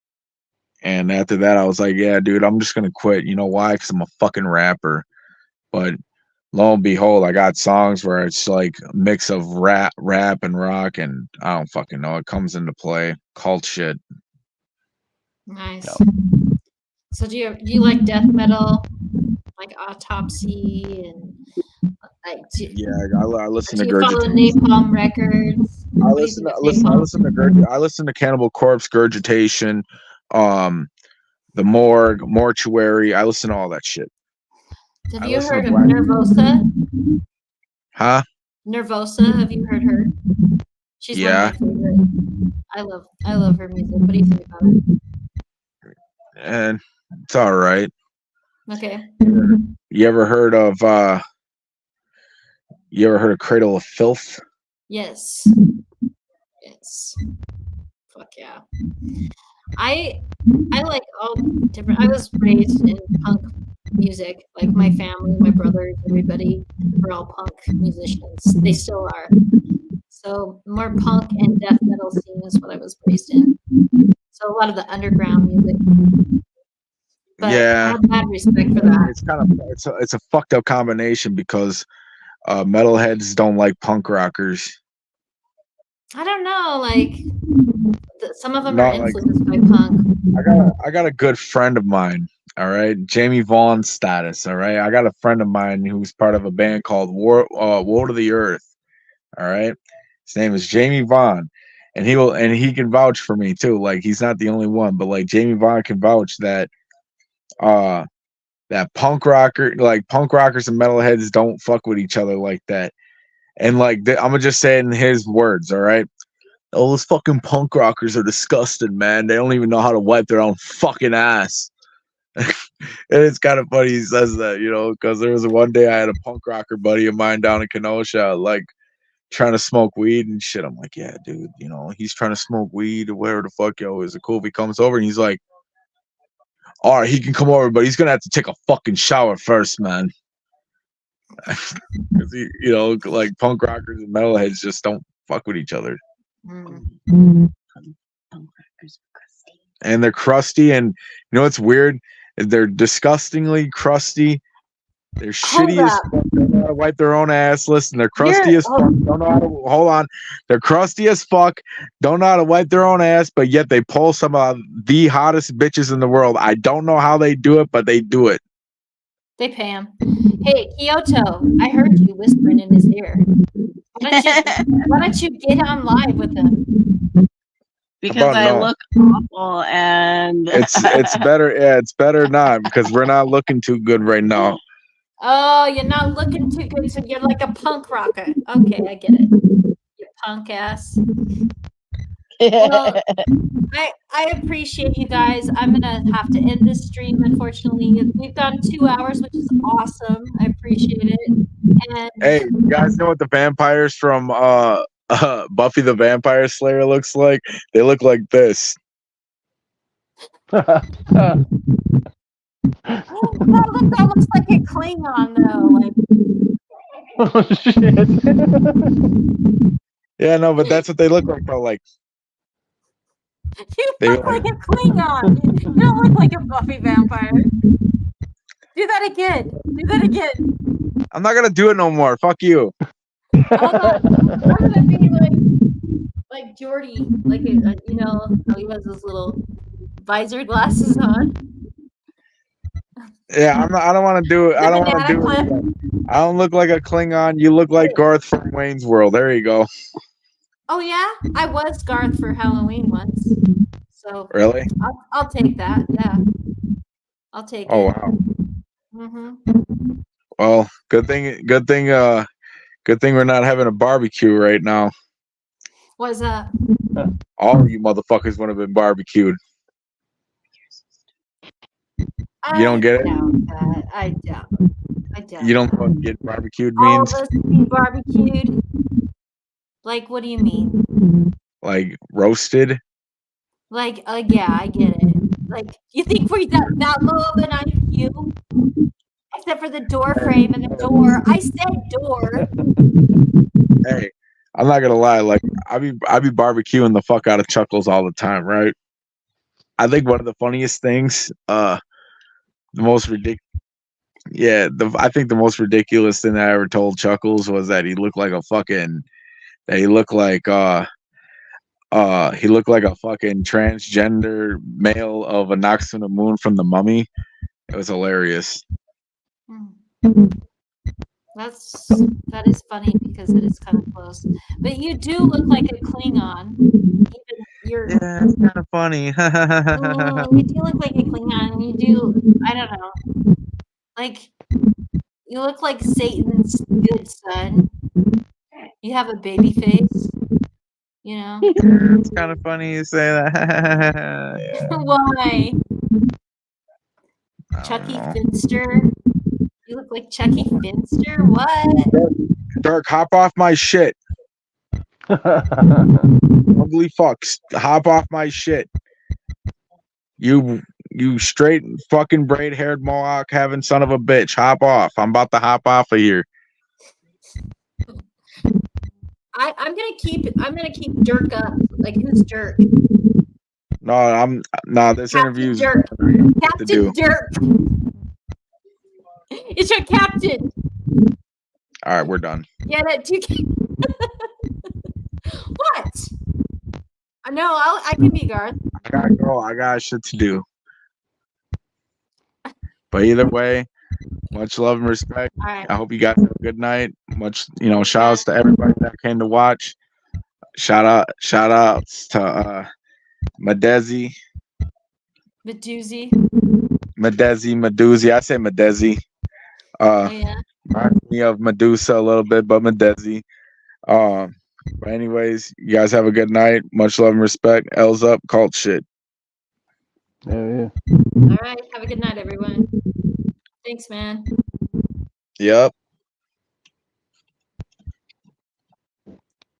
And after that I was like, yeah, dude, I'm just gonna quit. You know why? Because I'm a fucking rapper. But lo and behold, I got songs where it's like a mix of rap and rock, and I don't fucking know. It comes into play. Cult shit. Nice. So do you like death metal, like Autopsy, and like? Yeah, I listen to do you follow Gurgitation. Napalm Records? I listen to Cannibal Corpse, Gurgitation, the Morgue, Mortuary. I listen to all that shit. Have you heard of Nervosa? Huh? Nervosa, have you heard her? She's one of my favorite. I love her music. What do you think about it? And it's all right. Okay. You ever heard of Cradle of Filth? Yes. Yes. Fuck yeah. I like all different. I was raised in punk music. Like my family, my brothers, everybody, we're all punk musicians. They still are. So more punk and death metal scene is what I was raised in. So a lot of the underground music. But I Yeah, have mad respect for that. it's kind of it's a fucked up combination because metalheads don't like punk rockers. I don't know, like some of them Not are like influenced by punk. I got a good friend of mine. All right, Jamie Vaughan status. All right, I got a friend of mine who's part of a band called War to the Earth. All right, his name is Jamie Vaughan, and he can vouch for me too. Like he's not the only one, but like Jamie Vaughan can vouch that that punk rockers and metalheads don't fuck with each other like that. And like I'm gonna just say it in his words. All right. Oh, those fucking punk rockers are disgusting, man. They don't even know how to wipe their own fucking ass. And it's kind of funny he says that, you know, because there was one day I had a punk rocker buddy of mine down in Kenosha, like trying to smoke weed and shit. I'm like, yeah, dude, you know, he's trying to smoke weed or whatever the fuck, yo. Is it cool if he comes over? And he's like, all right, he can come over, but he's gonna have to take a fucking shower first, man. Because you know, like punk rockers and metalheads just don't fuck with each other. And they're crusty, and you know what's weird? They're disgustingly crusty. They're shitty as fuck. They don't know how to wipe their own ass. Listen, they're crusty as fuck. Don't know how to hold on. They're crusty as fuck. Don't know how to wipe their own ass, but yet they pull some of the hottest bitches in the world. I don't know how they do it, but they do it. They pay him. Hey, Kyoto, I heard you whispering in his ear. Why don't you get on live with him? Because I look awful and it's better. Yeah, it's better not because we're not looking too good right now. Oh, you're not looking too good, so you're like a punk rocker. Okay, I get it. You punk ass. Well, I appreciate you guys. I'm gonna have to end this stream, unfortunately. We've gone 2 hours, which is awesome. I appreciate it. And hey, you guys know what the vampires from Buffy the Vampire Slayer looks like? They look like this. that looks like a Klingon, though. Like, oh shit! Yeah, no, but that's what they look like, bro. Like you look like a Klingon. You don't look like a Buffy vampire. Do that again. Do that again. I'm not gonna do it no more. Fuck you. I'm gonna be like Jordy, like you know how he has those little visor glasses on. Yeah, I don't want to do it. I don't want to do it. I don't look like a Klingon. You look like Garth from Wayne's World. There you go. Oh yeah, I was Garth for Halloween once. So really, I'll take that. Yeah, I'll take it. Oh wow. Mhm. Well, good thing we're not having a barbecue right now. What's that? All of you motherfuckers would have been barbecued. You don't get it? I doubt. You don't know what getting barbecued All means? of us being barbecued? Like, what do you mean? Like roasted? Like, yeah, I get it. Like, you think we're that low of an IQ? Except for the door frame and the door. I said door. Hey, I'm not gonna lie. Like, I be barbecuing the fuck out of Chuckles all the time, right? I think one of the funniest things, the most ridiculous. Yeah, I think the most ridiculous thing that I ever told Chuckles was that he looked like a fucking transgender male of a Nox from the Moon from The Mummy. It was hilarious. That is funny because it is kind of close. But you do look like a Klingon. Yeah, it's kind of funny. You do look like a Klingon. You do. I don't know. Like, you look like Satan's good son. You have a baby face. You know? It's kind of funny you say that. Yeah. Why? Chucky Finster? You look like Chucky Finster? What? Dirk, hop off my shit. Ugly fucks. Hop off my shit. You You straight fucking braid haired mohawk having son of a bitch. Hop off. I'm about to hop off of here. I'm gonna keep Dirk up. Like, who's Dirk? No, this interview's Dirk. to Captain do. Dirk. It's your captain. All right, we're done. Yeah, that you can. What? No, I can be Garth. I gotta go. I got shit to do. But either way, much love and respect. All right. I hope you guys have a good night. Much, shout outs to everybody that came to watch. Shout outs to Madezi. Meduzzi. I say Madezi. Oh, yeah. Reminds me of Medusa a little bit, but Madezi. But anyways, you guys have a good night. Much love and respect. L's up, cult shit. Yeah. All right. Have a good night, everyone. Thanks, man. Yep.